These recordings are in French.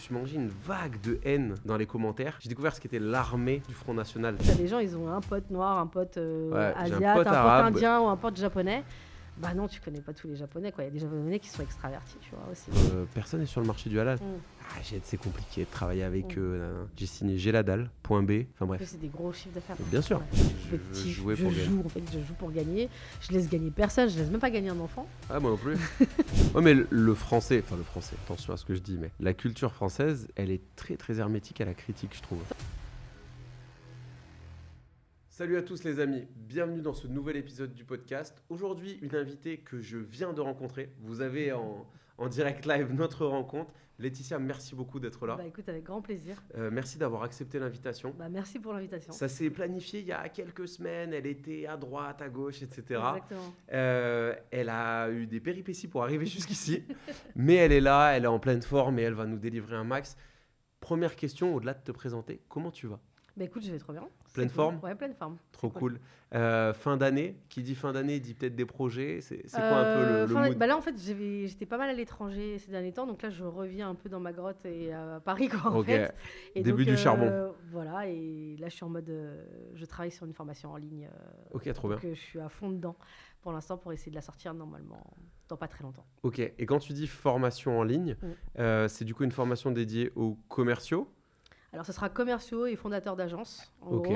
suis mangé une vague de haine dans les commentaires. J'ai découvert ce qu'était l'armée du Front National. T'as des gens, ils ont un pote noir, un pote Ouais, j'ai un asiate, pote un arabe. pote indien ou un pote japonais. Bah non, tu connais pas tous les japonais, quoi. Il y a des japonais qui sont extravertis, tu vois, aussi. Personne n'est sur le marché du halal. C'est compliqué de travailler avec eux. J'ai signé Géladal, point B. Enfin En bref. plus, c'est des gros chiffres d'affaires. Bien sûr. Ouais. Je jouais pour gagner. Je joue pour gagner. Je laisse gagner personne, je laisse même pas gagner un enfant. Ah, moi non plus. Ouais, mais le français, attention à ce que je dis, mais la culture française, elle est très très hermétique à la critique, je trouve. Salut à tous les amis, bienvenue dans ce nouvel épisode du podcast. Aujourd'hui, une invitée que je viens de rencontrer. Vous avez en direct live notre rencontre. Laetitia, merci beaucoup d'être là. Bah écoute, avec grand plaisir. Merci d'avoir accepté l'invitation. Bah merci pour l'invitation. Ça s'est planifié il y a quelques semaines, elle était à droite, à gauche, etc. Exactement. Elle a eu des péripéties pour arriver jusqu'ici, mais elle est là, elle est en pleine forme et elle va nous délivrer un max. Première question, au-delà de te présenter, comment tu vas ? Bah écoute, je vais trop bien. Pleine forme ? Ouais, pleine forme. Trop cool. Fin d'année, qui dit fin d'année dit peut-être des projets. C'est quoi un peu le mood ? Bah là, en fait, j'étais pas mal à l'étranger ces derniers temps. Donc là, je reviens un peu dans ma grotte et à Paris, quoi, en fait. Et début donc, du charbon. Voilà, et là, je suis en mode... je travaille sur une formation en ligne. Ok, trop bien. Donc, je suis à fond dedans pour l'instant pour essayer de la sortir normalement dans pas très longtemps. Ok, et quand tu dis formation en ligne, c'est du coup une formation dédiée aux commerciaux ? Alors, ce sera commerciaux et fondateurs d'agences, en gros.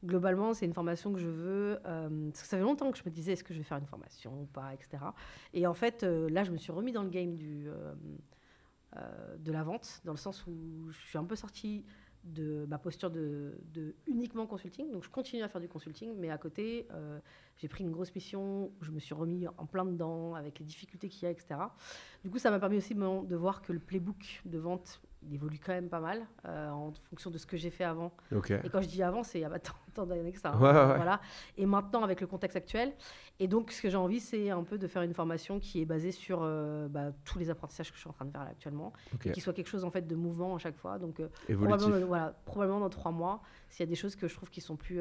Globalement, c'est une formation que je veux... parce que ça fait longtemps que je me disais, est-ce que je vais faire une formation ou pas, etc. Et en fait, là, je me suis remis dans le game de la vente, dans le sens où je suis un peu sortie de ma posture de uniquement consulting. Donc, je continue à faire du consulting, mais à côté, j'ai pris une grosse mission où je me suis remis en plein dedans, avec les difficultés qu'il y a, etc. Du coup, ça m'a permis aussi de voir que le playbook de vente, il évolue quand même pas mal en fonction de ce que j'ai fait avant. Okay. Et quand je dis avant, c'est il y a tant d'années que ça. Ouais. Voilà. Et maintenant, avec le contexte actuel. Et donc, ce que j'ai envie, c'est un peu de faire une formation qui est basée sur tous les apprentissages que je suis en train de faire là, actuellement. Et qui soit quelque chose en fait, de mouvant à chaque fois. Donc, probablement dans 3 mois, s'il y a des choses que je trouve qui sont plus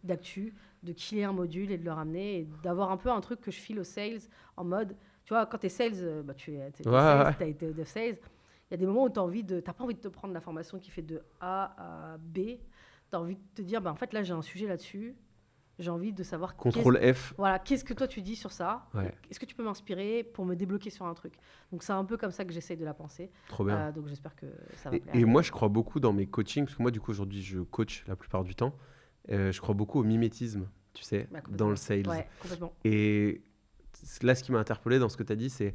d'actu, de killer un module et de le ramener. Et d'avoir un peu un truc que je file aux sales en mode... Tu vois, quand tu es sales, tu as été de sales. Il y a des moments où tu n'as pas envie de te prendre la formation qui fait de A à B. Tu as envie de te dire, en fait, là, j'ai un sujet là-dessus. J'ai envie de savoir... Contrôle F. Voilà, qu'est-ce que toi, tu dis sur ça ? Ouais. Est-ce que tu peux m'inspirer pour me débloquer sur un truc ? Donc, c'est un peu comme ça que j'essaye de la penser. Trop bien. Donc, j'espère que ça va plaire. Et moi, je crois beaucoup dans mes coachings, parce que moi, du coup, aujourd'hui, je coach la plupart du temps. Je crois beaucoup au mimétisme, tu sais, dans le sales. Ouais, complètement. Et là, ce qui m'a interpellé dans ce que tu as dit, c'est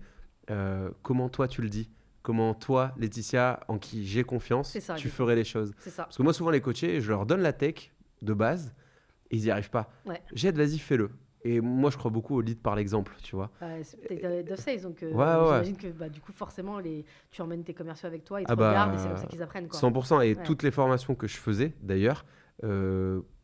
comment toi, tu le dis ? Comment toi, Laetitia, en qui j'ai confiance, tu ferais les choses. C'est ça. Parce que moi, souvent, les coachés, je leur donne la tech de base et ils n'y arrivent pas. Ouais. J'aide, vas-y, fais-le. Et moi, je crois beaucoup au lead par l'exemple, tu vois. T'es de sales, donc j'imagine que du coup, forcément, tu emmènes tes commerciaux avec toi, ils te regardent et c'est comme ça qu'ils apprennent. Quoi. 100%. Et toutes les formations que je faisais, d'ailleurs,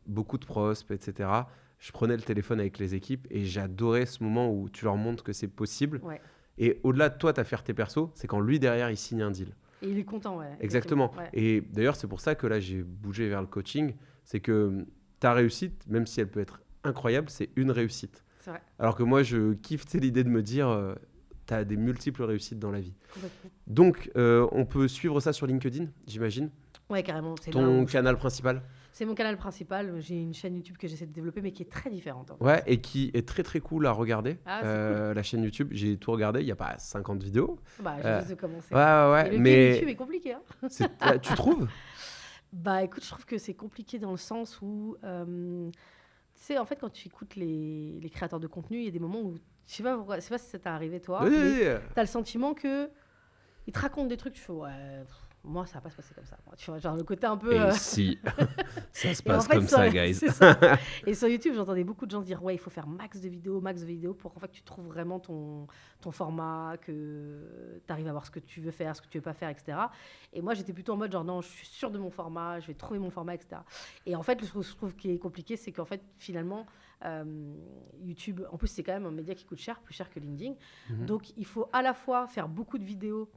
beaucoup de prospects, etc., je prenais le téléphone avec les équipes et j'adorais ce moment où tu leur montres que c'est possible. Ouais. Et au-delà de toi, ta fierté perso, c'est quand lui, derrière, il signe un deal. Et il est content, ouais. Exactement. Ouais. Et d'ailleurs, c'est pour ça que là, j'ai bougé vers le coaching. C'est que ta réussite, même si elle peut être incroyable, c'est une réussite. C'est vrai. Alors que moi, je kiffe l'idée de me dire, tu as des multiples réussites dans la vie. Complètement. Donc, on peut suivre ça sur LinkedIn, j'imagine. Ouais, carrément. C'est ton canal principal. C'est mon canal principal. J'ai une chaîne YouTube que j'essaie de développer, mais qui est très différente. En fait. Ouais, et qui est très très cool à regarder. Ah, c'est cool. La chaîne YouTube, j'ai tout regardé. Il n'y a pas 50 vidéos. J'ai juste de commencer. Ouais. Et mais YouTube est compliqué. Hein. Tu trouves ? Écoute, je trouve que c'est compliqué dans le sens où, tu sais, en fait, quand tu écoutes les créateurs de contenu, il y a des moments où, je sais pas si ça t'est arrivé toi, mais t'as le sentiment que ils te racontent des trucs, tu fais moi, ça va pas se passer comme ça. Tu vois, genre le côté un peu... Et si, ça se passe en fait, comme ça, guys. C'est ça. Et sur YouTube, j'entendais beaucoup de gens dire, il faut faire max de vidéos pour qu'en fait, tu trouves vraiment ton format, que tu arrives à voir ce que tu veux faire, ce que tu veux pas faire, etc. Et moi, j'étais plutôt en mode, genre, non, je suis sûre de mon format, je vais trouver mon format, etc. Et en fait, ce que je trouve qui est compliqué, c'est qu'en fait, finalement, YouTube, en plus, c'est quand même un média qui coûte cher, plus cher que LinkedIn. Donc, il faut à la fois faire beaucoup de vidéos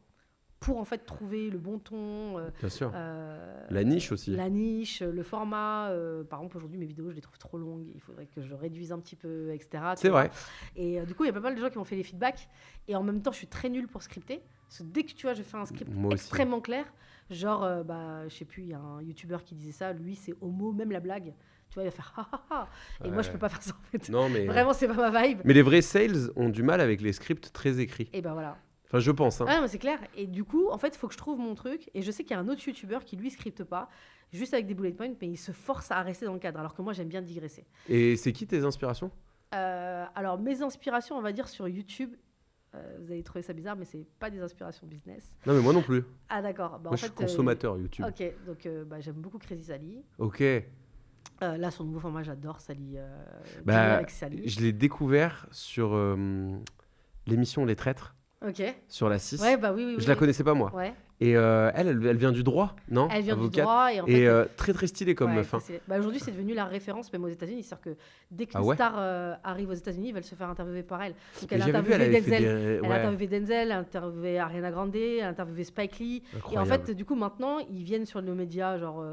pour en fait trouver le bon ton. Bien sûr. La niche aussi. La niche, le format. Par exemple, aujourd'hui, mes vidéos, je les trouve trop longues. Il faudrait que je réduise un petit peu, etc. C'est vrai. Et du coup, il y a pas mal de gens qui m'ont fait les feedbacks. Et en même temps, je suis très nulle pour scripter. Parce que dès que tu vois, je fais un script extrêmement clair, genre, je sais plus, il y a un YouTuber qui disait ça, lui, c'est homo, même la blague. Tu vois, il va faire ha ha ha. Et moi, je peux pas faire ça en fait. Non, mais... Vraiment, c'est pas ma vibe. Mais les vrais sales ont du mal avec les scripts très écrits. Et ben voilà. Enfin, je pense. Hein. Ah, mais c'est clair. Et du coup, en fait, il faut que je trouve mon truc. Et je sais qu'il y a un autre YouTuber qui, lui, scripte pas, juste avec des bullet points, mais il se force à rester dans le cadre. Alors que moi, j'aime bien digresser. Et c'est qui tes inspirations ? Alors, mes inspirations, on va dire, sur YouTube, vous allez trouver ça bizarre, mais c'est pas des inspirations business. Non, mais moi non plus. Ah, d'accord. Moi, je suis consommateur YouTube. Ok, donc j'aime beaucoup Crazy Sally. Ok. Là, son nouveau format, j'adore Sally. Avec Sally. Je l'ai découvert sur l'émission Les Traîtres. Ok. Sur la 6. Ouais, bah oui. Je la connaissais pas, moi. Ouais. Et elle vient du droit, non ? Elle vient avocate. Du droit. Et, en fait, très, très stylée comme meuf. Hein. Aujourd'hui, c'est devenu la référence, même aux États-Unis. C'est-à-dire que dès qu'une star arrive aux États-Unis, ils veulent se faire interviewer par elle. Donc, elle a interviewé Denzel. Elle a interviewé Denzel, elle a interviewé Ariana Grande, elle a interviewé Spike Lee. Incroyable. Et en fait, du coup, maintenant, ils viennent sur nos médias, genre...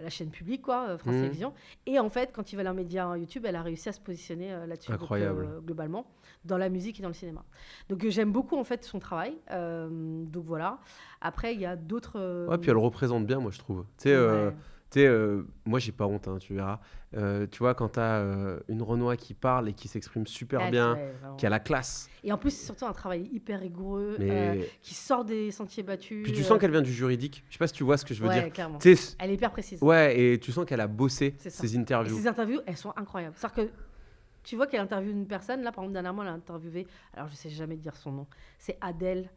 la chaîne publique, quoi, France Télévisions. Et en fait, quand ils veulent un média YouTube, elle a réussi à se positionner là-dessus. Incroyable. Donc, globalement, dans la musique et dans le cinéma. Donc, j'aime beaucoup, en fait, son travail. Donc, voilà. Après, il y a d'autres... Ouais, puis elle représente bien, moi, je trouve. Tu sais, moi, j'ai pas honte, hein, tu verras. Tu vois, quand t'as une Renoir qui parle et qui s'exprime super bien, qui a la classe. Et en plus, c'est surtout un travail hyper rigoureux, qui sort des sentiers battus. Puis tu sens qu'elle vient du juridique. Je sais pas si tu vois ce que je veux dire. Clairement. Elle est hyper précise. Ouais, et tu sens qu'elle a bossé ses interviews. Et ses interviews, elles sont incroyables. C'est-à-dire que tu vois qu'elle interviewe une personne. Là, par exemple, dernièrement, elle a interviewé, alors je sais jamais dire son nom, c'est Adèle.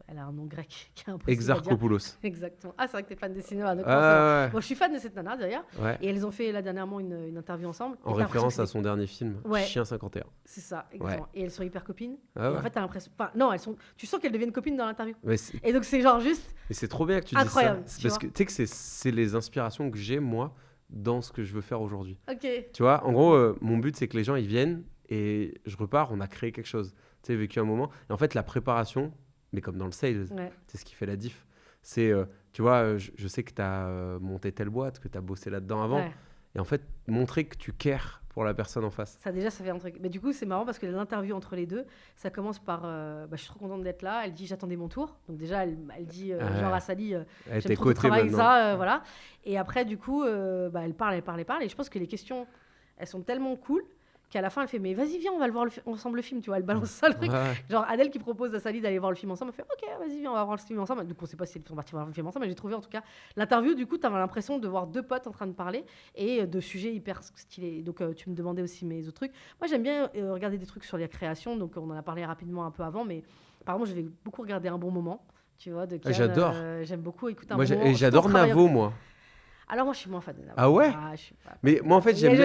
Elle a un nom grec qui est impossible Exarchopoulos. Exactement. Ah, c'est vrai que tu es fan de cinéma. Donc ouais. Bon, je suis fan de cette nana d'ailleurs. Ouais. Et elles ont fait là dernièrement une interview ensemble. En référence à son dernier film, Chien 51. C'est ça, exactement. Ouais. Et elles sont hyper copines. Ah, et en fait, t'as l'impression. Enfin, non, tu sens qu'elles deviennent copines dans l'interview. Ouais, et donc, c'est genre juste. Et c'est trop bien que tu dises ça. Parce que tu sais que c'est les inspirations que j'ai, moi, dans ce que je veux faire aujourd'hui. Ok. Tu vois, en gros, mon but, c'est que les gens, ils viennent et je repars, on a créé quelque chose. Tu sais, vécu un moment. Et en fait, la préparation, mais comme dans le sales, c'est ce qui fait la diff. C'est, tu vois, je sais que tu as monté telle boîte, que tu as bossé là-dedans avant. Ouais. Et en fait, montrer que tu cares pour la personne en face. Ça, déjà, ça fait un truc. Mais du coup, c'est marrant parce que l'interview entre les deux, ça commence par je suis trop contente d'être là. Elle dit j'attendais mon tour. Donc, déjà, elle dit genre à Sally, j'aime trop travailler avec ça. Voilà. Et après, du coup, elle parle. Et je pense que les questions, elles sont tellement cool qu'à la fin, elle fait mais vas-y, viens, on va le voir ensemble le film, tu vois, elle balance ça le truc. Ouais. Genre Adèle qui propose à Sally d'aller voir le film ensemble, elle fait ok, vas-y, viens, on va voir le film ensemble. Donc on sait pas si elles sont parties voir le film ensemble, mais j'ai trouvé en tout cas l'interview, du coup, tu avais l'impression de voir deux potes en train de parler et de sujets hyper stylés. Donc tu me demandais aussi mes autres trucs. Moi, j'aime bien regarder des trucs sur la création, donc on en a parlé rapidement un peu avant, mais par exemple, je vais beaucoup regarder Un bon moment, tu vois, de Kian. J'adore. J'aime beaucoup écouter Un bon moment. Et j'adore Navo, moi. Alors moi je suis moins fan de Navo. Ah ouais. Je suis pas... Mais moi en fait j'aime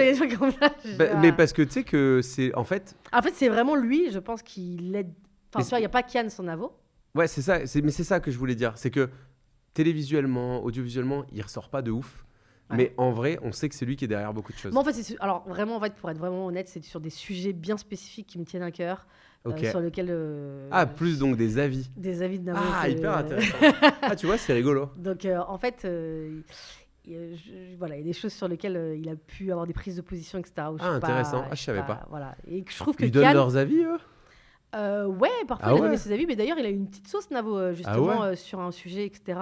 mais parce que tu sais que c'est en fait c'est vraiment lui, je pense qu'il aide. Enfin tu vois, il y a pas Kian sans Navo. Ouais, c'est ça, mais c'est ça que je voulais dire, c'est que télévisuellement, audiovisuellement, il ressort pas de ouf. Ouais. Mais en vrai, on sait que c'est lui qui est derrière beaucoup de choses. Mais en fait, alors vraiment, en fait, pour être vraiment honnête, c'est sur des sujets bien spécifiques qui me tiennent à cœur, sur lesquels. Plus donc des avis. Des avis de Navo. Ah, hyper intéressant. Tu vois, c'est rigolo. Donc en fait. Voilà, il y a des choses sur lesquelles il a pu avoir des prises de position, etc. Intéressant. Je savais pas. Voilà. Et je trouve que ils donnent leurs avis, eux. Ouais, parfois il a donné ses avis, mais d'ailleurs il a eu une petite sauce Navo justement sur un sujet, etc.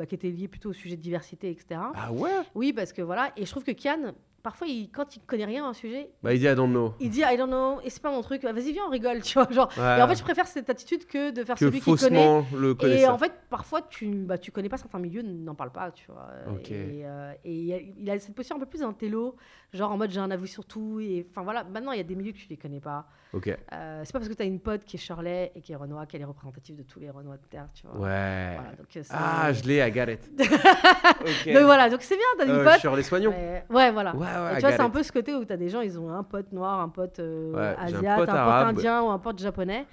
Qui était lié plutôt au sujet de diversité, etc. Ah ouais. Oui, parce que voilà, et je trouve que Kian, parfois quand il connaît rien à un sujet, il dit I don't know. Il dit I don't know, et c'est pas mon truc. Vas-y viens, on rigole, tu vois, genre. Ouais. Et en fait, je préfère cette attitude que de faire celui qui connaît. Le connaisseur. Et en fait, parfois tu connais pas certains milieux, n'en parle pas, tu vois. Okay. Et il a cette posture un peu plus intello, genre en mode j'ai un avis sur tout. Et enfin voilà, maintenant il y a des milieux que tu les connais pas. Ok. C'est pas parce que tu as une pote qui est Shirley et qui est Renoir qu'elle est représentative de tous les Renoirs de terre, tu vois. Ouais. Voilà, donc, je l'ai, I got it. Okay. Donc voilà, donc c'est bien, t'as une pote. Shirley Soignon. Ouais, voilà. Ouais, tu vois, c'est un peu ce côté où t'as des gens, ils ont un pote noir, un pote asiate, un pote indien ou un pote japonais.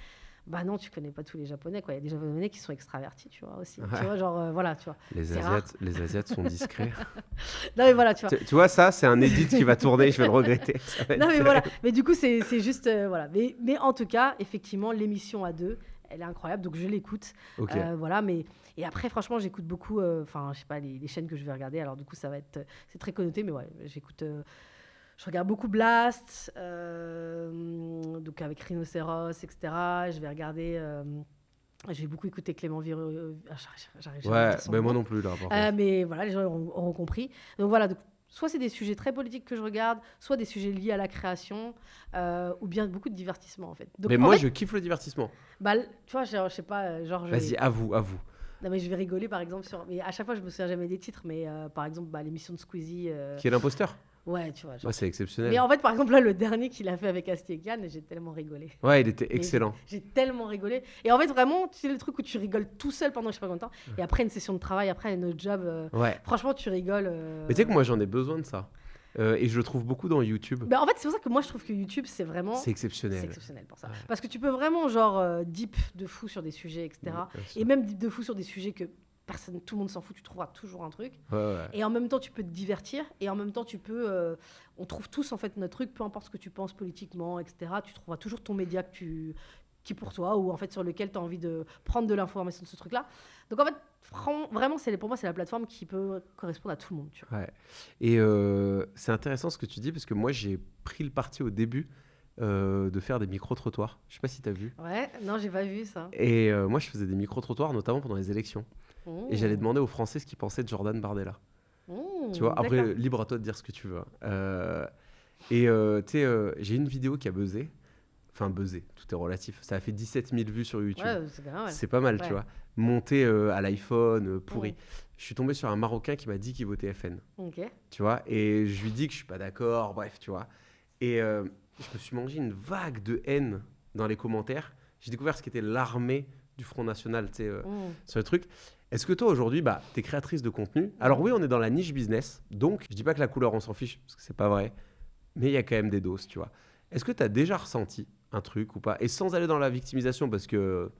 Bah non, tu connais pas tous les japonais, quoi. Il y a des japonais qui sont extravertis, tu vois, aussi. Tu vois, genre, voilà, tu vois. Les Asiates sont discrets. Non, mais voilà, tu vois. Tu vois, ça, c'est un edit qui va tourner, je vais le regretter. Non, mais voilà. Mais du coup, c'est juste, voilà. Mais en tout cas, effectivement, l'émission à deux, elle est incroyable, donc je l'écoute. Okay. Voilà, mais... Et après, franchement, j'écoute beaucoup, je sais pas, les chaînes que je vais regarder. Alors, du coup, c'est très connoté, mais ouais, j'écoute... Je regarde beaucoup Blast, donc avec Rhinocéros, etc. Je vais regarder... je vais beaucoup écouter Clément Vireux. Ouais, ben moi non plus, là. Mais voilà, les gens auront compris. Donc voilà, donc, soit c'est des sujets très politiques que je regarde, soit des sujets liés à la création, ou bien beaucoup de divertissement, en fait. Donc, mais moi, je kiffe le divertissement. Bah, tu vois, je sais pas, genre... Vas-y, avoue. Non, mais je vais rigoler, par exemple, sur... Mais à chaque fois, je me souviens jamais des titres, mais par exemple, l'émission de Squeezie... Qui est l'imposteur? Ouais, tu vois. Ouais, c'est exceptionnel. Mais en fait, par exemple, là, le dernier qu'il a fait avec Astiekan, j'ai tellement rigolé. Ouais, il était excellent. J'ai tellement rigolé. Et en fait, vraiment, tu sais, le truc où tu rigoles tout seul pendant je sais pas combien de temps, et après une session de travail, après un autre job, franchement, tu rigoles. Mais tu sais que moi, j'en ai besoin de ça. Et je le trouve beaucoup dans YouTube. Bah, en fait, c'est pour ça que moi, je trouve que YouTube, c'est vraiment... C'est exceptionnel. C'est exceptionnel pour ça. Ouais. Parce que tu peux vraiment, genre, deep de fou sur des sujets, etc. Et même deep de fou sur des sujets que... tout le monde s'en fout, tu trouveras toujours un truc. Ouais. Et en même temps, tu peux te divertir. Et en même temps, tu peux... on trouve tous, en fait, notre truc, peu importe ce que tu penses politiquement, etc. Tu trouveras toujours ton média qui est pour toi ou en fait sur lequel tu as envie de prendre de l'information de ce truc-là. Donc, en fait, vraiment, pour moi, c'est la plateforme qui peut correspondre à tout le monde. Tu vois. Ouais. Et c'est intéressant ce que tu dis parce que moi, j'ai pris le parti au début de faire des micro-trottoirs. Je sais pas si tu as vu. Ouais, non, j'ai pas vu ça. Et moi, je faisais des micro-trottoirs, notamment pendant les élections. Et j'allais demander aux Français ce qu'ils pensaient de Jordan Bardella. Tu vois, après, libre à toi de dire ce que tu veux. Et tu sais, j'ai une vidéo qui a buzzé. Enfin, buzzé, tout est relatif. Ça a fait 17 000 vues sur YouTube. Ouais, c'est pas mal, tu vois. Monté à l'iPhone, pourri. Je suis tombé sur un Marocain qui m'a dit qu'il votait FN. Tu vois, et je lui dis que je suis pas d'accord, bref, tu vois. Et je me suis mangé une vague de haine dans les commentaires. J'ai découvert ce qu'était l'armée du Front National, tu sais, sur le truc. Est-ce que toi, aujourd'hui, tu es créatrice de contenu? Alors oui, on est dans la niche business, donc je dis pas que la couleur, on s'en fiche, parce que c'est pas vrai, mais il y a quand même des doses, tu vois. Est-ce que tu as déjà ressenti un truc ou pas? Et sans aller dans la victimisation, parce que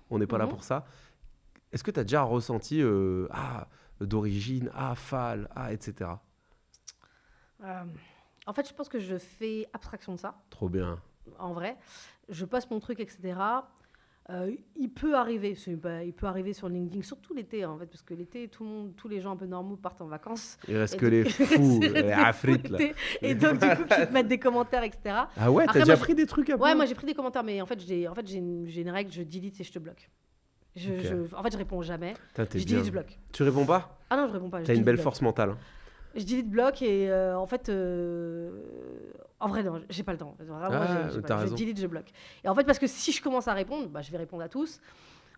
on n'est pas là pour ça, est-ce que tu as déjà ressenti d'origine, Fall, etc. En fait, je pense que je fais abstraction de ça. Trop bien. En vrai, je poste mon truc, etc. Il peut arriver sur LinkedIn, surtout l'été, en fait, parce que l'été, tous les gens un peu normaux partent en vacances. Il reste que les fous, les afrites, là. Et donc, du coup, qui te mettent des commentaires, etc. Ah ouais, t'as déjà pris des trucs après? Ouais, moi, j'ai pris des commentaires, mais en fait, j'ai une règle, je delete et je te bloque. En fait, je réponds jamais. Je delete, je bloque. Tu réponds pas? Ah non, je réponds pas. T'as une belle force mentale. Je delete, bloque et en fait... En vrai, non, j'ai pas le temps. Vraiment, je delete, je bloque. Et en fait, parce que si je commence à répondre, je vais répondre à tous.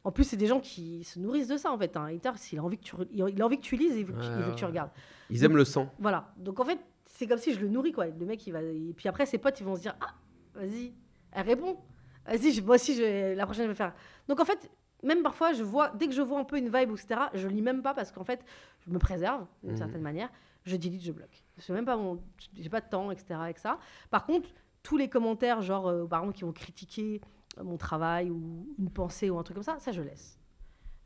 En plus, c'est des gens qui se nourrissent de ça, en fait. Un hater, il a envie que tu lises et il veut que tu regardes. Ils aiment le sang. Voilà. Donc, en fait, c'est comme si je le nourris, quoi. Le mec, il va... Et puis après, ses potes, ils vont se dire, ah, vas-y, elle répond. Vas-y, moi aussi, la prochaine, je vais faire. Donc, en fait, même parfois, dès que je vois un peu une vibe, etc., je lis même pas parce qu'en fait, je me préserve d'une certaine manière. Je delete, je bloque. C'est même pas j'ai pas de temps, etc., avec ça. Par contre, tous les commentaires, genre, par exemple, qui vont critiquer mon travail ou une pensée ou un truc comme ça je laisse.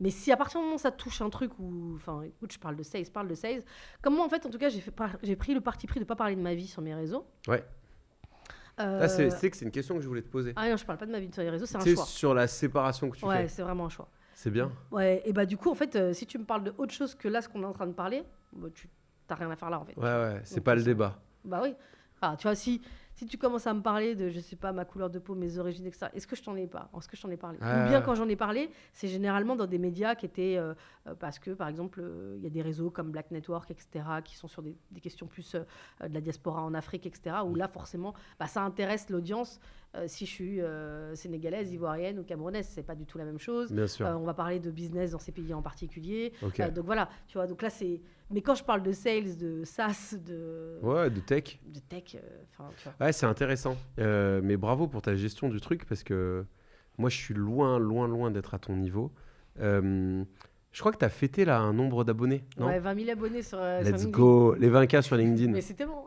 Mais si à partir du moment où ça touche un truc enfin, écoute, je parle de sales. Comme moi, en fait, en tout cas, j'ai pris le parti pris de pas parler de ma vie sur mes réseaux. Ouais. C'est une question que je voulais te poser. Ah non, je parle pas de ma vie sur les réseaux, c'est un choix. Sur la séparation que tu fais. Ouais, c'est vraiment un choix. C'est bien. Ouais, et du coup, en fait, si tu me parles de autre chose que là, ce qu'on est en train de parler, t'as rien à faire là, en fait. Ouais, c'est pas le débat. Bah oui. Ah, tu vois, si tu commences à me parler de, je sais pas, ma couleur de peau, mes origines, etc., est-ce que je t'en ai parlé? Ou bien quand j'en ai parlé, c'est généralement dans des médias qui étaient... parce que, par exemple, il y a des réseaux comme Black Network, etc., qui sont sur des questions plus de la diaspora en Afrique, etc., où là, forcément, ça intéresse l'audience. Si je suis sénégalaise, ivoirienne ou camerounaise, c'est pas du tout la même chose. Bien sûr. On va parler de business dans ces pays en particulier. Okay. Donc voilà, tu vois, donc là, c'est... Mais quand je parle de sales, de SaaS, de tech. De tech, tu vois. Ouais, c'est intéressant. Mais bravo pour ta gestion du truc, parce que moi, je suis loin d'être à ton niveau. Je crois que tu as fêté là un nombre d'abonnés, non? Ouais, 20 000 abonnés sur Let's LinkedIn. Go, les 20K sur LinkedIn. Mais c'était long.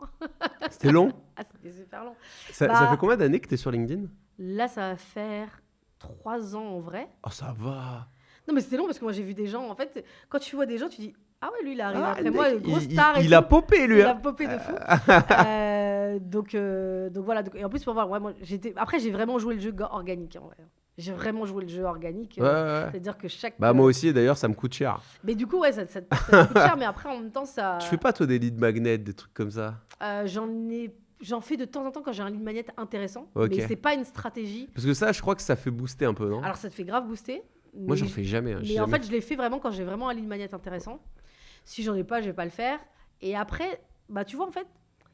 C'était long? C'était super long. Ça fait combien d'années que tu es sur LinkedIn? Là, ça va faire 3 ans en vrai. Oh, ça va. Non, mais c'était long parce que moi, j'ai vu des gens. En fait, quand tu vois des gens, tu dis... Ah ouais, lui, il est arrivé après moi, grosse star. Il a popé, lui. Il a popé de fou. Donc voilà. Et en plus, pour voir, moi, après, j'ai vraiment joué le jeu organique. En vrai. J'ai vraiment joué le jeu organique. C'est-à-dire que chaque... moi aussi, d'ailleurs, ça me coûte cher. Mais du coup, ouais, ça te coûte cher, mais après, en même temps, ça... Tu fais pas, toi, des lead magnets, des trucs comme ça? J'en ai j'en fais de temps en temps quand j'ai un lead magnet intéressant, mais c'est pas une stratégie. Parce que ça, je crois que ça fait booster un peu, non? Alors, ça te fait grave booster. Moi, j'en fais jamais. Mais en fait, je l'ai fait vraiment quand j'ai vraiment un lead magnet intéressant. Si j'en ai pas, je vais pas le faire. Et après, bah, tu vois, en fait,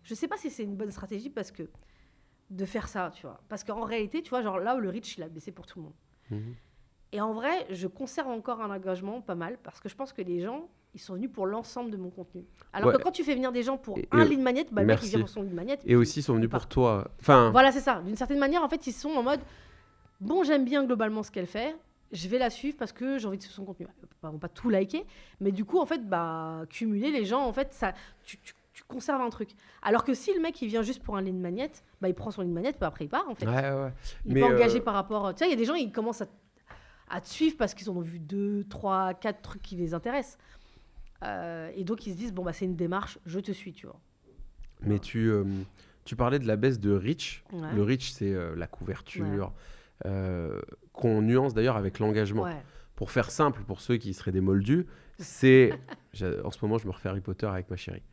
je sais pas si c'est une bonne stratégie parce que de faire ça, tu vois. Parce qu'en réalité, tu vois, genre là où le reach, il a baissé pour tout le monde. Et en vrai, je conserve encore un engagement pas mal parce que je pense que les gens, ils sont venus pour l'ensemble de mon contenu. Alors que quand tu fais venir des gens pour un lead magnet, bah, le mec, il vient pour son lead magnet. Et aussi, ils sont venus pour toi. Enfin... Voilà, c'est ça. D'une certaine manière, en fait, ils sont en mode, bon, j'aime bien globalement ce qu'elle fait. Je vais la suivre parce que j'ai envie de suivre son contenu. Ils vont pas tout liker, mais du coup, en fait, bah, cumuler les gens, en fait, ça, tu conserves un truc. Alors que si le mec, il vient juste pour un lead magnet, bah, il prend son lead magnet, puis après, il part, en fait. Il est pas engagé par rapport... Tu sais, il y a des gens, ils commencent à te suivre parce qu'ils ont vu 2, 3, 4 trucs qui les intéressent. Et donc, ils se disent, bon, bah, c'est une démarche, je te suis, tu vois. Mais tu parlais de la baisse de reach. Le reach, c'est la couverture... qu'on nuance d'ailleurs avec l'engagement. Pour faire simple, pour ceux qui seraient des moldus, c'est... en ce moment, je me refais Harry Potter avec ma chérie.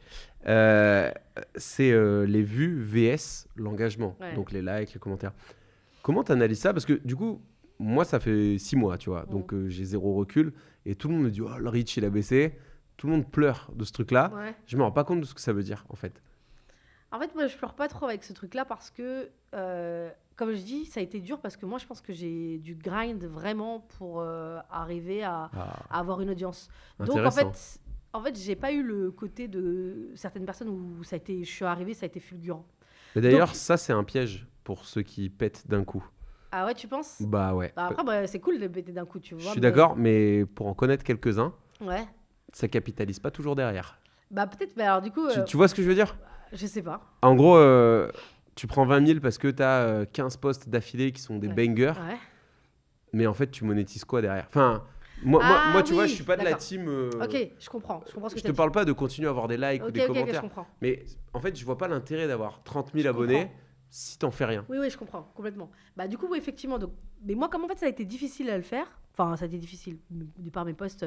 C'est les vues VS l'engagement. Donc les likes, les commentaires. Comment tu analyses ça? Parce que du coup, moi, ça fait 6 mois, tu vois. Donc j'ai zéro recul. Et tout le monde me dit, oh, le reach, il a baissé. Tout le monde pleure de ce truc-là. Je me rends pas compte de ce que ça veut dire, en fait. En fait, moi, je pleure pas trop avec ce truc-là parce que, comme je dis, ça a été dur parce que moi, je pense que j'ai du grind vraiment pour arriver à avoir une audience. Donc, en fait, j'ai pas eu le côté de certaines personnes où ça a été, je suis arrivée, ça a été fulgurant. Mais d'ailleurs, ça, c'est un piège pour ceux qui pètent d'un coup. Ah ouais, tu penses? Bah ouais. Bah après, c'est cool de péter d'un coup, tu vois. Je suis d'accord, mais pour en connaître quelques-uns, ça capitalise pas toujours derrière. Bah peut-être, mais alors du coup... Tu vois ce que je veux dire? Je sais pas. En gros, tu prends 20 000 parce que tu as 15 posts d'affilée qui sont des bangers. Mais en fait, tu monétises quoi derrière? Enfin, moi tu vois, je suis pas de la team... Ok, je comprends ce que je te parle pas de continuer à avoir des likes ou des commentaires. Mais en fait, je vois pas l'intérêt d'avoir 30 000 abonnés si t'en fais rien. Oui, je comprends, complètement. Bah du coup, oui, effectivement. Donc... Mais moi, comme en fait, ça a été difficile à le faire. Enfin, ça a été difficile. Du par mes posts...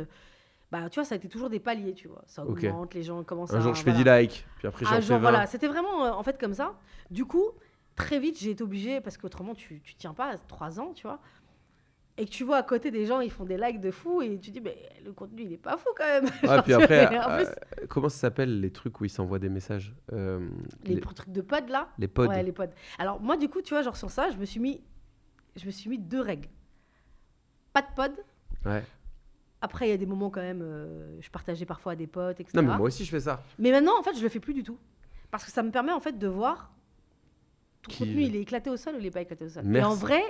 Bah, tu vois, ça a été toujours des paliers, tu vois. Ça augmente, les gens commencent à... Un jour, je fais 10 likes, puis après, j'en fais 20. Voilà, c'était vraiment, en fait, comme ça. Du coup, très vite, j'ai été obligée, parce qu'autrement, tu tiens pas à 3 ans, tu vois. Et que tu vois à côté des gens, ils font des likes de fou, et tu dis, mais le contenu, il est pas fou, quand même. Ouais, puis après, comment ça s'appelle, les trucs où ils s'envoient des messages les trucs de pods, là? Les pods. Ouais, les pods. Alors, moi, du coup, tu vois, genre sur ça, je me suis mis 2 règles. Pas de pod. Après, il y a des moments quand même, je partageais parfois à des potes, etc. Non, mais moi aussi, je fais ça. Mais maintenant, en fait, je le fais plus du tout. Parce que ça me permet, en fait, de voir ton contenu, il est éclaté au sol ou il n'est pas éclaté au sol. Merci. Et en vrai,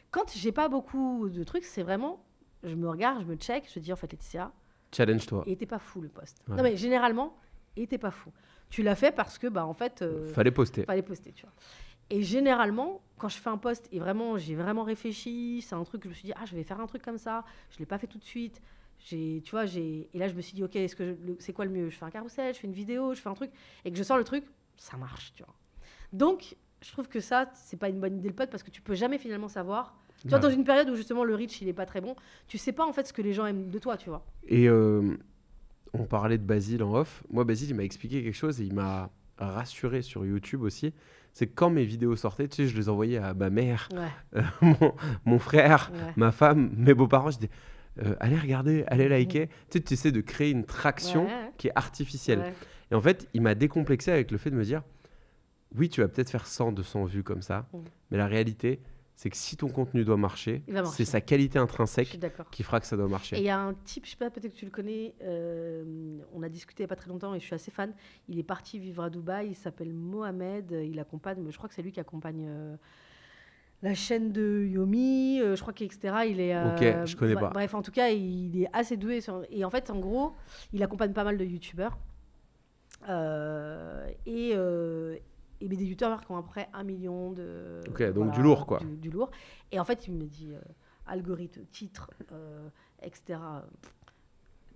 quand j'ai pas beaucoup de trucs, c'est vraiment, je me regarde, je me check, je dis, en fait, Laetitia... Challenge-toi. Il était pas fou, le post. Non, mais généralement, il était pas fou. Tu l'as fait parce que, bah, en fait... fallait poster, tu vois. Et généralement, quand je fais un post et vraiment, j'ai vraiment réfléchi, c'est un truc que je me suis dit, je vais faire un truc comme ça, je l'ai pas fait tout de suite... Et là, je me suis dit, ok, c'est quoi le mieux? Je fais un carrousel, je fais une vidéo, je fais un truc, et que je sors le truc, ça marche, tu vois. Donc, je trouve que ça, c'est pas une bonne idée le pod, parce que tu peux jamais finalement savoir. Tu vois, dans une période où justement le reach, il est pas très bon, tu sais pas en fait ce que les gens aiment de toi, tu vois. Et on parlait de Basile en off. Moi, Basile, il m'a expliqué quelque chose et il m'a rassuré sur YouTube aussi. C'est que quand mes vidéos sortaient, tu sais, je les envoyais à ma mère, mon frère, ma femme, mes beaux-parents. Je disais, allez regarder, allez liker. Tu sais, tu essaies de créer une traction qui est artificielle. Et en fait, il m'a décomplexé avec le fait de me dire, oui, tu vas peut-être faire 100, 200 vues comme ça, mais la réalité, c'est que si ton contenu doit marcher, c'est sa qualité intrinsèque qui fera que ça doit marcher. Et il y a un type, je sais pas, peut-être que tu le connais, on a discuté il n'y a pas très longtemps et je suis assez fan. Il est parti vivre à Dubaï, il s'appelle Mohamed, il accompagne, je crois que c'est lui qui accompagne la chaîne de Yomi, je crois qu'etc. Il est, ok, je connais pas. Bref, en tout cas, il est assez doué. Et en fait, en gros, il accompagne pas mal de youtubeurs. Et des youtubeurs qui ont à peu près 1 million de... Ok, donc du lourd, quoi. Du lourd. Et en fait, il me dit, algorithme, titre, etc.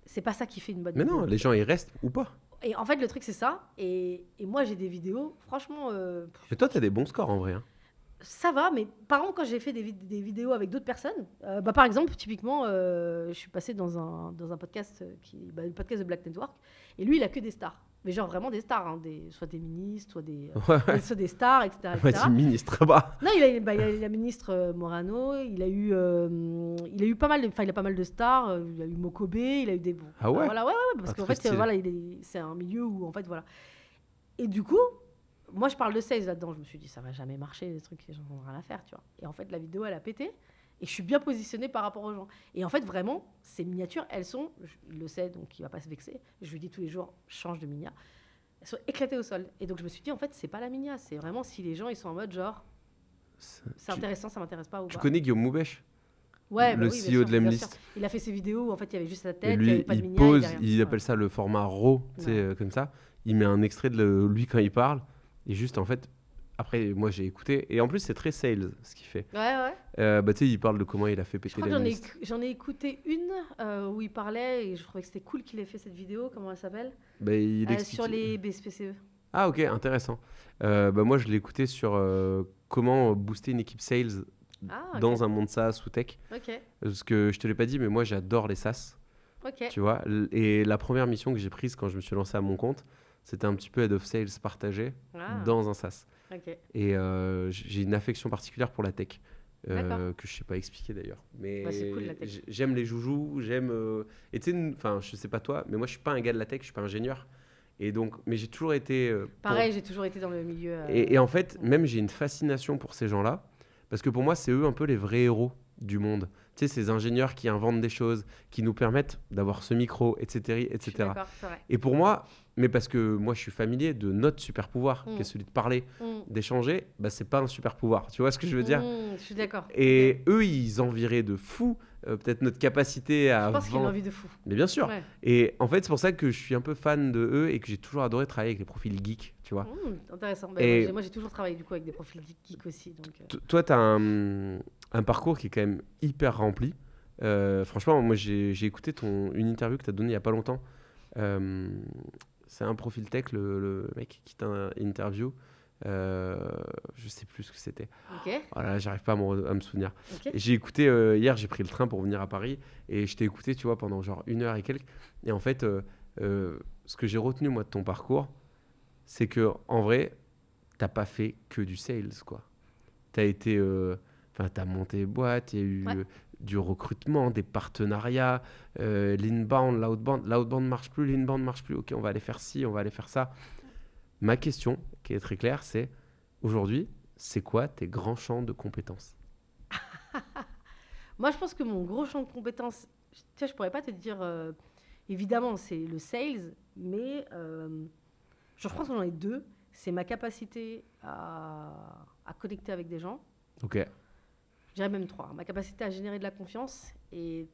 C'est pas ça qui fait une bonne vidéo. Mais non, les gens, ils restent ou pas. Et en fait, le truc, c'est ça. Et moi, j'ai des vidéos, franchement... Mais toi, t'as des bons scores, en vrai. Ça va, mais par contre, quand j'ai fait des vidéos avec d'autres personnes, par exemple, typiquement, je suis passée dans un podcast, le podcast de Black Network, et lui, il a que des stars. Mais genre vraiment des stars, hein, soit des ministres, soit des stars, etc. On m'a dit ministre, bah. Non, il a la ministre Morano, il a eu pas mal de stars, il a eu Mokobe, il a eu des... Ah ouais, voilà, parce qu'en fait, c'est un milieu où, en fait, voilà. Et du coup, moi, je parle de sales là-dedans, je me suis dit, ça va jamais marcher, les trucs, les gens n'ont rien à faire, tu vois. Et en fait, la vidéo, elle a pété. Et je suis bien positionnée par rapport aux gens. Et en fait, vraiment, ces miniatures, il le sait, donc il ne va pas se vexer. Je lui dis tous les jours, change de minia. Elles sont éclatées au sol. Et donc, je me suis dit, en fait, c'est pas la minia. C'est vraiment si les gens, ils sont en mode genre, c'est intéressant, ça m'intéresse pas ou Tu pas. connais Guillaume Moubèche? Ouais, le CEO de l'Emlist. Il a fait ses vidéos où, en fait, il y avait juste sa tête, et lui, il n'y avait pas de minia. Pose, il appelle ça le format RAW, comme ça. Il met un extrait de lui quand il parle. Et juste, en fait... Après, moi, j'ai écouté. Et en plus, c'est très sales, ce qu'il fait. Ouais. Tu sais, il parle de comment il a fait péter l'Emlist. J'en ai écouté une où il parlait et je trouvais que c'était cool qu'il ait fait cette vidéo. Comment elle s'appelle? Il explique... Sur les BSPCE. Ah, ok, intéressant. Moi, je l'ai écouté sur comment booster une équipe sales dans un monde SaaS ou tech. Ok. Parce que je te l'ai pas dit, mais moi, j'adore les SaaS. Ok. Tu vois, et la première mission que j'ai prise quand je me suis lancé à mon compte, c'était un petit peu Head of Sales partagé dans un SaaS. Okay. Et j'ai une affection particulière pour la tech, que je sais pas expliquer d'ailleurs. Mais c'est cool, la tech. J'aime les joujoux, et tu sais, enfin, je sais pas toi, mais moi je suis pas un gars de la tech, je suis pas ingénieur. Et donc, mais j'ai toujours été... Pareil, j'ai toujours été dans le milieu... Et en fait, même j'ai une fascination pour ces gens-là, parce que pour moi, c'est eux un peu les vrais héros du monde. Tu sais, ces ingénieurs qui inventent des choses, qui nous permettent d'avoir ce micro, etc. etc. C'est vrai. Et pour moi, mais parce que moi, je suis familier de notre super pouvoir, qui est celui de parler, d'échanger, bah, c'est pas un super pouvoir. Tu vois ce que je veux dire? Je suis d'accord. Et eux, ils envieraient de fou peut-être notre capacité à... Je pense qu'ils ont envie de fou. Mais bien sûr. Ouais. Et en fait, c'est pour ça que je suis un peu fan de eux et que j'ai toujours adoré travailler avec les profils geeks, tu vois. Intéressant. Moi, j'ai toujours travaillé du coup avec des profils geeks aussi. Donc, Toi, tu as un parcours qui est quand même hyper rempli. Franchement, moi, j'ai écouté une interview que tu as donnée il n'y a pas longtemps. C'est un profil tech, le mec qui t'a interview. Je sais plus ce que c'était. Voilà, j'arrive pas à me souvenir. Et j'ai écouté hier, j'ai pris le train pour venir à Paris et je t'ai écouté, tu vois, pendant genre 1 heure et quelques. Et en fait, ce que j'ai retenu moi de ton parcours, c'est que en vrai, t'as pas fait que du sales, quoi. T'as monté boîte, il y a eu du recrutement, des partenariats, l'inbound, l'outbound. L'outbound marche plus, l'inbound marche plus. Ok, on va aller faire ci, on va aller faire ça. Ma question, qui est très claire, c'est aujourd'hui, c'est quoi tes grands champs de compétences? Moi, je pense que mon gros champ de compétences, tu sais, je pourrais pas te dire, évidemment, c'est le sales, mais je pense que j'en ai 2. C'est ma capacité à connecter avec des gens. Ok. Je dirais même 3. Ma capacité à générer de la confiance et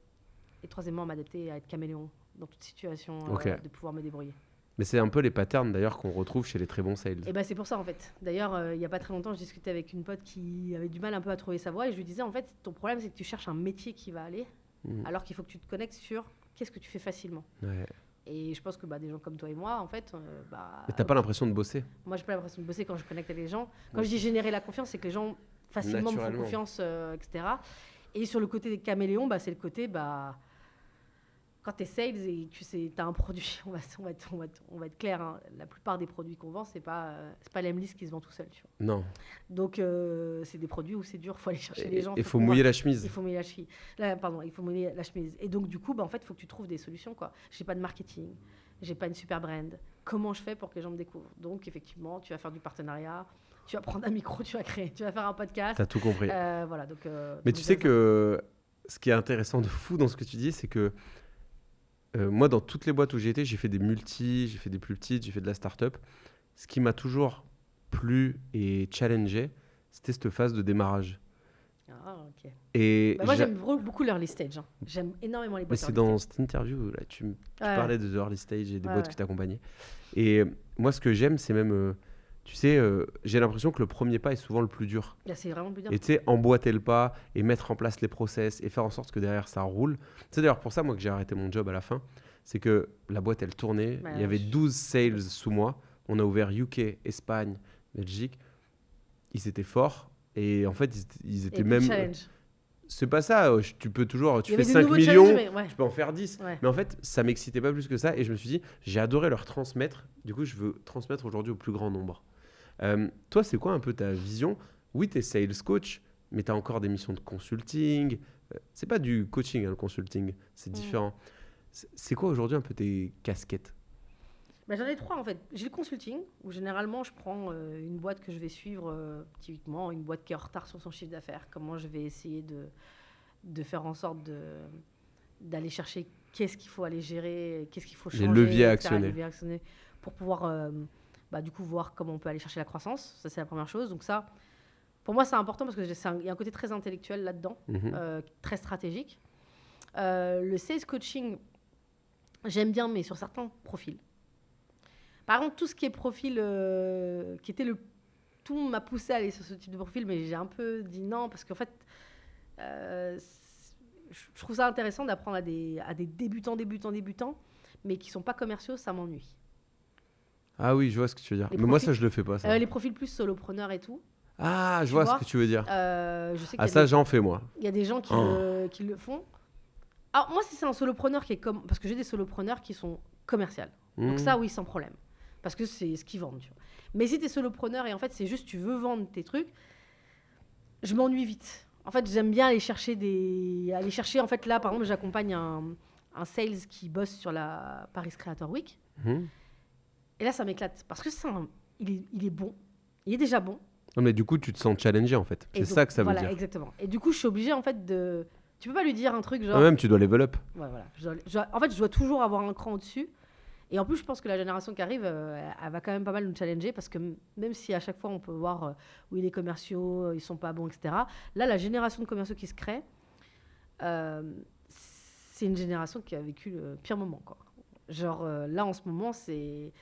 troisièmement, à m'adapter, à être caméléon dans toute situation, de pouvoir me débrouiller. Mais c'est un peu les patterns d'ailleurs qu'on retrouve chez les très bons sales. Et c'est pour ça en fait. D'ailleurs, il n'y a pas très longtemps, je discutais avec une pote qui avait du mal un peu à trouver sa voie et je lui disais en fait, ton problème c'est que tu cherches un métier qui va aller, alors qu'il faut que tu te connectes sur qu'est-ce que tu fais facilement. Ouais. Et je pense que des gens comme toi et moi, en fait... Mais t'as pas l'impression de bosser? Moi, j'ai pas l'impression de bosser quand je connecte avec les gens. Quand je dis générer la confiance, c'est que les gens facilement me font confiance, etc. Et sur le côté des caméléons, c'est le côté... quand tu es sales et tu sais, as un produit, on va être clair, hein, la plupart des produits qu'on vend, c'est pas l'Emlist qui se vend tout seul. Tu vois. Non. Donc, c'est des produits où c'est dur, il faut aller chercher les gens. Il faut mouiller la chemise. Il faut mouiller la chemise. Il faut mouiller la chemise. Et donc, du coup, en fait, il faut que tu trouves des solutions. Je n'ai pas de marketing, j'ai pas une super brand. Comment je fais pour que les gens me découvrent? Donc, effectivement, tu vas faire du partenariat, tu vas prendre un micro, tu vas faire un podcast. Tu as tout compris. Voilà, mais tu sais que ce qui est intéressant de fou dans ce que tu dis, c'est que moi, dans toutes les boîtes où j'ai été, j'ai fait des multis, j'ai fait des plus petites, j'ai fait de la start-up. Ce qui m'a toujours plu et challengé, c'était cette phase de démarrage. Ah, ok. Et moi, j'aime beaucoup l'early stage. Hein. J'aime énormément les boîtes. Mais c'est dans cette interview, là, tu parlais de early stage et des boîtes qui t'accompagnaient. Et moi, ce que j'aime, c'est même... tu sais, j'ai l'impression que le premier pas est souvent le plus dur. C'est vraiment le plus dur. Et tu sais, emboîter le pas et mettre en place les process et faire en sorte que derrière ça roule. C'est d'ailleurs pour ça, moi, que j'ai arrêté mon job à la fin. C'est que la boîte, elle tournait. Il y avait 12 sales sous moi. On a ouvert UK, Espagne, Belgique. Ils étaient forts. Et en fait, ils étaient même... c'est pas ça. Tu peux toujours, tu Il y fais avait des 5 nouveaux millions, challenges, mais tu peux en faire 10. Ouais. Mais en fait, ça m'excitait pas plus que ça. Et je me suis dit, j'ai adoré leur transmettre. Du coup, je veux transmettre aujourd'hui au plus grand nombre. Toi, c'est quoi un peu ta vision? Oui, tu es sales coach, mais tu as encore des missions de consulting. C'est pas du coaching, hein, le consulting. C'est différent. C'est quoi aujourd'hui un peu tes casquettes? J'en ai 3 en fait. J'ai le consulting, où généralement je prends une boîte que je vais suivre, typiquement une boîte qui est en retard sur son chiffre d'affaires. Comment je vais essayer de faire en sorte d'aller chercher qu'est-ce qu'il faut aller gérer, qu'est-ce qu'il faut changer. Les leviers à actionner. Pour pouvoir du coup voir comment on peut aller chercher la croissance. Ça, c'est la première chose. Donc ça, pour moi, c'est important parce qu'il y a un côté très intellectuel là-dedans, très stratégique. Le sales coaching, j'aime bien, mais sur certains profils. Par contre, tout ce qui est profil, tout m'a poussé à aller sur ce type de profil, mais j'ai un peu dit non, parce qu'en fait, je trouve ça intéressant d'apprendre à des débutants, mais qui ne sont pas commerciaux, ça m'ennuie. Ah oui, je vois ce que tu veux dire. Mais moi, ça, je le fais pas, ça. Les profils plus solopreneurs et tout. Ah, je vois ce que tu veux dire. Je sais ça, j'en fais, moi. Il y a des gens qui le font. Alors, moi, si c'est un solopreneur qui est comme... Parce que j'ai des solopreneurs qui sont commerciaux. Donc ça, oui, sans problème. Parce que c'est ce qu'ils vendent, tu vois. Mais si tu es solopreneur et en fait, c'est juste tu veux vendre tes trucs, je m'ennuie vite. En fait, j'aime bien aller chercher, en fait, là, par exemple, j'accompagne un sales qui bosse sur la Paris Creator Week. Et là, ça m'éclate. Parce que il est bon. Il est déjà bon. Non, mais du coup, tu te sens challengé, en fait. C'est ça que ça veut dire. Voilà, exactement. Et du coup, je suis obligée, en fait, de... Tu peux pas lui dire un truc genre... Même, tu dois level up. Ouais, voilà. En fait, je dois toujours avoir un cran au-dessus. Et en plus, je pense que la génération qui arrive, elle va quand même pas mal nous challenger parce que même si à chaque fois, on peut voir oui, les commerciaux, ils sont pas bons, etc. Là, la génération de commerciaux qui se crée, c'est une génération qui a vécu le pire moment, quoi. Genre, là, en ce moment, c'est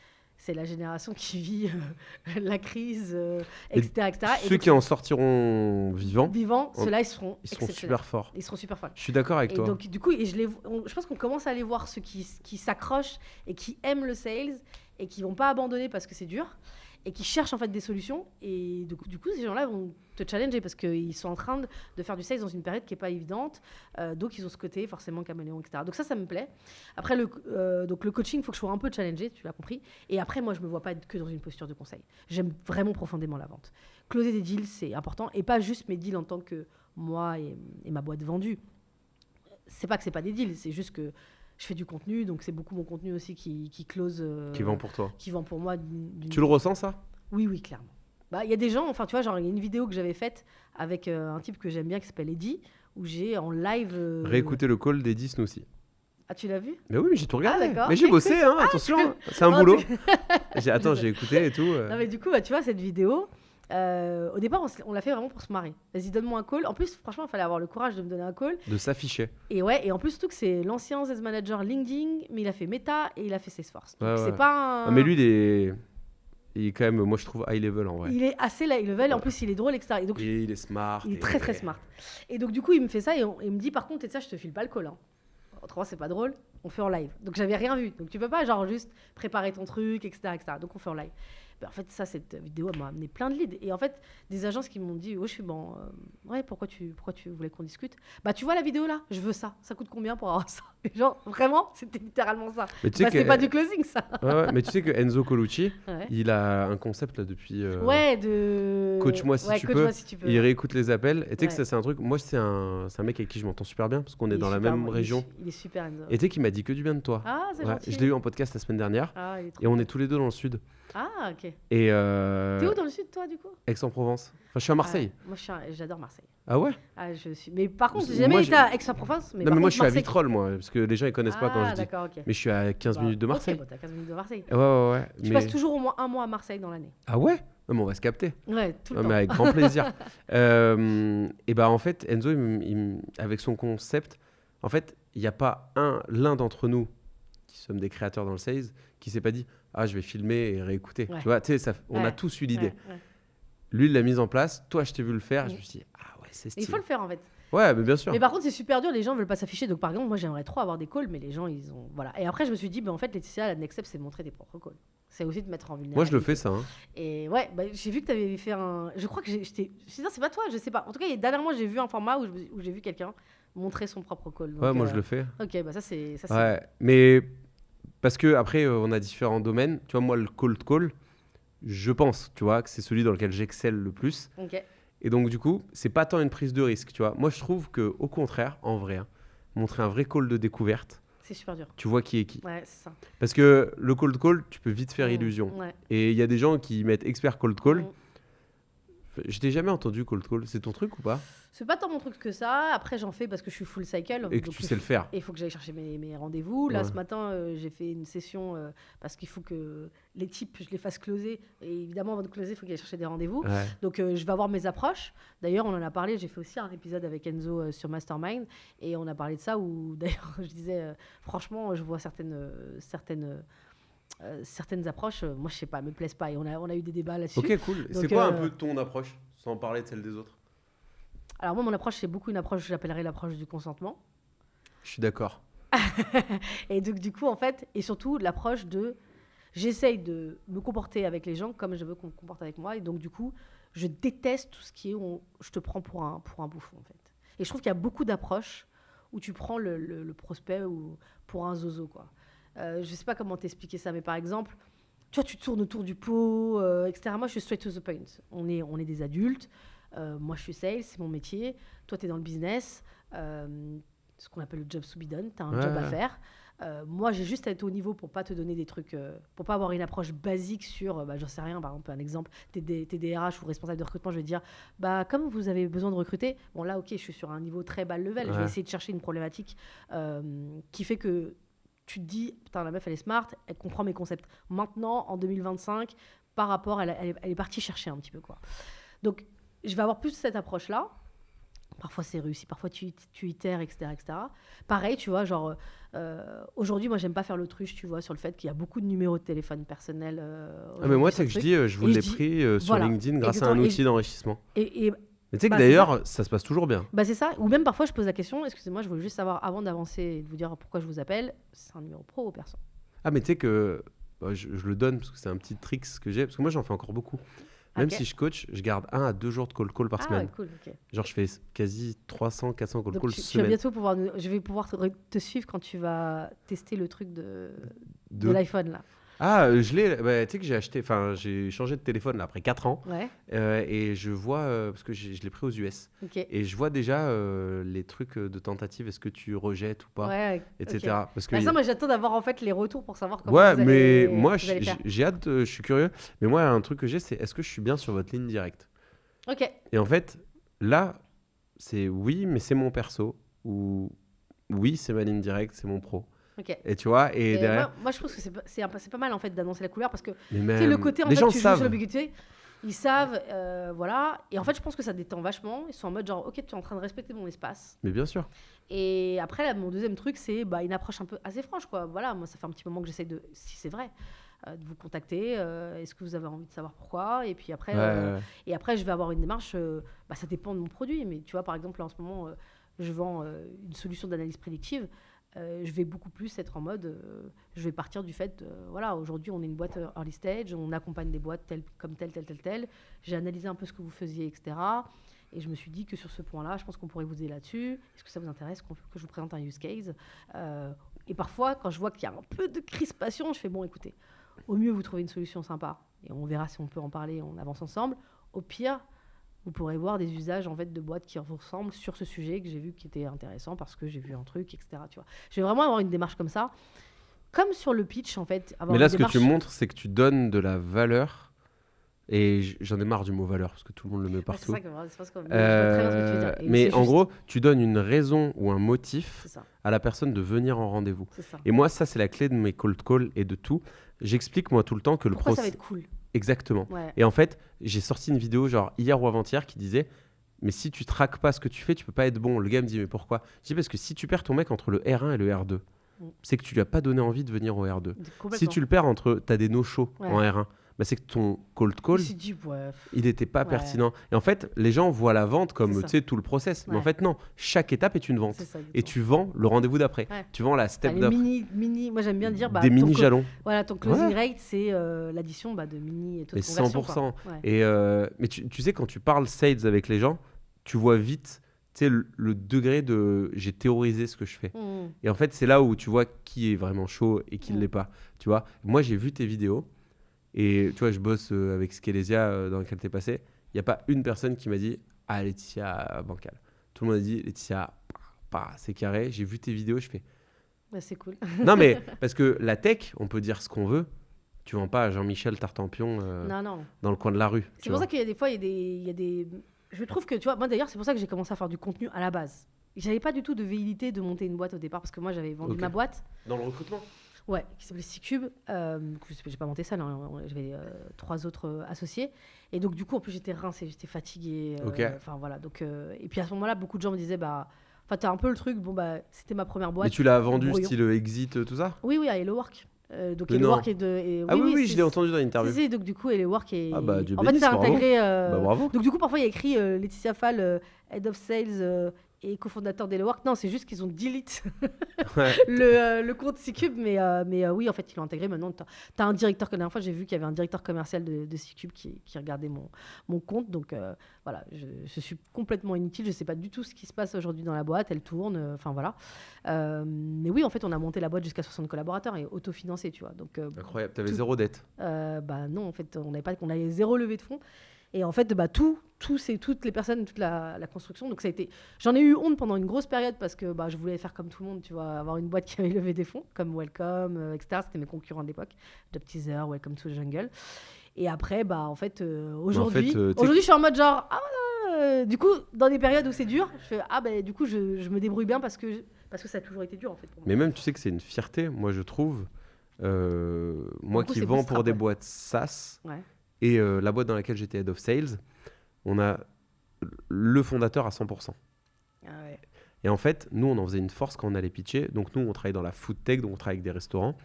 la génération qui vit la crise, etc. Ceux qui en sortiront vivants, ceux-là, ils seront super forts. Ils seront super forts. Je suis d'accord avec toi. Donc, du coup, je pense qu'on commence à aller voir ceux qui s'accrochent et qui aiment le sales et qui vont pas abandonner parce que c'est dur et qui cherchent en fait des solutions. Et du coup, ces gens-là vont te challenger parce qu'ils sont en train de faire du sales dans une période qui n'est pas évidente. Donc, ils ont ce côté forcément caméléon, etc. Donc ça me plaît. Après, donc le coaching, il faut que je sois un peu challengé, tu l'as compris. Et après, moi, je ne me vois pas être que dans une posture de conseil. J'aime vraiment profondément la vente. Closer des deals, c'est important. Et pas juste mes deals en tant que moi et ma boîte vendue. C'est pas que c'est pas des deals, c'est juste que je fais du contenu, donc c'est beaucoup mon contenu aussi qui close. Qui vend pour toi. Qui vend pour moi. Tu le ressens, ça? Oui, clairement. Il y a des gens, enfin, tu vois, genre, il y a une vidéo que j'avais faite avec un type que j'aime bien qui s'appelle Eddy, où j'ai en live. Réécouter le call d'Eddy Snoussi. Ah, tu l'as vu? Mais oui, mais j'ai tout regardé. Ah, d'accord. Mais j'ai bossé, hein, attention, c'est un boulot. J'ai écouté et tout. Non, mais du coup, tu vois, cette vidéo. Au départ, on l'a fait vraiment pour se marrer. Vas-y, donne-moi un call. En plus, franchement, il fallait avoir le courage de me donner un call. De s'afficher. Et en plus, surtout que c'est l'ancien sales manager LinkedIn, mais il a fait Meta et il a fait Salesforce. Donc, c'est pas un... mais lui, il est quand même, moi, je trouve high level en vrai. Il est assez high level. En plus, il est drôle, etc. Et donc, il est smart. Il est très, très smart. Et donc, du coup, il me fait ça et il me dit, par contre, et ça, je te file pas le call. Autrement, c'est pas drôle. On fait en live. Donc, j'avais rien vu. Donc, tu peux pas, genre, juste préparer ton truc, etc. Donc, on fait en live. En fait, cette vidéo m'a amené plein de leads. Et en fait, des agences qui m'ont dit, je suis bon, ouais, pourquoi tu voulais qu'on discute? Tu vois la vidéo là? Je veux ça. Ça coûte combien pour avoir ça? Et genre, vraiment, c'était littéralement ça. C'est pas du closing, ça. Ouais, mais tu sais que Enzo Colucci, il a un concept là depuis. Coach-moi si tu peux. Il réécoute les appels. Et tu sais que ça, c'est un truc. Moi, c'est un mec avec qui je m'entends super bien parce qu'on est dans la même région. Il est super, Enzo. Et tu sais qu'il m'a dit que du bien de toi. Ah, c'est gentil. Je l'ai eu en podcast la semaine dernière. Et on est tous les deux dans le sud. Ah, ok. Et t'es où dans le sud, toi, du coup? Aix-en-Provence. Enfin, je suis à Marseille. Moi, j'adore Marseille. Ah ouais? Mais par contre, j'ai jamais été à Aix-en-Provence. Non, mais moi, je suis à Vitrolles, moi, parce que les gens, ils connaissent pas quand je dis. Okay. Mais je suis à 15 minutes de Marseille. Ok, t'es à 15 minutes de Marseille. Ouais. Je passe toujours au moins un mois à Marseille dans l'année. Ah ouais? Non, mais on va se capter. Ouais, tout le temps. Mais avec grand plaisir. Et en fait, Enzo, avec son concept, en fait, il n'y a pas l'un d'entre nous, qui sommes des créateurs dans le sales, qui s'est pas dit je vais filmer et réécouter. Tu vois, on a tous eu l'idée. Lui, il l'a mise en place. Toi, je t'ai vu le faire. Je me suis dit, c'est stylé. Il faut le faire, en fait. Ouais, mais bien sûr. Mais par contre, c'est super dur, les gens veulent pas s'afficher. Donc, par exemple, moi, j'aimerais trop avoir des calls, mais les gens, ils ont. Voilà. Et après, je me suis dit, en fait, Laetitia, la next step, c'est de montrer tes propres calls. C'est aussi de mettre en vulnérabilité. Moi, je le fais, ça. Hein. Et ouais, j'ai vu que tu avais fait un. Je crois que j'étais. Non, c'est pas toi, je sais pas. En tout cas, dernièrement, j'ai vu un format où j'ai vu quelqu'un montrer son propre call. Donc, ouais, moi, je le fais. Ok, ça, c'est. Ouais, mais parce que après, on a différents domaines. Tu vois, moi, le cold call, je pense, tu vois, que c'est celui dans lequel j'excelle le plus. Ok. Et donc, du coup, c'est pas tant une prise de risque, tu vois. Moi, je trouve que au contraire, en vrai, montrer un vrai call de découverte. C'est super dur. Tu vois qui est qui. Ouais, c'est ça. Parce que le cold call, tu peux vite faire illusion. Ouais. Et il y a des gens qui mettent expert cold call. Je t'ai jamais entendu cold call. C'est ton truc ou pas? C'est pas tant mon truc que ça. Après, j'en fais parce que je suis full cycle. Et que tu sais le faire. Et il faut que j'aille chercher mes rendez-vous. Là, ce matin, j'ai fait une session parce qu'il faut que les types, je les fasse closer. Et évidemment, avant de closer, il faut qu'il aille chercher des rendez-vous. Ouais. Donc, je vais avoir mes approches. D'ailleurs, on en a parlé. J'ai fait aussi un épisode avec Enzo sur Mastermind. Et on a parlé de ça où, d'ailleurs, je disais, franchement, je vois certaines approches, moi je sais pas, me plaisent pas et on a eu des débats là-dessus. Ok, cool. C'est quoi un peu ton approche, sans parler de celle des autres? Alors moi, mon approche, c'est beaucoup une approche, j'appellerais l'approche du consentement. Je suis d'accord. Et donc du coup, en fait, et surtout l'approche de, j'essaye de me comporter avec les gens comme je veux qu'on me comporte avec moi, et donc du coup, je déteste tout ce qui est, je te prends pour un bouffon, en fait. Et je trouve qu'il y a beaucoup d'approches où tu prends le prospect ou pour un zozo, quoi. Je sais pas comment t'expliquer ça, mais par exemple, tu vois, tu tournes autour du pot, etc. Moi, je suis straight to the point. On est des adultes. Moi, je suis sales, c'est mon métier. Toi, tu es dans le business, ce qu'on appelle le job to be done. Tu as un job à faire. Moi, j'ai juste à être au niveau pour pas te donner des trucs, pour pas avoir une approche basique sur, j'en sais rien, par exemple, un exemple, t'es DRH ou responsable de recrutement, je vais dire, comme vous avez besoin de recruter, bon là, ok, je suis sur un niveau très bas level, je vais essayer de chercher une problématique qui fait que tu te dis, putain, la meuf, elle est smart, elle comprend mes concepts. Maintenant, en 2025, par rapport, elle est partie chercher un petit peu, quoi. Donc, je vais avoir plus cette approche-là. Parfois, c'est réussi, parfois, tu itères, etc., etc. Pareil, tu vois, genre, aujourd'hui, moi, j'aime pas faire l'autruche, tu vois, sur le fait qu'il y a beaucoup de numéros de téléphone personnel. Mais moi, c'est que je dis, je vous l'ai pris sur LinkedIn grâce à un outil d'enrichissement. Mais tu sais que d'ailleurs, ça se passe toujours bien. C'est ça. Ou même parfois, je pose la question, excusez-moi, je voulais juste savoir, avant d'avancer et de vous dire pourquoi je vous appelle, c'est un numéro pro ou perso? Ah, mais tu sais que je le donne parce que c'est un petit trick que j'ai. Parce que moi, j'en fais encore beaucoup. Même si je coach, je garde 1 à 2 jours de call par semaine. Ouais, cool, okay. Genre, je fais quasi 300, 400 call semaine. Tu vas bientôt je vais pouvoir te suivre quand tu vas tester le truc de l'iPhone, là. Ah, je l'ai. Tu sais que j'ai changé de téléphone là, après 4 ans. Ouais. Et je vois, parce que je l'ai pris aux US. Okay. Et je vois déjà les trucs de tentative, est-ce que tu rejettes ou pas, etc. Okay. Parce que ça, moi, j'attends d'avoir en fait les retours pour savoir comment vous allez, moi, j'ai hâte, je suis curieux. Mais moi, un truc que j'ai, c'est est-ce que je suis bien sur votre ligne directe? Ok. Et en fait, là, c'est oui, mais c'est mon perso. Ou oui, c'est ma ligne directe, c'est mon pro. Okay. Et tu vois, et derrière... moi, je pense que c'est pas mal en fait d'annoncer la couleur parce que le côté en les fait, gens tu savent. joues sur l'ambiguïté, ils savent, voilà. Et en fait, je pense que ça détend vachement. Ils sont en mode genre, ok, tu es en train de respecter mon espace. Mais bien sûr. Et après, là, mon deuxième truc, c'est une approche un peu assez franche, quoi. Voilà, moi, ça fait un petit moment que j'essaie de, si c'est vrai, de vous contacter. Est-ce que vous avez envie de savoir pourquoi? Et puis après, et après, je vais avoir une démarche. Ça dépend de mon produit, mais tu vois, par exemple, là, en ce moment, je vends une solution d'analyse prédictive. Je vais beaucoup plus être en mode, je vais partir du fait, voilà, aujourd'hui on est une boîte early stage, on accompagne des boîtes telle. J'ai analysé un peu ce que vous faisiez, etc. Et je me suis dit que sur ce point-là, je pense qu'on pourrait vous aider là-dessus. Est-ce que ça vous intéresse que je vous présente un use case? Et parfois, quand je vois qu'il y a un peu de crispation, je fais, bon, écoutez, au mieux vous trouvez une solution sympa et on verra si on peut en parler, on avance ensemble. Au pire, vous pourrez voir des usages en fait de boîtes qui vous ressemblent sur ce sujet que j'ai vu qui était intéressant parce que j'ai vu un truc, etc. Tu vois. Je vais vraiment avoir une démarche comme ça, comme sur le pitch en fait. Mais là, ce que tu montres, c'est que tu donnes de la valeur. Et j'en ai marre du mot valeur parce que tout le monde le met partout. C'est ça que je très bien ce que tu veux dire. Mais en gros, tu donnes une raison ou un motif à la personne de venir en rendez-vous. Et moi, ça, c'est la clé de mes cold calls et de tout. J'explique moi tout le temps que pourquoi ça va être cool. Exactement. Ouais. Et en fait, j'ai sorti une vidéo genre hier ou avant-hier qui disait mais si tu traques pas ce que tu fais, tu peux pas être bon. Le gars me dit mais pourquoi? Je dis parce que si tu perds ton mec entre le R1 et le R2, c'est que tu lui as pas donné envie de venir au R2. Si tu le perds entre t'as des no-shows en R1, c'est que ton cold call, il n'était pas pertinent. Et en fait, les gens voient la vente comme tout le process. Mais en fait, non. Chaque étape est une vente. Et tu vends le rendez-vous d'après. Tu vends la step d'après. Moi, j'aime bien dire... des mini-jalons. Voilà, ton closing rate, c'est l'addition de mini et taux de conversion. 100%. Mais tu sais, quand tu parles sales avec les gens, tu vois vite le degré de j'ai théorisé ce que je fais. Et en fait, c'est là où tu vois qui est vraiment chaud et qui ne l'est pas. Tu vois, moi, j'ai vu tes vidéos et tu vois, je bosse avec Skelesia dans lequel tu es passé. Il n'y a pas une personne qui m'a dit « Ah, Laetitia, bancal ». Tout le monde a dit « Laetitia, c'est carré ». J'ai vu tes vidéos, je fais « C'est cool ». Non, mais parce que la tech, on peut dire ce qu'on veut. Tu vends pas à Jean-Michel Tartampion dans le coin de la rue. C'est pour ça qu'il y a des fois, il y a des... Je trouve que, tu vois, moi d'ailleurs, c'est pour ça que j'ai commencé à faire du contenu à la base. J'avais pas du tout de velléité de monter une boîte au départ parce que moi, j'avais vendu ma boîte. Dans le recrutement ? Ouais, qui s'appelait C-Cube. J'ai pas monté ça, j'avais 3 autres associés. Et donc, du coup, en plus, j'étais rincée, j'étais fatiguée. Enfin, voilà. Donc, et puis à ce moment-là, beaucoup de gens me disaient, t'as un peu le truc, c'était ma première boîte. Mais tu l'as vendu style Exit, tout ça ? Oui, à Hello Work. Donc Hello Work oui, je l'ai entendu dans l'interview. Si, donc du coup Hello Work est en fait ça a intégré bravo. Donc du coup parfois il y a écrit Laetitia Fall Head of Sales et cofondateur d'Hello Work. Non, c'est juste qu'ils ont delete le compte C-Cube, mais oui, en fait, ils l'ont intégré. Maintenant, tu as un directeur. La dernière fois, j'ai vu qu'il y avait un directeur commercial de C-Cube qui regardait mon compte. Donc, voilà, je suis complètement inutile. Je ne sais pas du tout ce qui se passe aujourd'hui dans la boîte. Elle tourne. Enfin, voilà. Mais oui, en fait, on a monté la boîte jusqu'à 60 collaborateurs et autofinancé, tu vois. Donc, incroyable. Tu avais zéro dette. Non, en fait, on avait zéro levée de fonds. Et en fait, toutes les personnes, toute la construction. Donc, ça a été... J'en ai eu honte pendant une grosse période parce que je voulais faire comme tout le monde, tu vois, avoir une boîte qui avait levé des fonds, comme Welcome, etc. C'était mes concurrents de l'époque. Job Teaser, Welcome to the Jungle. Et après, en fait, aujourd'hui, je suis en mode genre... du coup, dans des périodes où c'est dur, je fais du coup, je me débrouille bien parce que ça a toujours été dur, en fait. Pour moi. Mais même, tu sais que c'est une fierté, moi, je trouve. Moi qui vends pour des boîtes SaaS... Ouais. Et la boîte dans laquelle j'étais Head of Sales, on a le fondateur à 100%. Ah ouais. Et en fait, nous, on en faisait une force quand on allait pitcher. Donc nous, on travaillait dans la food tech, donc on travaillait avec des restaurants.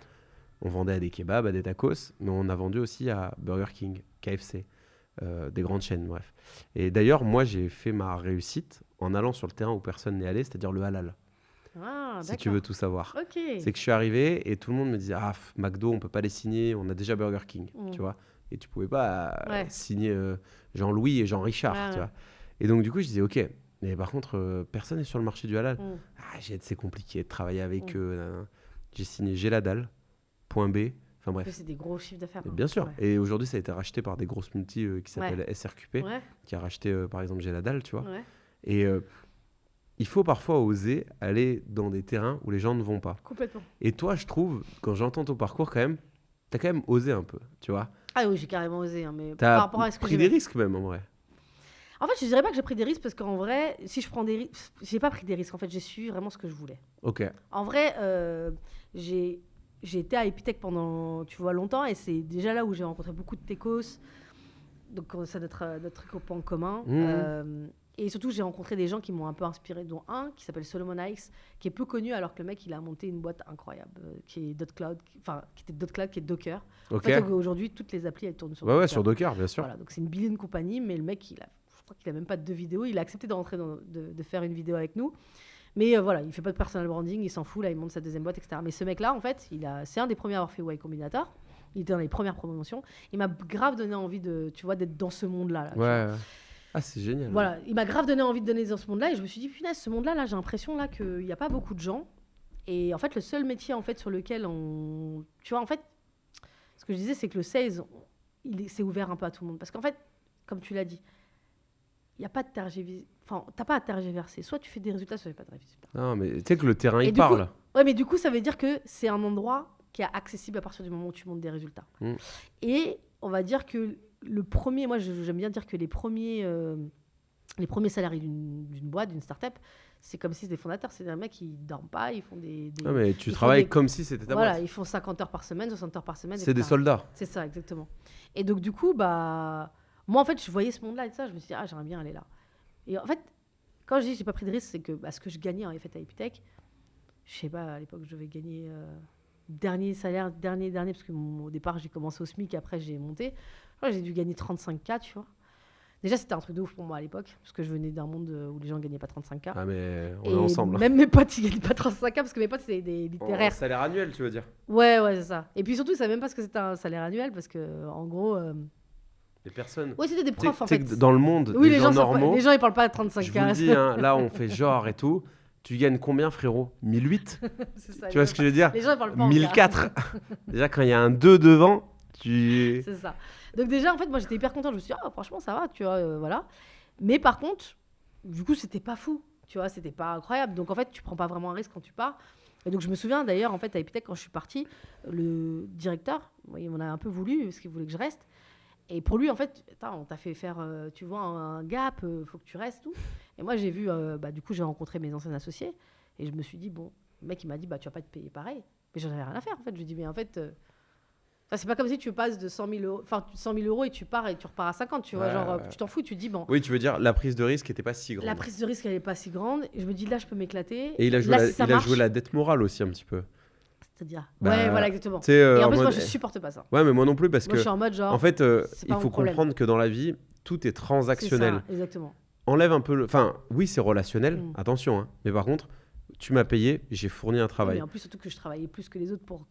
On vendait à des kebabs, à des tacos, mais on a vendu aussi à Burger King, KFC, des grandes chaînes, bref. Et d'ailleurs, moi, j'ai fait ma réussite en allant sur le terrain où personne n'est allé, c'est-à-dire le halal. Ah, si tu veux tout savoir. Okay. C'est que je suis arrivé et tout le monde me disait « Ah, McDo, on peut pas les signer, on a déjà Burger King. Tu vois. Et tu pouvais pas signer Jean-Louis et Jean-Richard, tu vois. Et donc, du coup, je disais, OK, mais par contre, personne n'est sur le marché du halal. C'est compliqué de travailler avec eux. J'ai signé Geladal, Point B, enfin bref. C'est des gros chiffres d'affaires. Bien sûr. Ouais. Et aujourd'hui, ça a été racheté par des grosses multi qui s'appellent SRQP, qui a racheté, par exemple, Geladal, tu vois. Ouais. Et il faut parfois oser aller dans des terrains où les gens ne vont pas. Complètement. Et toi, je trouve, quand j'entends ton parcours, quand même, t'as quand même osé un peu, tu vois. Ah oui, j'ai carrément osé. Mais par rapport à ce que pris des risques même, en vrai. En fait, je dirais pas que j'ai pris des risques parce qu'en vrai, si je prends des risques, j'ai pas pris des risques. En fait, j'ai su vraiment ce que je voulais. Ok. En vrai, j'ai été à Epitech pendant, tu vois, longtemps et c'est déjà là où j'ai rencontré beaucoup de techos. Donc, c'est notre copain en commun. Et surtout, j'ai rencontré des gens qui m'ont un peu inspiré, dont un qui s'appelle Solomon Hikes, qui est peu connu alors que le mec, il a monté une boîte incroyable, qui est .cloud, qui était .cloud, qui est Docker. Okay. En fait, aujourd'hui, toutes les applis, elles tournent sur Docker. Ouais, sur Docker, bien sûr. Voilà, donc c'est une billion compagnie, mais le mec, je crois qu'il a même pas de 2 vidéos. Il a accepté de rentrer de faire une vidéo avec nous. Mais voilà, il fait pas de personal branding, il s'en fout, là, il monte sa deuxième boîte, etc. Mais ce mec-là, en fait, c'est un des premiers à avoir fait Y Combinator. Il était dans les premières promotions. Il m'a grave donné envie d'être dans ce monde-là. Ouais. Ah, c'est génial. Voilà, il m'a grave donné envie de donner dans ce monde-là et je me suis dit, punaise, ce monde-là, j'ai l'impression là qu'il n'y a pas beaucoup de gens. Et en fait, le seul métier en fait sur lequel tu vois, en fait, ce que je disais, c'est que le sales, c'est ouvert un peu à tout le monde. Parce qu'en fait, comme tu l'as dit, il n'y a pas de tergiversation. Enfin, t'as pas à tergiverser. Soit tu fais des résultats, soit tu fais pas de résultats. Non, mais tu sais que le terrain, il parle. Ouais, mais du coup, ça veut dire que c'est un endroit qui est accessible à partir du moment où tu montes des résultats. Et on va dire que le premier, moi j'aime bien dire que les premiers salariés d'une boîte, d'une start-up, c'est comme si c'était des fondateurs. C'est des mecs qui ne dorment pas, ils font des non, mais tu travailles comme si c'était ta boîte. Voilà, ils font 50 heures par semaine, 60 heures par semaine. C'est des soldats. C'est ça, exactement. Et donc, du coup, moi, en fait, je voyais ce monde-là et ça, je me suis dit, j'aimerais bien aller là. Et en fait, quand je dis j'ai pas pris de risque, c'est que ce que je gagnais en fait à Epitech, je sais pas, à l'époque, je devais gagner dernier salaire, dernier, parce que au départ, j'ai commencé au SMIC, après, j'ai monté. J'ai dû gagner 35K, tu vois. Déjà, c'était un truc de ouf pour moi à l'époque, parce que je venais d'un monde où les gens ne gagnaient pas 35K. Ah, mais on est ensemble. Même mes potes, ils ne gagnaient pas 35K, parce que mes potes, c'était des littéraires. En salaire annuel, tu veux dire? Ouais, c'est ça. Et puis surtout, ils ne savaient même pas ce que c'était un salaire annuel, parce que, en gros... Les personnes... Ouais, c'était des profs, en fait. Dans le monde, oui, les gens normaux... les gens, ils ne parlent pas de 35K. Je vous le dis, hein, là, on fait genre et tout. Tu gagnes combien, frérot? 1008? Ça, tu vois ce que je veux dire? Les gens, ils parlent pas 1004. Déjà, quand il y a un 2 devant, tu... C'est ça. Donc déjà, en fait, moi, j'étais hyper contente. Je me suis dit, franchement, ça va, tu vois, voilà. Mais par contre, du coup, c'était pas fou, tu vois, c'était pas incroyable. Donc en fait, tu prends pas vraiment un risque quand tu pars. Et donc je me souviens d'ailleurs, en fait, à Epitech, quand je suis partie, le directeur, il m'en a un peu voulu parce qu'il voulait que je reste. Et pour lui, en fait, on t'a fait faire, tu vois, un gap, faut que tu restes, tout. Et moi, j'ai vu, du coup, j'ai rencontré mes anciens associés et je me suis dit, bon, le mec, il m'a dit, tu vas pas te payer pareil. Mais j'en avais rien à faire, en fait. Je lui ai dit, mais en fait... c'est pas comme si tu passes de 100 000 euros et tu pars et tu repars à 50, tu vois, tu t'en fous, tu te dis bon. Oui, tu veux dire la prise de risque n'était pas si grande. La prise de risque elle est pas si grande et je me dis là je peux m'éclater. Et il a joué la dette morale aussi un petit peu. C'est-à-dire ouais, voilà exactement. Et en plus moi je supporte pas ça. Ouais, mais moi non plus parce que je suis en mode genre en fait il faut comprendre que dans la vie tout est transactionnel. C'est ça, exactement. Enlève un peu oui, c'est relationnel, attention hein. Mais par contre tu m'as payé, j'ai fourni un travail. Mais en plus, surtout que je travaillais plus que les autres pour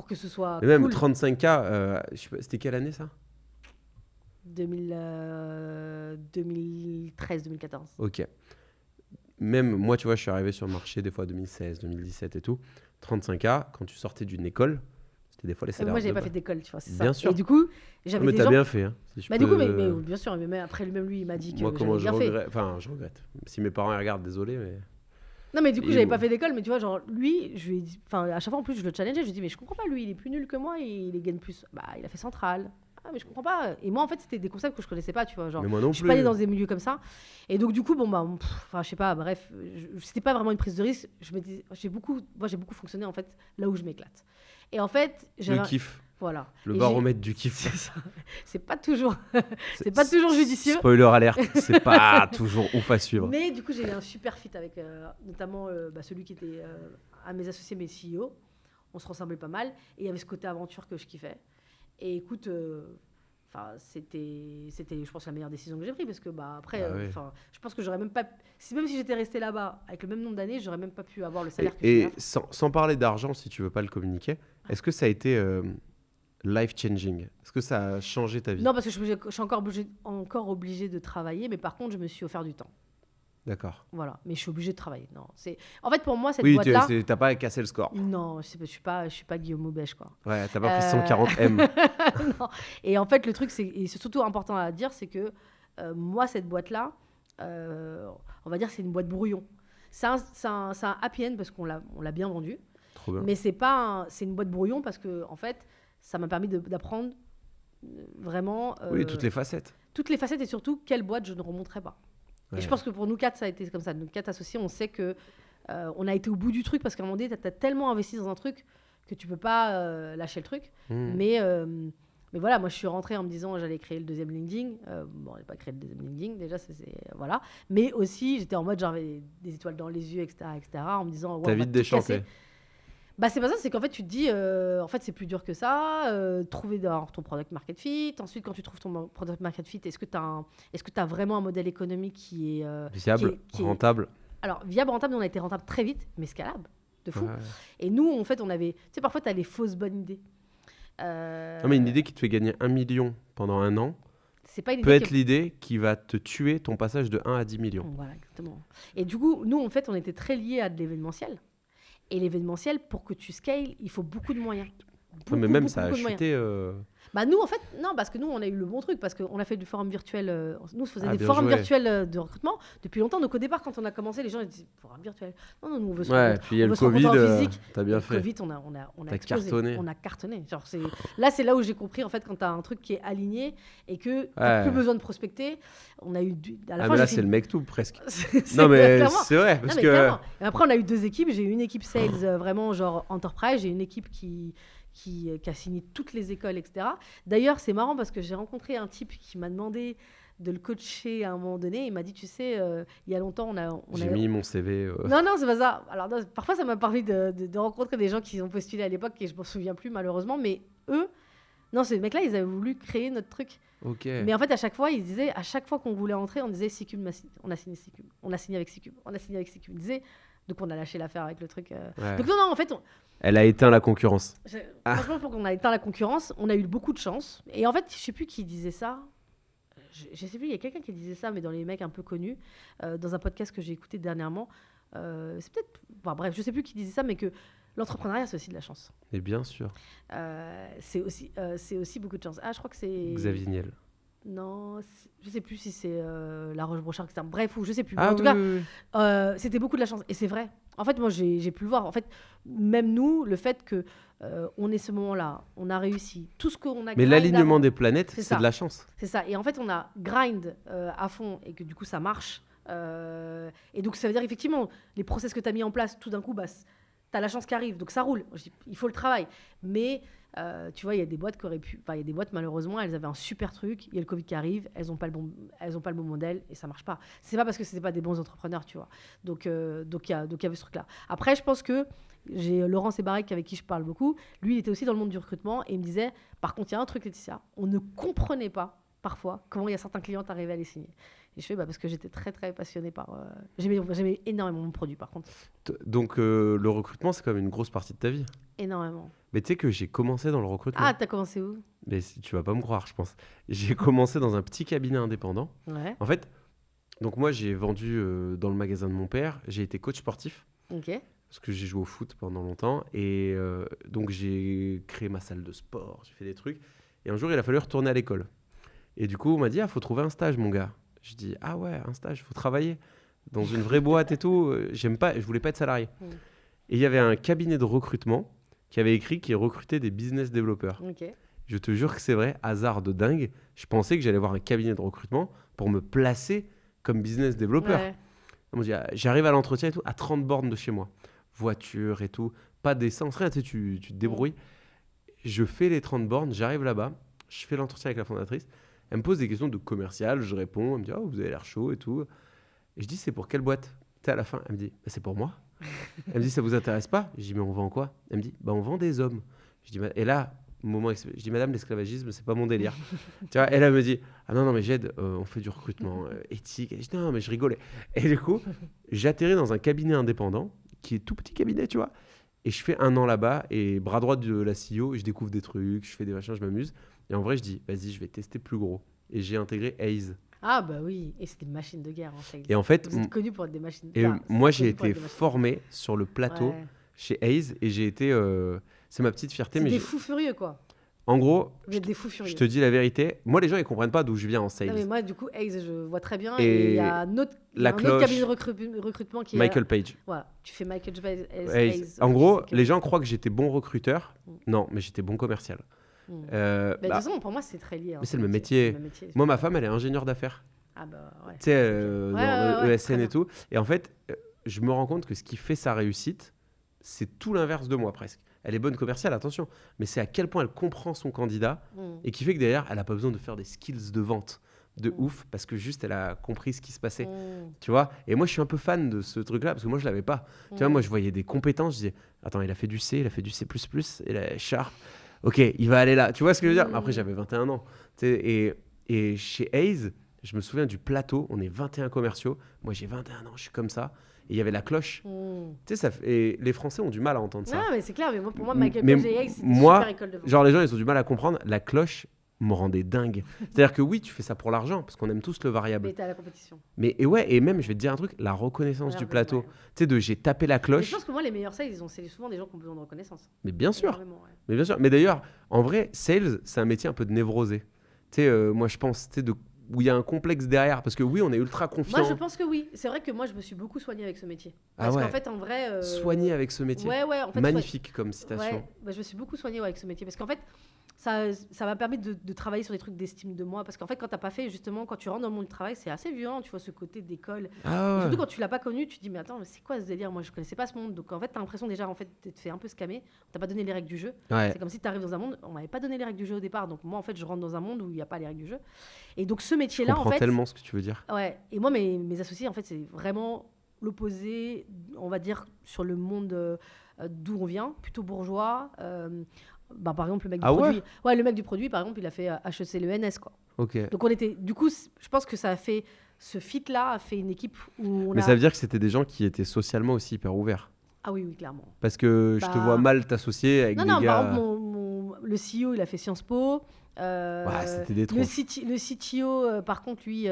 que ce soit. Mais même 35K, c'était quelle année ça? 2013-2014. Ok. Même moi, tu vois, je suis arrivé sur le marché des fois 2016, 2017 et tout. 35K, quand tu sortais d'une école, c'était des fois les salaires. Moi, j'avais pas fait d'école, tu vois, c'est ça. Bien sûr. Et du coup, j'avais des gens. Mais t'as bien fait. Hein, si du coup, mais bien sûr, mais après lui-même, lui, il m'a dit que moi, comment j'avais bien fait. Enfin, je regrette. Si mes parents regardent, désolé, mais. Non, mais du coup, j'avais pas fait d'école, mais tu vois, genre, lui, je lui ai dit, à chaque fois en plus, je le challengeais, je lui dis, mais je comprends pas, lui, il est plus nul que moi, il gagne plus. Il a fait centrale. Ah, mais je comprends pas. Et moi, en fait, c'était des concepts que je connaissais pas, tu vois. Genre, mais moi non je suis pas allée dans des milieux comme ça. Et donc, du coup, je sais pas, bref, c'était pas vraiment une prise de risque. J'ai beaucoup fonctionné, en fait, là où je m'éclate. Et en fait, le kiff. Voilà. Le baromètre du kiff. C'est ça. C'est pas toujours judicieux. Spoiler alerte, c'est pas toujours ouf à suivre. Mais du coup, j'ai eu un super fit avec notamment celui qui était un de mes associés, mes CEO. On se ressemblait pas mal. Et il y avait ce côté aventure que je kiffais. Et écoute, c'était, je pense, la meilleure décision que j'ai prise. Parce que après, je pense que j'aurais même pas... Même si j'étais restée là-bas avec le même nombre d'années, j'aurais même pas pu avoir le salaire que j'ai. Et sans parler d'argent, si tu veux pas le communiquer, est-ce que ça a été... life-changing? Est-ce que ça a changé ta vie? Non, parce que je suis encore obligée de travailler, mais par contre, je me suis offert du temps. D'accord. Voilà, mais je suis obligée de travailler. Non, en fait, pour moi, cette boîte-là... Oui, t'as pas cassé le score. Non, je suis pas Guillaume Aubèche, quoi. Ouais, t'as pas pris 140 M. Non. Et en fait, le truc, et c'est surtout important à dire, c'est que moi, cette boîte-là, on va dire c'est une boîte brouillon. C'est un happy end parce qu'on l'a bien vendu. Trop bien. Mais c'est une boîte brouillon parce que, en fait, ça m'a permis d'apprendre vraiment... oui, toutes les facettes. Toutes les facettes et surtout, quelle boîte je ne remonterai pas. Ouais. Et je pense que pour nous quatre, ça a été comme ça. Nous quatre associés, on sait que on a été au bout du truc parce qu'à un moment donné, tu as tellement investi dans un truc que tu peux pas lâcher le truc. Mais voilà, moi, je suis rentrée en me disant j'allais créer le deuxième LinkedIn. Bon, j'ai pas créé le deuxième LinkedIn, déjà, voilà. Mais aussi, j'étais en mode, j'avais des étoiles dans les yeux, etc. en me disant... T'as vite déchanté. C'est pas ça, c'est qu'en fait, tu te dis, en fait, c'est plus dur que ça, trouver ton product market fit. Ensuite, quand tu trouves ton product market fit, est-ce que tu as vraiment un modèle économique qui est... viable, rentable? Alors, viable, rentable, on a été rentable très vite, mais scalable, de fou. Ouais. Et nous, en fait, on avait... Tu sais, parfois, tu as les fausses bonnes idées. Non, mais une idée qui te fait gagner 1 million pendant un an peut être l'idée qui va te tuer ton passage de 1 à 10 millions. Voilà, exactement. Et du coup, nous, en fait, on était très liés à de l'événementiel. Et l'événementiel, pour que tu scales, il faut beaucoup de moyens. Mais même ça a chuté. Nous, en fait, non, parce que nous, on a eu le bon truc, parce qu'on a fait du forum virtuel. Nous, on faisait des forums virtuels de recrutement depuis longtemps. Donc, au départ, quand on a commencé, les gens ils disaient forum virtuel. Non, nous, on veut se rencontrer. Puis il y a le Covid, t'as bien fait. Le Covid, on a cartonné. On a cartonné. Genre, c'est là où j'ai compris, en fait, quand t'as un truc qui est aligné et que t'as plus besoin de prospecter. On a eu à la fin, mais là, c'est le Mektoub presque. Non, mais c'est vrai. Parce que... Et après, on a eu 2 équipes. J'ai eu une équipe sales vraiment genre enterprise. J'ai une équipe qui a signé toutes les écoles, etc. D'ailleurs, c'est marrant parce que j'ai rencontré un type qui m'a demandé de le coacher à un moment donné. Il m'a dit, tu sais, il y a longtemps, j'ai mis mon CV. Non, c'est pas ça. Alors, non, parfois, ça m'a permis de rencontrer des gens qui ont postulé à l'époque et je m'en souviens plus, malheureusement. Mais eux, non, ces mecs-là, ils avaient voulu créer notre truc. Okay. Mais en fait, à chaque fois, ils disaient, à chaque fois qu'on voulait entrer, on disait Cicube, on a signé Cicube, on a signé avec Cicube, on a signé avec Cicube. Ils disaient, donc on a lâché l'affaire avec le truc. Ouais. Donc non, en fait, elle a éteint la concurrence. Franchement, pour qu'on a éteint la concurrence, on a eu beaucoup de chance. Et en fait, je sais plus qui disait ça. Je sais plus, il y a quelqu'un qui disait ça, mais dans les mecs un peu connus, dans un podcast que j'ai écouté dernièrement. C'est peut-être, enfin, bref, je sais plus qui disait ça, mais que l'entrepreneuriat, c'est aussi de la chance. Et bien sûr. C'est aussi beaucoup de chance. Ah, je crois que c'est... Xavier Niel. Non, je sais plus si c'est La Roche-Brochard, etc. Bref, ou je sais plus. Ah, en tout cas, c'était beaucoup de la chance. Et c'est vrai. En fait, moi, j'ai pu le voir. En fait, même nous, le fait que on ait ce moment-là, on a réussi. Tout ce qu'on a. Mais l'alignement des planètes, c'est de la chance. C'est ça. Et en fait, on a grind à fond et que du coup, ça marche. Et donc, ça veut dire effectivement, les process que tu as mis en place, tout d'un coup, bah, tu as la chance qui arrive. Donc, ça roule. Il faut le travail. Mais tu vois, il y a des boîtes qui auraient pu. Enfin, il y a des boîtes, malheureusement, elles avaient un super truc. Il y a le Covid qui arrive. Elles n'ont pas le bon modèle et ça marche pas. C'est pas parce que c'était pas des bons entrepreneurs, tu vois. Donc, il y avait ce truc-là. Après, je pense que j'ai Laurent Sébarek avec qui je parle beaucoup. Lui, il était aussi dans le monde du recrutement et il me disait, par contre, il y a un truc, Laetitia, on ne comprenait pas parfois comment il y a certains clients arrivaient à les signer. Et je fais parce que j'étais très très passionnée par. J'aimais énormément mon produit par contre. Donc le recrutement, c'est quand même une grosse partie de ta vie. Énormément. Mais tu sais que j'ai commencé dans le recrutement. Ah, t'as commencé où? Mais tu vas pas me croire, je pense. J'ai commencé dans un petit cabinet indépendant. Ouais. En fait, donc moi j'ai vendu dans le magasin de mon père. J'ai été coach sportif. Ok. Parce que j'ai joué au foot pendant longtemps. Et donc j'ai créé ma salle de sport, j'ai fait des trucs. Et un jour, il a fallu retourner à l'école. Et du coup, on m'a dit, faut trouver un stage, mon gars. Je dis, ah ouais, un stage, faut travailler dans une vraie boîte et tout. Je voulais pas être salarié. Et il y avait un cabinet de recrutement qui avait écrit qu'il recrutait des business développeurs. Okay. Je te jure que c'est vrai, hasard de dingue. Je pensais que j'allais voir un cabinet de recrutement pour me placer comme business développeur. Ouais. On me dit, j'arrive à l'entretien et tout, à 30 bornes de chez moi. Voiture et tout, pas d'essence, rien, tu te débrouilles. Je fais les 30 bornes, j'arrive là-bas, je fais l'entretien avec la fondatrice. Elle me pose des questions de commercial, je réponds, elle me dit, oh, vous avez l'air chaud et tout. Et je dis, c'est pour quelle boîte? À la fin, elle me dit, c'est pour moi. Elle me dit, ça vous intéresse pas? Je dis, mais on vend quoi? Elle me dit, on vend des hommes. Je dis, et là, je dis, madame, l'esclavagisme, c'est pas mon délire. Tu vois, et là, elle me dit, ah non, mais j'aide, on fait du recrutement éthique. Et je dis, non, mais je rigolais. Et du coup, j'atterris dans un cabinet indépendant, qui est tout petit cabinet, tu vois. Et je fais 1 an là-bas, et bras droit de la CEO, je découvre des trucs, je fais des machins, je m'amuse. Et en vrai, je dis, vas-y, je vais tester plus gros. Et j'ai intégré Hays. Ah bah oui, et c'était une machine de guerre en fait. Et en fait, vous êtes connu pour être des machines de guerre. Et moi, j'ai été formé sur le plateau chez Hays, et j'ai été, c'est ma petite fierté. C'est des fous furieux quoi. En gros, vous êtes des fous furieux. Je te dis la vérité. Moi, les gens, ils comprennent pas d'où je viens en sales. Non, mais moi, du coup, Hays, je vois très bien. Et il y a un autre cabinet de recrutement qui est Michael Page. Voilà, tu fais Michael Page. En gros, les gens croient que j'étais bon recruteur. Non, mais j'étais bon commercial. De toute façon, pour moi, c'est très lié. Mais c'est le même métier. Moi, ma femme, elle est ingénieure d'affaires. Ah bah ouais. Tu sais, dans le ESN et tout. Et en fait, je me rends compte que ce qui fait sa réussite, c'est tout l'inverse de moi presque. Elle est bonne commerciale, attention, mais c'est à quel point elle comprend son candidat et qui fait que derrière, elle n'a pas besoin de faire des skills de vente de ouf parce que juste elle a compris ce qui se passait, tu vois. Et moi, je suis un peu fan de ce truc-là parce que moi, je l'avais pas. Tu vois, moi, je voyais des compétences, je disais, attends, il a fait du C, il a fait du C++, il a Sharp. Ok, il va aller là. Tu vois ce que je veux dire? Après, j'avais 21 ans. Et chez Hays, je me souviens du plateau, on est 21 commerciaux. Moi, j'ai 21 ans, je suis comme ça. Et il y avait la cloche. Tu sais, et les Français ont du mal à entendre ça. Non, mais c'est clair, mais pour moi, Michael Page et Hays, c'est une super école de vente. Genre, les gens, ils ont du mal à comprendre. La cloche me rendait dingue. C'est-à-dire que oui, tu fais ça pour l'argent, parce qu'on aime tous le variable. Mais t'es à la compétition. Mais et même, je vais te dire un truc, la reconnaissance du plateau. Tu sais, j'ai tapé la cloche. Mais je pense que moi, les meilleurs sales, c'est souvent des gens qui ont besoin de reconnaissance. Mais bien sûr. Mais bien sûr. Mais d'ailleurs, en vrai, sales, c'est un métier un peu de névrosé. Tu sais, moi, je pense, tu sais, où il y a un complexe derrière. Parce que oui, on est ultra confiant. Moi, je pense que oui. C'est vrai que moi, je me suis beaucoup soignée avec ce métier. Parce qu'en fait, en vrai... Soignée avec ce métier. Ouais. En fait, magnifique comme citation. Ouais, bah, je me suis beaucoup soignée avec ce métier. Parce qu'en fait, ça m'a permis de travailler sur des trucs d'estime de moi. Parce qu'en fait, quand t'as pas fait, justement, quand tu rentres dans le monde du travail, c'est assez violent. Tu vois, ce côté d'école. Surtout quand tu l'as pas connu, tu te dis, mais attends, mais c'est quoi ce délire? Moi, je connaissais pas ce monde. Donc, en fait, t'as l'impression déjà, en fait, de te faire un peu scammer. On t'a pas donné les règles du jeu. C'est comme si t'arrives dans un monde, on m'avait pas donné les règles du jeu au départ. Donc, moi, en fait, je rentre dans un monde où il n'y a pas les règles du jeu. Et donc, ce métier-là, en fait... Je comprends tellement ce que tu veux dire. Ouais, et moi, mes associés, en fait, c'est vraiment l'opposé, on va dire, sur le monde d'où on vient, plutôt bourgeois. Par exemple, le mec du produit. Ouais, le mec du produit, par exemple, il a fait HEC l'ENS, quoi. Ok. Donc, du coup, je pense que ça a fait... Ce fit-là a fait une équipe où Mais ça veut dire que c'était des gens qui étaient socialement aussi hyper ouverts. Ah oui, clairement. Parce que je te vois mal t'associer avec des gars... par exemple, le CEO, il a fait Sciences Po. C'était des tronches. Le CTO, par contre, lui,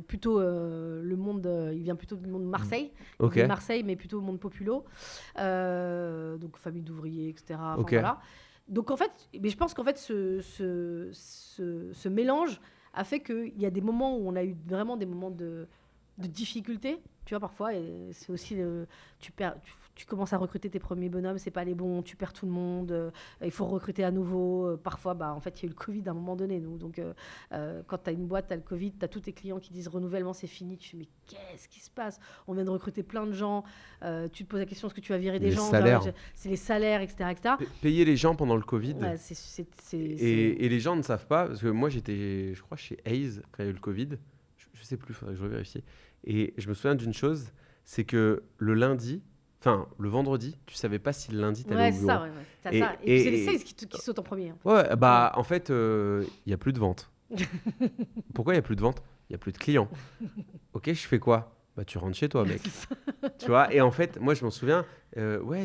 plutôt le monde... il vient plutôt du monde de Marseille. Ok. Il vient de Marseille, mais plutôt monde populo. Donc, famille d'ouvriers, etc. Ok. Voilà. Donc, en fait, mais je pense qu'en fait, ce mélange a fait qu'il y a des moments où on a eu vraiment des moments de difficulté, tu vois, parfois, et c'est aussi tu commences à recruter tes premiers bonhommes, c'est pas les bons, tu perds tout le monde, il faut recruter à nouveau. Parfois, en fait, il y a eu le Covid à un moment donné, nous. Donc, quand tu as une boîte, tu as le Covid, tu as tous tes clients qui disent renouvellement, c'est fini. Tu fais, mais qu'est-ce qui se passe? On vient de recruter plein de gens. Tu te poses la question, est-ce que tu vas virer des gens? C'est les salaires, etc. Payer les gens pendant le Covid. Ouais, et les gens ne savent pas, parce que moi, j'étais, je crois, chez Hayes quand il y a eu le Covid. Je sais plus, il faudrait que je vérifie. Et je me souviens d'une chose, c'est que le vendredi, tu savais pas si le lundi t'allais au bureau. Ouais, c'est ça. Et c'est les sales qui sautent en premier. Hein. Ouais, en fait, il y a plus de vente. Pourquoi il y a plus de vente? Il y a plus de clients. Ok, je fais quoi? Tu rentres chez toi, mec. Tu vois? Et en fait, moi, je m'en souviens.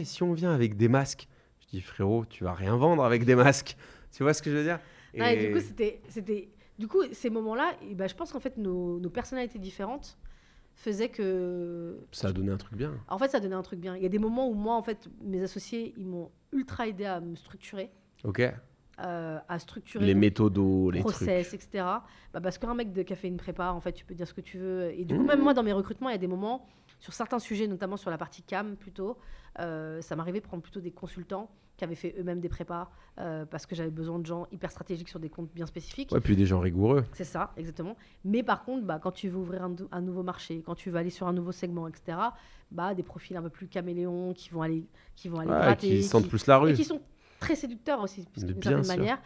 Si on vient avec des masques, je dis frérot, tu vas rien vendre avec des masques. Tu vois ce que je veux dire? Et du coup, c'était. Du coup, ces moments-là, je pense qu'en fait, nos personnalités différentes faisait que... Ça a donné un truc bien. En fait, ça a donné un truc bien. Il y a des moments où moi, en fait, mes associés, ils m'ont ultra aidé à me structurer. Ok. À structurer les méthodos, les process, trucs. etc. Parce qu'un mec qui a fait une prépa, en fait, tu peux dire ce que tu veux. Et du coup, même moi, dans mes recrutements, il y a des moments, sur certains sujets, notamment sur la partie CAM plutôt, ça m'arrivait de prendre plutôt des consultants qui avaient fait eux-mêmes des prépas parce que j'avais besoin de gens hyper stratégiques sur des comptes bien spécifiques. Ouais, puis des gens rigoureux. C'est ça, exactement. Mais par contre, quand tu veux ouvrir un nouveau marché, quand tu veux aller sur un nouveau segment, etc., des profils un peu plus caméléons qui vont aller gratter. Qui sentent plus la rue. Et qui sont très séducteurs aussi, d'une certaine manière,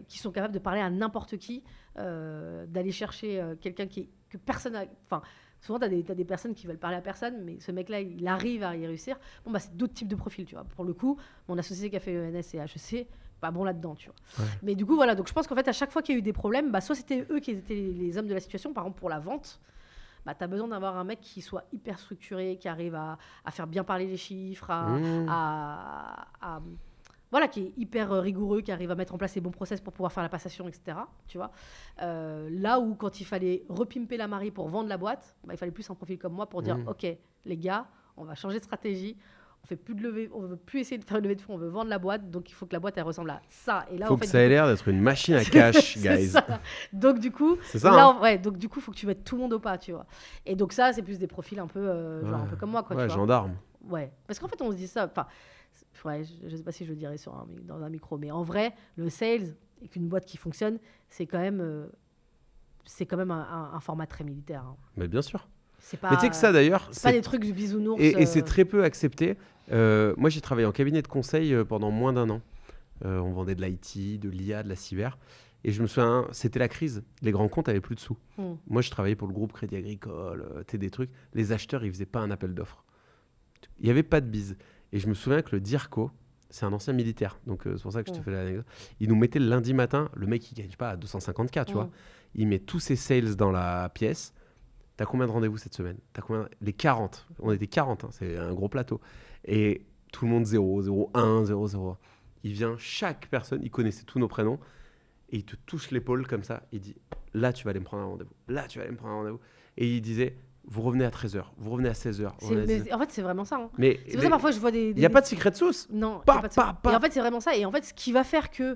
qui sont capables de parler à n'importe qui, d'aller chercher quelqu'un que personne n'a... Enfin, souvent, tu as des personnes qui veulent parler à personne, mais ce mec-là, il arrive à y réussir. C'est d'autres types de profils, tu vois. Pour le coup, mon associé qui a fait ENS et HEC, pas bon là-dedans, tu vois. Ouais. Mais du coup, voilà. Donc, je pense qu'en fait, à chaque fois qu'il y a eu des problèmes, soit c'était eux qui étaient les hommes de la situation, par exemple, pour la vente, tu as besoin d'avoir un mec qui soit hyper structuré, qui arrive à faire bien parler les chiffres, voilà, qui est hyper rigoureux, qui arrive à mettre en place les bons process pour pouvoir faire la passation, etc. Tu vois, là où quand il fallait repimper la Marie pour vendre la boîte, il fallait plus un profil comme moi pour dire ok, les gars, on va changer de stratégie, on fait plus de levée, on veut plus essayer de faire une levée de fonds, on veut vendre la boîte, donc il faut que la boîte elle ressemble à ça. Et là, faut que ça ait l'air d'être une machine à cash, guys. Donc du coup, c'est ça. Là, donc du coup, faut que tu mettes tout le monde au pas, tu vois. Et donc ça, c'est plus des profils un peu genre un peu comme moi, quoi. Ouais, gendarme. Ouais, parce qu'en fait, on se dit ça. Enfin. Ouais, je ne sais pas si je le dirais dans un micro, mais en vrai, le sales et qu'une boîte qui fonctionne, c'est quand même un format très militaire. Hein. Mais bien sûr. C'est pas, mais tu sais que ça d'ailleurs, c'est pas des trucs du bisounours. Et c'est très peu accepté. Moi, j'ai travaillé en cabinet de conseil pendant moins d'1 an. On vendait de l'IT, de l'IA, de la cyber. Et je me souviens, c'était la crise. Les grands comptes avaient plus de sous. Moi, je travaillais pour le groupe Crédit Agricole, des trucs. Les acheteurs, ils faisaient pas un appel d'offres. Il n'y avait pas de bise. Et je me souviens que le DIRCO, c'est un ancien militaire, donc c'est pour ça que je te fais l'anecdote. Il nous mettait le lundi matin, le mec il gagne pas à 250K, tu vois. Il met tous ses sales dans la pièce. T'as combien de rendez-vous cette semaine? T'as combien? Les 40. On était 40, hein, c'est un gros plateau. Et tout le monde 0, 0, 1, 0, 0. Il vient, chaque personne, il connaissait tous nos prénoms, et il te touche l'épaule comme ça. Il dit, là tu vas aller me prendre un rendez-vous. Là tu vas aller me prendre un rendez-vous. Et il disait... Vous revenez à 13h, vous revenez à 16h. En fait, c'est vraiment ça. Hein. Mais c'est pour ça parfois je vois des... Il n'y a pas de secret sauce. Non, pas de ça. Et en fait, c'est vraiment ça. Et en fait, ce qui va faire que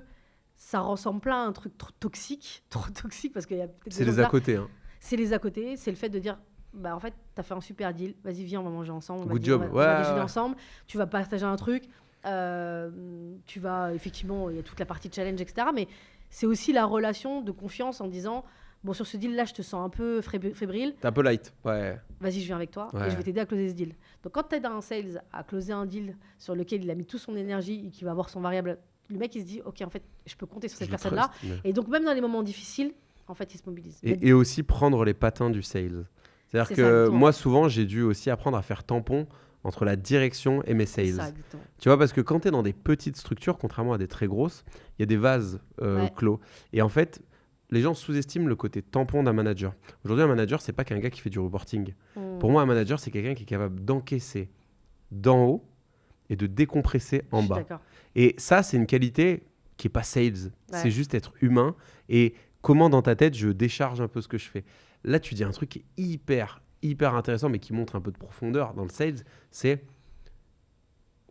ça ressemble plein à un truc trop toxique, parce qu'il y a peut-être c'est les à côté. Hein. C'est les à côté, c'est le fait de dire, en fait, tu as fait un super deal, vas-y, viens, on va manger ensemble. Good job. On va déjeuner ensemble, tu vas partager un truc, tu vas, effectivement, il y a toute la partie challenge, etc. Mais c'est aussi la relation de confiance en disant... Bon, sur ce deal-là, je te sens un peu fébrile. T'es un peu light, ouais. Vas-y, je viens avec toi et je vais t'aider à closer ce deal. Donc, quand tu aides un sales à closer un deal sur lequel il a mis toute son énergie et qui va avoir son variable, le mec, il se dit, OK, en fait, je peux compter sur cette personne-là. Et donc, même dans les moments difficiles, En fait, ils se mobilisent. Et aussi prendre les patins du sales. C'est-à-dire que moi, souvent, j'ai dû aussi apprendre à faire tampon entre la direction et mes sales. Ça, tu vois, parce que quand tu es dans des petites structures, contrairement à des très grosses, il y a des vases clos. Et en fait, les gens sous-estiment le côté tampon d'un manager. Aujourd'hui, un manager, c'est pas qu'un gars qui fait du reporting. Pour moi, un manager, c'est quelqu'un qui est capable d'encaisser d'en haut et de décompresser en bas. Et ça, c'est une qualité qui n'est pas sales. C'est juste être humain et comment dans ta tête, je décharge un peu ce que je fais. Là, tu dis un truc qui est hyper intéressant, mais qui montre un peu de profondeur dans le sales, c'est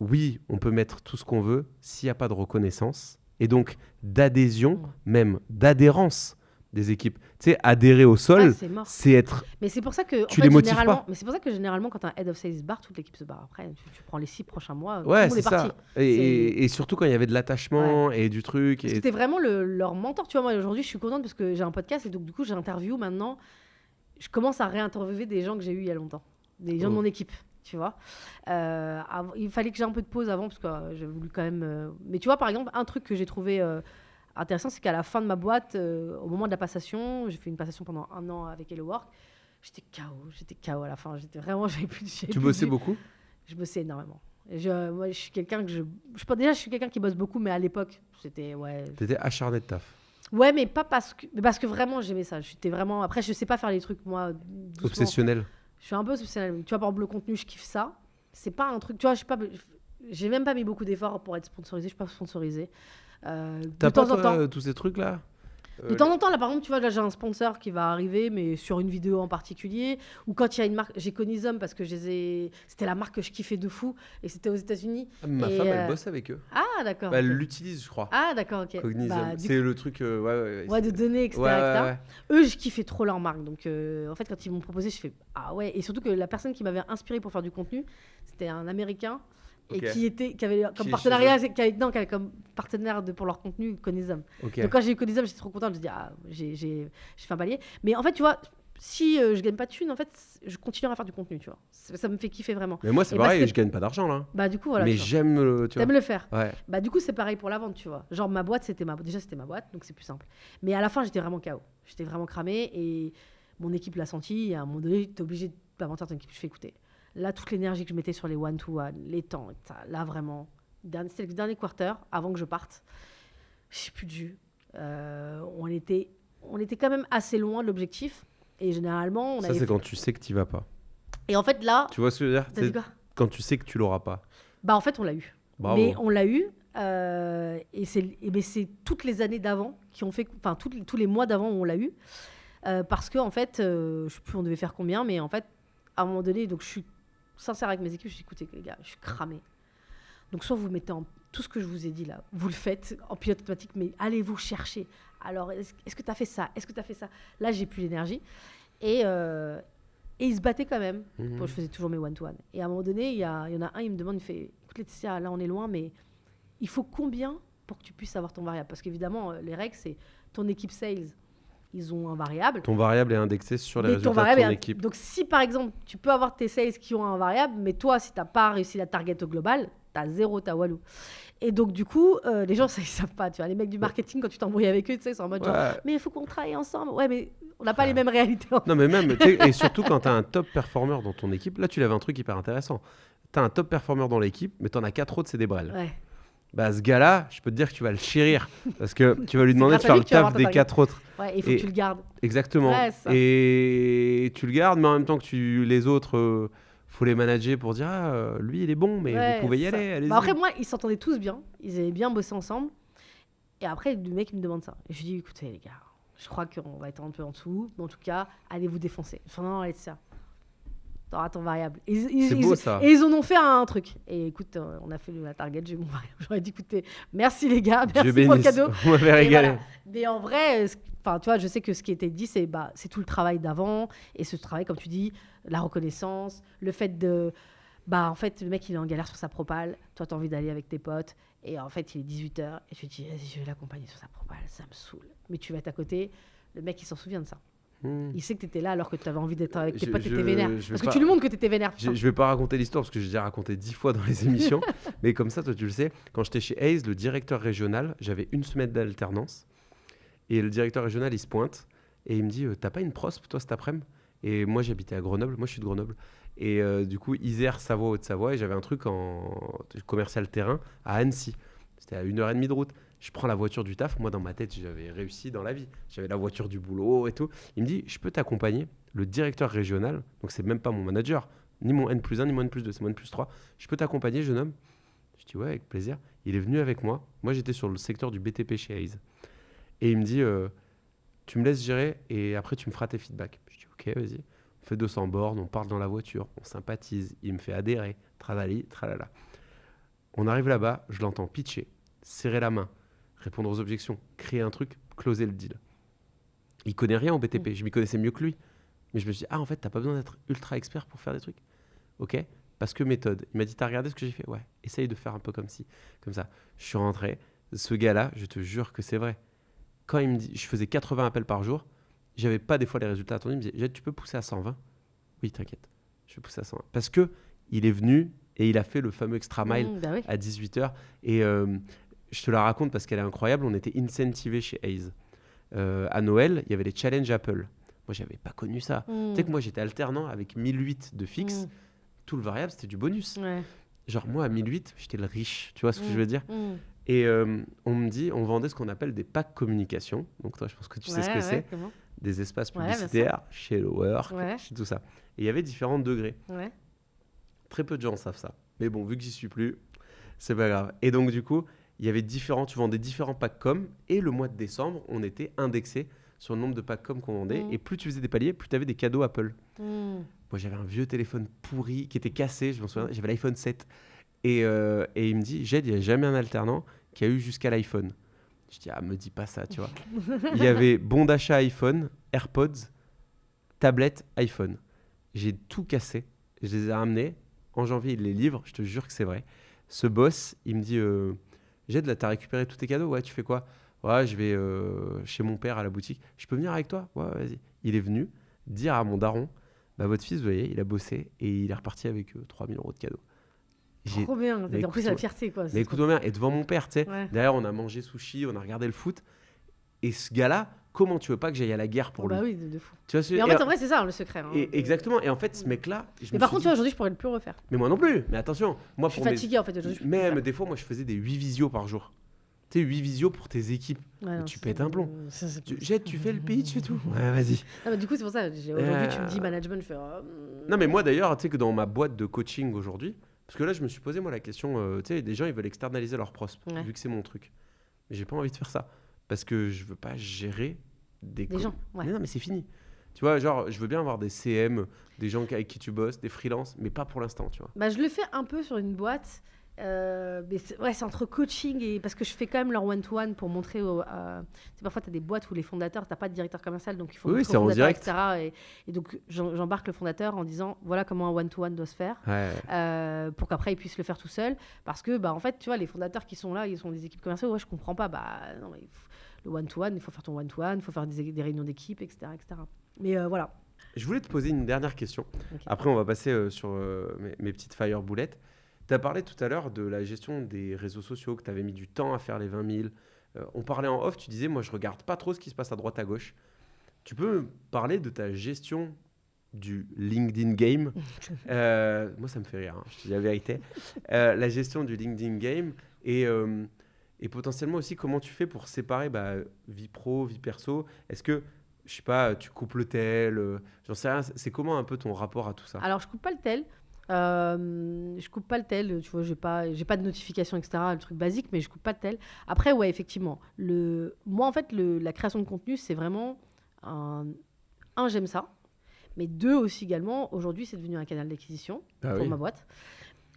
oui, on peut mettre tout ce qu'on veut s'il n'y a pas de reconnaissance et donc d'adhésion, même d'adhérence des équipes. Tu sais, adhérer au sol, c'est être... Mais c'est pour ça que, tu les motives pas. Mais c'est pour ça que généralement, quand un head of sales se barre, toute l'équipe se barre. Après, tu prends les 6 prochains mois, ouais, tout le monde est parti. Et surtout quand il y avait de l'attachement et du truc. C'était vraiment leur mentor. Tu vois, moi, aujourd'hui, je suis contente parce que j'ai un podcast et donc, du coup, j'interviewe maintenant. Je commence à réinterviewer des gens que j'ai eus il y a longtemps. Des gens de mon équipe, tu vois. Il fallait que j'ai un peu de pause avant parce que j'ai voulu quand même... Mais tu vois, par exemple, un truc que j'ai trouvé... intéressant, c'est qu'à la fin de ma boîte, au moment de la passation, j'ai fait une passation pendant 1 an avec Hello Work, j'étais KO à la fin. J'avais plus. Tu bossais beaucoup ? Je bossais énormément. Moi, je suis quelqu'un que je suis quelqu'un qui bosse beaucoup, mais à l'époque, c'était T'étais acharné de taf. Ouais, mais pas parce que vraiment j'aimais ça. J'étais vraiment. Après, je sais pas faire les trucs moi. Doucement. Obsessionnel. Je suis un peu obsessionnel. Tu vois, par exemple, le contenu, je kiffe ça. C'est pas un truc. Tu vois, j'ai même pas mis beaucoup d'efforts pour être sponsorisé. Je suis pas sponsorisée. T'as pas toi, tous ces trucs là de temps en temps, là par exemple, tu vois, là j'ai un sponsor qui va arriver, mais sur une vidéo en particulier, ou quand il y a une marque, j'ai Conisum parce que c'était la marque que je kiffais de fou, et c'était aux États-Unis. Ma femme, elle bosse avec eux. Ah d'accord. Elle l'utilise, je crois. Ah d'accord, ok. Cognizum, c'est le truc, de données, etc. Ouais. Eux, je kiffais trop leur marque, donc en fait, quand ils m'ont proposé, je fais ah ouais, et surtout que la personne qui m'avait inspiré pour faire du contenu, c'était un Américain. Et qui avait comme partenariat, comme partenaire pour leur contenu Conisum. Donc quand j'ai eu Conisum, j'étais trop contente. J'ai fait un palier. Mais en fait, tu vois, si je gagne pas de thunes, en fait, je continuerai à faire du contenu, tu vois. Ça me fait kiffer vraiment. Mais moi, c'est pareil, je gagne pas d'argent là. Bah du coup, voilà. Mais j'aime t'aimes le faire. Ouais. Bah du coup, c'est pareil pour la vente, tu vois. Genre ma boîte, c'était ma boîte, donc c'est plus simple. Mais à la fin, j'étais vraiment KO. J'étais vraiment cramée et mon équipe l'a senti. Et à un moment donné, t'es obligé de pas mentir à ton équipe. Je fais écouter. Là, toute l'énergie que je mettais sur les one-to-one, les temps, là vraiment, c'était le dernier quarter avant que je parte. J'ai plus de jus. On était quand même assez loin de l'objectif. Et généralement, c'est quand tu sais que tu vas pas. Et en fait, là. Tu vois ce que je veux dire ? T'as dit quoi ? Quand tu sais que tu l'auras pas. Bah, en fait, on l'a eu. Bravo. Mais on l'a eu. Et c'est toutes les années d'avant qui ont fait. Enfin, tous les mois d'avant, on l'a eu. Parce qu'en fait, je sais plus, on devait faire combien, mais en fait, à un moment donné, donc je suis sincère avec mes équipes, je dis écoutez les gars, je suis cramée. Donc soit vous mettez tout ce que je vous ai dit là, vous le faites en pilote automatique, mais allez vous chercher. Alors est-ce que tu as fait ça ? Est-ce que tu as fait ça ? Là, j'ai plus l'énergie. Et ils se battaient quand même. Bon, je faisais toujours mes one-to-one. Et à un moment donné, il y en a un, il me demande, il fait écoute Laetitia, là on est loin, mais il faut combien pour que tu puisses avoir ton variable ? Parce qu'évidemment, les règles, c'est ton équipe sales. Ils ont un variable. Ton variable est indexé sur les résultats de ton équipe. Donc, si par exemple, tu peux avoir tes sales qui ont un variable, mais toi, si tu n'as pas réussi la target au global, tu as 0, tu as walou. Et donc, du coup, les gens, ça, ils savent pas. Tu vois, les mecs du marketing, quand tu t'embrouilles avec eux, tu sais, ils sont en mode genre, mais il faut qu'on travaille ensemble. Ouais, mais on n'a pas les mêmes réalités. Non, mais même, et surtout quand tu as un top performer dans ton équipe, là, tu lèves un truc hyper intéressant. Tu as un top performer dans l'équipe, mais tu en as 4 autres, c'est des brels. Ouais. Bah, ce gars-là, je peux te dire que tu vas le chérir parce que tu vas lui demander de faire le taf des 4 autres. Ouais, il faut que tu le gardes. Exactement. Ouais, et tu le gardes, mais en même temps que les autres, faut les manager pour dire lui, il est bon, mais vous pouvez y aller. Allez-y. Bah après, moi, ils s'entendaient tous bien. Ils avaient bien bossé ensemble. Et après, le mec, il me demande ça. Et je lui dis écoutez, les gars, je crois qu'on va être un peu en dessous. Mais en tout cas, allez vous défoncer. Enfin, non, allez, ça. T'auras ton variable. C'est beau, ça. Et ils en ont fait un truc. Et écoute, on a fait la target, j'ai eu mon variable. J'aurais dit, écoutez, merci les gars, merci pour le cadeau. On m'avait régalé. Voilà. Mais en vrai, tu vois, je sais que ce qui était dit, c'est tout le travail d'avant. Et ce travail, comme tu dis, la reconnaissance, le fait de... en fait, le mec, il est en galère sur sa propale. Toi, tu as envie d'aller avec tes potes. Et en fait, il est 18h. Et tu te dis, vas-y, je vais l'accompagner sur sa propale. Ça me saoule. Mais tu vas être à côté. Le mec, il s'en souvient de ça. Il sait que tu étais là alors que tu avais envie d'être avec tes potes, tu étais vénère. Parce que tu lui montres que tu étais vénère. Je vais pas raconter l'histoire parce que j'ai déjà raconté 10 fois dans les émissions. Mais comme ça, toi, tu le sais, quand j'étais chez Hayes, le directeur régional, j'avais une semaine d'alternance. Et le directeur régional, il se pointe. Et il me dit, t'as pas une prospe, toi, cet après-midi? Et moi, j'habitais à Grenoble. Moi, je suis de Grenoble. Et du coup, Isère, Savoie, Haute-Savoie. Et j'avais un truc en commercial terrain à Annecy. C'était à 1h30 de route. Je prends la voiture du taf. Moi, dans ma tête, j'avais réussi dans la vie. J'avais la voiture du boulot et tout. Il me dit, je peux t'accompagner. Le directeur régional, donc c'est même pas mon manager, ni mon N+1, ni mon N+2, c'est mon N+3. Je peux t'accompagner, jeune homme? Je dis, ouais, avec plaisir. Il est venu avec moi. Moi, j'étais sur le secteur du BTP chez Hayes. Et il me dit, tu me laisses gérer et après, tu me feras tes feedbacks. Je dis, ok, vas-y. On fait 200 bornes, on part dans la voiture, on sympathise. Il me fait adhérer, tralali, tralala. On arrive là-bas, je l'entends pitcher, serrer la main, répondre aux objections, créer un truc, closer le deal. Il connaît rien au BTP, je m'y connaissais mieux que lui. Mais je me suis dit, en fait, t'as pas besoin d'être ultra expert pour faire des trucs. Ok? Parce que méthode. Il m'a dit, t'as regardé ce que j'ai fait? Ouais, essaye de faire un peu comme ça. Je suis rentré. Ce gars-là, je te jure que c'est vrai. Quand il me dit, je faisais 80 appels par jour, j'avais pas des fois les résultats attendus. Il me disait, Jed, tu peux pousser à 120? Oui, t'inquiète, je vais pousser à 120. Parce que il est venu et il a fait le fameux extra mile à 18h. Et je te la raconte parce qu'elle est incroyable. On était incentivé chez Hayes. À Noël, il y avait les challenges Apple. Moi, j'avais pas connu ça. Tu sais que moi, j'étais alternant avec 1008 de fixe. Tout le variable, c'était du bonus. Ouais. Genre, moi, à 1008, j'étais le riche. Tu vois ce que je veux dire? Et on me dit, on vendait ce qu'on appelle des packs communication. Donc, toi, je pense que tu sais ce que c'est. Comment? Des espaces publicitaires, chez le work, chez tout ça. Et il y avait différents degrés. Ouais. Très peu de gens savent ça. Mais bon, vu que j'y suis plus, c'est pas grave. Et donc, du coup, il y avait tu vendais différents packs com. Et le mois de décembre, on était indexé sur le nombre de packs com qu'on vendait. Et plus tu faisais des paliers, plus tu avais des cadeaux Apple. Moi, j'avais un vieux téléphone pourri qui était cassé. Je m'en souviens, j'avais l'iPhone 7. Et il me dit, Jed, il n'y a jamais un alternant qui a eu jusqu'à l'iPhone. Je dis, me dis pas ça, tu vois. Il y avait bon d'achat iPhone, AirPods, tablette, iPhone. J'ai tout cassé. Je les ai ramenés. En janvier, il les livre. Je te jure que c'est vrai. Ce boss, il me dit, Jed, là, t'as récupéré tous tes cadeaux? Ouais, tu fais quoi? Ouais, je vais chez mon père à la boutique. Je peux venir avec toi? Ouais, vas-y. Il est venu dire à mon daron, votre fils, vous voyez, il a bossé et il est reparti avec 3000 € de cadeaux. Trop bien, en plus c'est la fierté quoi. Mais écoute-moi bien, et devant mon père, tu sais, derrière on a mangé sushi, on a regardé le foot, et ce gars-là, comment tu veux pas que j'aille à la guerre pour lui? Bah oui, de fou. Tu vois, mais en fait, en vrai, c'est ça le secret. Exactement, et en fait, ce mec-là. Mais par contre, tu vois, aujourd'hui, je pourrais le plus refaire. Mais moi non plus, mais attention. Moi, je suis fatigué en fait aujourd'hui. Même des fois, moi je faisais des 8 visios par jour. Tu sais, 8 visios pour tes équipes. Tu pètes un plomb. Tu fais le pitch et tout. Ouais, vas-y. Non, mais du coup, c'est pour ça. Aujourd'hui, tu me dis management, je fais. Non, mais moi d'ailleurs, tu sais que dans ma boîte de coaching aujourd'hui, parce que là, je me suis posé moi la question, tu sais, des gens, ils veulent externaliser leurs prosp, vu que c'est mon truc. Mais j'ai pas envie de faire ça. Parce que je veux pas gérer des gens. Ouais. Mais non, mais c'est fini. Tu vois, genre, je veux bien avoir des CM, des gens avec qui tu bosses, des freelances, mais pas pour l'instant, tu vois. Bah, je le fais un peu sur une boîte. Mais c'est entre coaching et parce que je fais quand même leur one-to-one pour montrer parfois tu as des boîtes où les fondateurs, tu n'as pas de directeur commercial, donc il faut montrer au fondateur, etc. Et donc j'embarque le fondateur en disant voilà comment un one-to-one doit se faire, pour qu'après il puisse le faire tout seul, parce que en fait tu vois, les fondateurs qui sont là, ils sont des équipes commerciales, je comprends pas, non, mais le one-to-one, il faut faire ton one-to-one, il faut faire des réunions d'équipe, etc. Mais voilà. Je voulais te poser une dernière question. Okay. Après on va passer sur mes petites fire boulettes. Tu as parlé tout à l'heure de la gestion des réseaux sociaux, que tu avais mis du temps à faire les 20 000. On parlait en off, tu disais, moi, je ne regarde pas trop ce qui se passe à droite, à gauche. Tu peux me parler de ta gestion du LinkedIn game? Moi, ça me fait rire, je te dis la vérité. La gestion du LinkedIn game et potentiellement aussi, comment tu fais pour séparer vie pro, vie perso? Est-ce que, je sais pas, tu coupes le tel? J'en sais rien. C'est comment un peu ton rapport à tout ça? Alors, je coupe pas le tel. Je coupe pas le tel, tu vois, j'ai pas de notification, etc., le truc basique, mais je coupe pas le tel. Après, ouais, effectivement, moi, en fait, la création de contenu, c'est vraiment j'aime ça, mais deux aussi également, aujourd'hui, c'est devenu un canal d'acquisition pour ma boîte.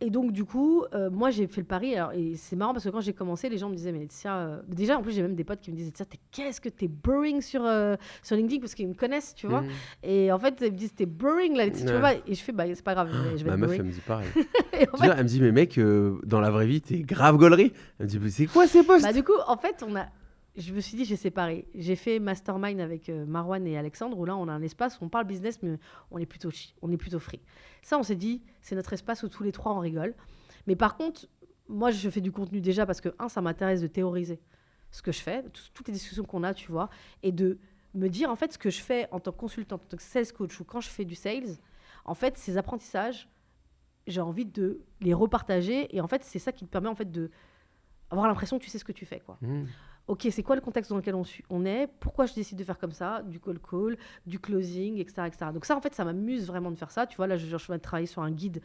Et donc, du coup, moi, j'ai fait le pari. Alors, et c'est marrant parce que quand j'ai commencé, les gens me disaient, mais Laetitia, déjà, en plus, j'ai même des potes qui me disaient, qu'est-ce que t'es boring sur LinkedIn, parce qu'ils me connaissent, tu vois. Et en fait, ils me disent, t'es boring là, tu vois pas. Et je fais, c'est pas grave, je vais ma être meuf, boring. elle me dit pareil. Elle me dit, mais mec, dans la vraie vie, t'es grave gaulerie. Elle me dit, mais c'est quoi ces posts? Du coup, en fait, je me suis dit, j'ai séparé. J'ai fait Mastermind avec Marwan et Alexandre, où là, on a un espace où on parle business, mais on est plutôt free. Ça, on s'est dit, c'est notre espace où tous les trois, on rigole. Mais par contre, moi, je fais du contenu déjà parce que, ça m'intéresse de théoriser ce que je fais, toutes les discussions qu'on a, tu vois, et de me dire, en fait, ce que je fais en tant que consultante, en tant que sales coach ou quand je fais du sales, en fait, ces apprentissages, j'ai envie de les repartager. Et en fait, c'est ça qui te permet en fait, d'avoir l'impression que tu sais ce que tu fais, quoi. Ok, c'est quoi le contexte dans lequel on est? Pourquoi je décide de faire comme ça? Du call, du closing, etc., etc. Donc ça, en fait, ça m'amuse vraiment de faire ça. Tu vois, là, je viens de travailler sur un guide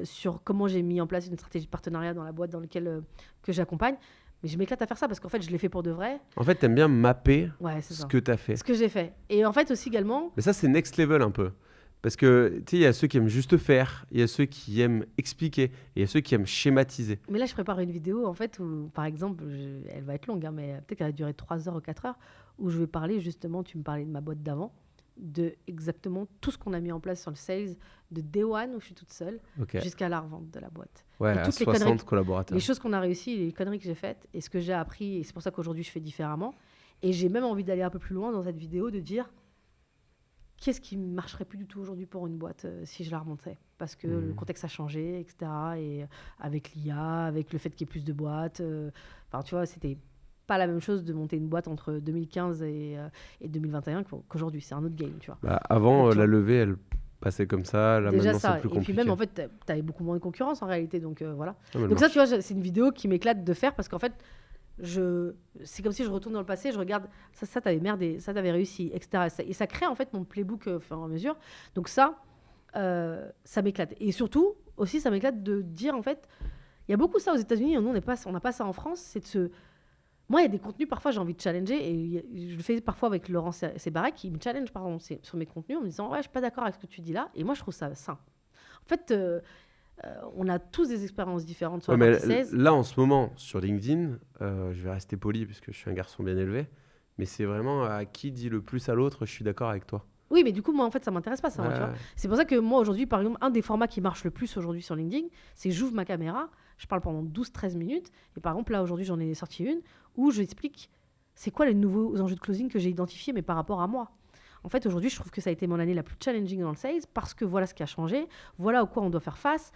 sur comment j'ai mis en place une stratégie de partenariat dans la boîte dans laquelle que j'accompagne. Mais je m'éclate à faire ça parce qu'en fait, je l'ai fait pour de vrai. En fait, t'aimes bien mapper ce que t'as fait. Ce que j'ai fait. Et en fait, aussi également... Mais ça, c'est next level un peu. Parce que, tu sais, il y a ceux qui aiment juste faire, il y a ceux qui aiment expliquer, et il y a ceux qui aiment schématiser. Mais là, je prépare une vidéo, en fait, où, par exemple, elle va être longue, hein, mais peut-être qu'elle va durer 3 heures ou 4 heures, où je vais parler, justement, tu me parlais de ma boîte d'avant, de exactement tout ce qu'on a mis en place sur le sales, de Day One, où je suis toute seule, jusqu'à la revente de la boîte. Ouais, à 60 collaborateurs. Les choses qu'on a réussies, les conneries que j'ai faites, et ce que j'ai appris, et c'est pour ça qu'aujourd'hui, je fais différemment. Et j'ai même envie d'aller un peu plus loin dans cette vidéo, de dire... Qu'est-ce qui ne marcherait plus du tout aujourd'hui pour une boîte si je la remontais? Parce que le contexte a changé, etc. Et avec l'IA, avec le fait qu'il y ait plus de boîtes. Tu vois, c'était pas la même chose de monter une boîte entre 2015 et 2021 qu'aujourd'hui. C'est un autre game, tu vois. Bah, avant, la levée, elle passait comme ça. Là, déjà maintenant, c'est plus compliqué. Et puis même, en fait, tu avais beaucoup moins de concurrence en réalité. Donc, voilà. Donc ça, tu vois, c'est une vidéo qui m'éclate de faire parce qu'en fait, c'est comme si je retourne dans le passé, je regarde ça t'avais merdé, ça t'avais réussi, etc. Et ça crée en fait mon playbook au fur et à mesure. Donc ça m'éclate. Et surtout aussi ça m'éclate de dire en fait, il y a beaucoup ça aux États-Unis, on n'a pas ça en France. Moi il y a des contenus parfois j'ai envie de challenger et je le fais parfois avec Laurent Sébarek qui me challenge par exemple sur mes contenus en me disant ouais je suis pas d'accord avec ce que tu dis là et moi je trouve ça sain. En fait on a tous des expériences différentes sur la partie 16. Là, en ce moment, sur LinkedIn, je vais rester poli parce que je suis un garçon bien élevé, mais c'est vraiment à qui dit le plus à l'autre, je suis d'accord avec toi. Oui, mais du coup, moi, en fait, ça m'intéresse pas, ça. Tu vois. C'est pour ça que moi, aujourd'hui, par exemple, un des formats qui marche le plus aujourd'hui sur LinkedIn, c'est j'ouvre ma caméra, je parle pendant 12-13 minutes, et par exemple, là, aujourd'hui, j'en ai sorti une où j'explique c'est quoi les nouveaux enjeux de closing que j'ai identifiés, mais par rapport à moi. En fait, aujourd'hui, je trouve que ça a été mon année la plus challenging dans le sales parce que voilà ce qui a changé, voilà à quoi on doit faire face.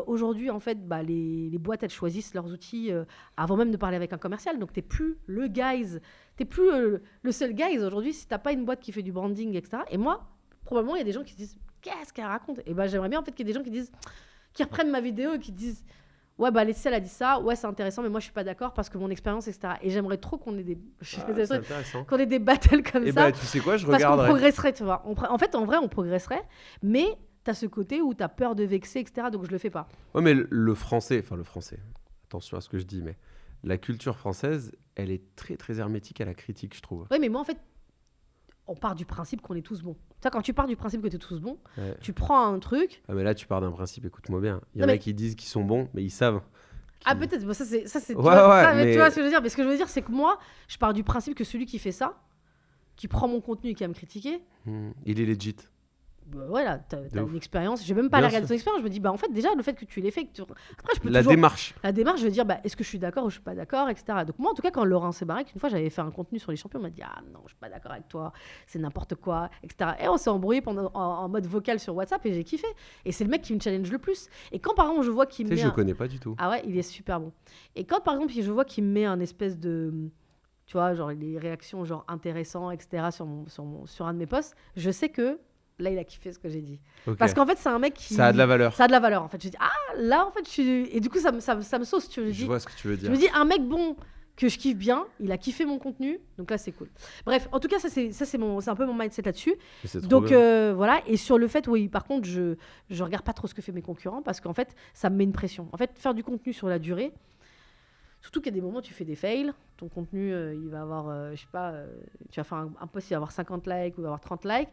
Aujourd'hui, en fait, les boîtes, elles choisissent leurs outils avant même de parler avec un commercial. Donc, tu n'es plus le guys, tu n'es plus le seul guys aujourd'hui si tu n'as pas une boîte qui fait du branding, etc. Et moi, probablement, il y a des gens qui se disent « Qu'est-ce qu'elle raconte ?» Et j'aimerais bien en fait, qu'il y ait des gens qui reprennent ma vidéo et qui disent « Ouais, Laetitia, elle a dit ça, ouais, c'est intéressant, mais moi, je suis pas d'accord parce que mon expérience, etc. » Et j'aimerais trop qu'on ait qu'on ait des battles comme ça. Tu sais quoi, je regarderais. Parce qu'on progresserait, tu vois. En vrai, on progresserait, mais tu as ce côté où tu as peur de vexer, etc. Donc, je le fais pas. Ouais, mais le français, attention à ce que je dis, mais la culture française, elle est très, très hermétique à la critique, je trouve. Oui, mais moi, en fait, on part du principe qu'on est tous bons. Tu vois, quand tu pars du principe que tu es tous bons, tu prends un truc... Ah, mais là, tu pars d'un principe, écoute-moi bien. Il y en a qui disent qu'ils sont bons, mais ils savent. Ah, peut-être, ça c'est tu vois ce que je veux dire. Mais ce que je veux dire, c'est que moi, je pars du principe que celui qui fait ça, qui prend mon contenu et qui va me critiquer... il est legit. Voilà, t'as une expérience. Je vais même pas regarder ton expérience. Je me dis, en fait, déjà, le fait que tu l'aies fait. Après, je peux La démarche, je veux dire, est-ce que je suis d'accord ou je suis pas d'accord, etc. Donc, moi, en tout cas, quand Laurent Sébarek, une fois, j'avais fait un contenu sur les champions, il m'a dit, ah non, je suis pas d'accord avec toi, c'est n'importe quoi, etc. Et on s'est embrouillé en mode vocal sur WhatsApp et j'ai kiffé. Et c'est le mec qui me challenge le plus. Et quand, par exemple, je vois qu'il me. Je connais pas du tout. Ah ouais, il est super bon. Et quand, par exemple, je vois qu'il me met un espèce de. Tu vois, genre, les réactions, genre, intéressantes, etc., sur un de mes posts, je sais que. Là, il a kiffé ce que j'ai dit. Parce qu'en fait, c'est un mec qui... Ça a de la valeur. Ça a de la valeur, en fait. Je dis, là, en fait, je suis... Et du coup, ça me sauce, tu vois. Je vois ce que tu veux dire. Je me dis, un mec bon que je kiffe bien, il a kiffé mon contenu, donc là, c'est cool. Bref, en tout cas, c'est un peu mon mindset là-dessus. Donc, voilà. Et sur le fait, oui, par contre, je regarde pas trop ce que fait mes concurrents parce qu'en fait, ça me met une pression. En fait, faire du contenu sur la durée... Surtout qu'il y a des moments où tu fais des fails, ton contenu, il va avoir, je sais pas, tu vas faire un post, il va avoir 50 likes ou il va avoir 30 likes.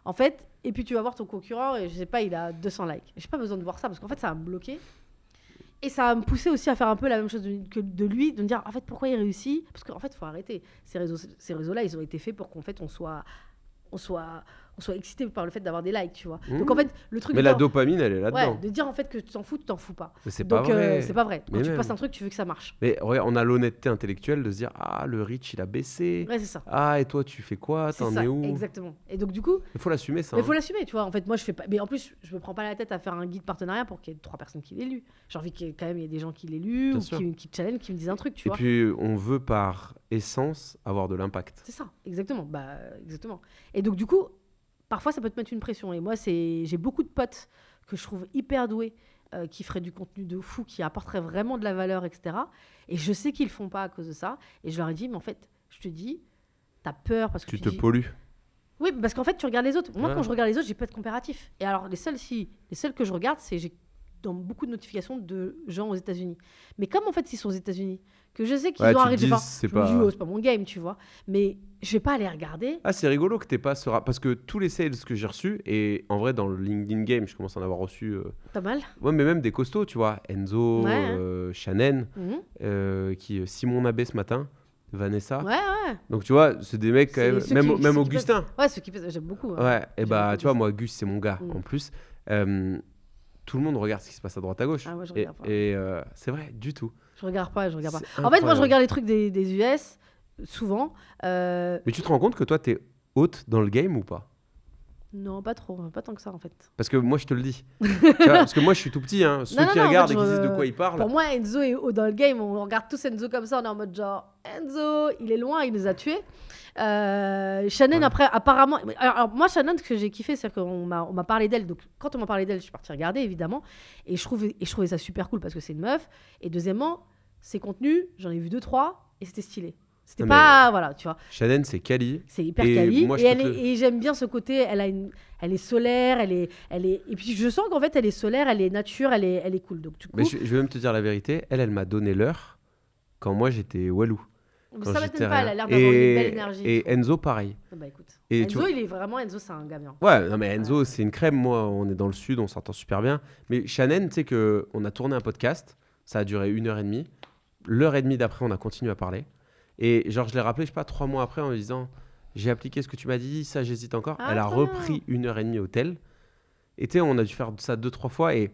En fait, et puis tu vas voir ton concurrent et je sais pas, il a 200 likes. J'ai pas besoin de voir ça parce qu'en fait, ça va me bloquer. Et ça va me pousser aussi à faire un peu la même chose que de lui, de me dire, en fait, pourquoi il réussit? Parce qu'en fait, il faut arrêter. Ces réseaux-là, ils ont été faits pour qu'en fait, on soit on soit excité par le fait d'avoir des likes, tu vois. Donc en fait, le truc. Mais la dopamine, elle est là-dedans. Ouais, de dire en fait que tu t'en fous, tu t'en fous pas. Mais c'est pas vrai. C'est pas vrai. Quand mais tu même. passes un truc, tu veux que ça marche. Mais regarde, on a l'honnêteté intellectuelle de se dire le reach il a baissé. Ouais, c'est ça. Ah, et toi tu fais quoi? T'en es où? Exactement. Et donc du coup. Il faut l'assumer ça. Il faut l'assumer, tu vois. En fait, moi je fais pas. Mais en plus, je me prends pas la tête à faire un guide partenariat pour qu'il y ait 3 personnes qui l'aient lu. J'ai envie qu'il y ait quand même des gens qui l'aient lu ou qui challenge, qui me disent un truc, tu vois. Et puis on veut par essence avoir de l'impact. C'est ça, exactement. Exactement. Et donc du coup, parfois ça peut te mettre une pression. Et moi, j'ai beaucoup de potes que je trouve hyper doués, qui feraient du contenu de fou, qui apporteraient vraiment de la valeur, etc. Et je sais qu'ils le font pas à cause de ça. Et je leur ai dit, mais en fait, je te dis, t'as peur parce que tu te pollues. Oui, parce qu'en fait, tu regardes les autres. Moi, quand je regarde les autres, j'ai pas de comparatif. Et alors, les seuls que je regarde, j'ai dans beaucoup de notifications de gens aux États-Unis. Mais comme en fait, ils sont aux États-Unis, que je sais qu'ils ont arrêté. C'est pas mon game, tu vois. Mais je vais pas aller regarder. Ah, c'est rigolo que t'aies pas ce parce que tous les sales que j'ai reçus, et en vrai, dans le LinkedIn game, je commence à en avoir reçu. Pas mal. Ouais, mais même des costauds, tu vois. Enzo, Shannon, Simon Abbé ce matin. Vanessa. Ouais. Donc tu vois, c'est des mecs quand même Augustin. Ouais, ceux qui j'aime beaucoup. Ouais, et bah tu vois, moi Auguste, c'est mon gars en plus. Tout le monde regarde ce qui se passe à droite à gauche. Ah, moi, je regarde pas. Et c'est vrai, du tout. Je regarde pas. En fait, moi je regarde les trucs des US souvent. Mais tu te rends compte que toi t'es haute dans le game ou pas? Non, pas trop, pas tant que ça en fait. Parce que moi je te le dis. Parce que moi je suis tout petit, hein. Ceux qui regardent et qui disent de quoi ils parlent. Pour moi, Enzo est haut dans le game. On regarde tous Enzo comme ça, on est en mode genre Enzo, il est loin, il nous a tués. Shannon, après, apparemment. Alors, moi, Shannon, ce que j'ai kiffé, c'est qu'on m'a parlé d'elle. Donc, quand on m'a parlé d'elle, je suis partie regarder, évidemment. Et je trouvais ça super cool parce que c'est une meuf. Et deuxièmement, ses contenus, j'en ai vu 2-3 et c'était stylé. C'était pas. Voilà, tu vois. Shannon, c'est quali. C'est hyper quali. Et j'aime bien ce côté. Elle est solaire. Et puis, je sens qu'en fait, elle est solaire, elle est nature, elle est cool. Donc, du coup, mais je vais même te dire la vérité. Elle m'a donné l'heure quand moi, j'étais Walou. Ça m'étonne pas, elle a l'air d'avoir une belle énergie. Et Enzo, pareil. Bah écoute, Enzo, Enzo, c'est un gars bien. Ouais, non mais Enzo, c'est une crème. Moi, on est dans le sud, on s'entend super bien. Mais Shannon, tu sais qu'on a tourné un podcast, ça a duré 1h30. L'heure et demie d'après, on a continué à parler. Et genre, je l'ai rappelé, je sais pas, 3 mois après, en lui disant, j'ai appliqué ce que tu m'as dit, ça, j'hésite encore. Elle a repris 1h30 au tel. Et tu sais, on a dû faire ça 2-3 fois. Et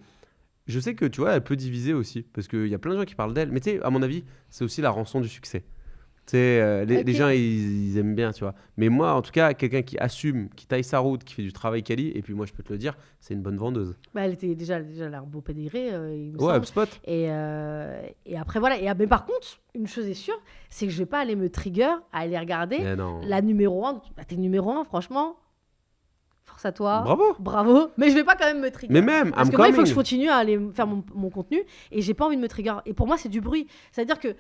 je sais que, tu vois, elle peut diviser aussi. Parce qu'il y a plein de gens qui parlent d'elle. Mais tu sais, à mon avis, c'est aussi la rançon du succès. Les gens ils aiment bien, tu vois. Mais moi, en tout cas, quelqu'un qui assume, qui taille sa route, qui fait du travail quali, et puis moi je peux te le dire, c'est une bonne vendeuse. Bah, elle était déjà un beau pédigré, il me semble. HubSpot. Et après voilà. Mais par contre, une chose est sûre, c'est que je vais pas aller me trigger à aller regarder la numéro 1. Bah, t'es numéro 1, franchement. Force à toi. Bravo. Mais je vais pas quand même me trigger. Mais même, parce que moi, il faut que je continue à aller faire mon contenu, et j'ai pas envie de me trigger. Et pour moi, c'est du bruit. C'est-à-dire que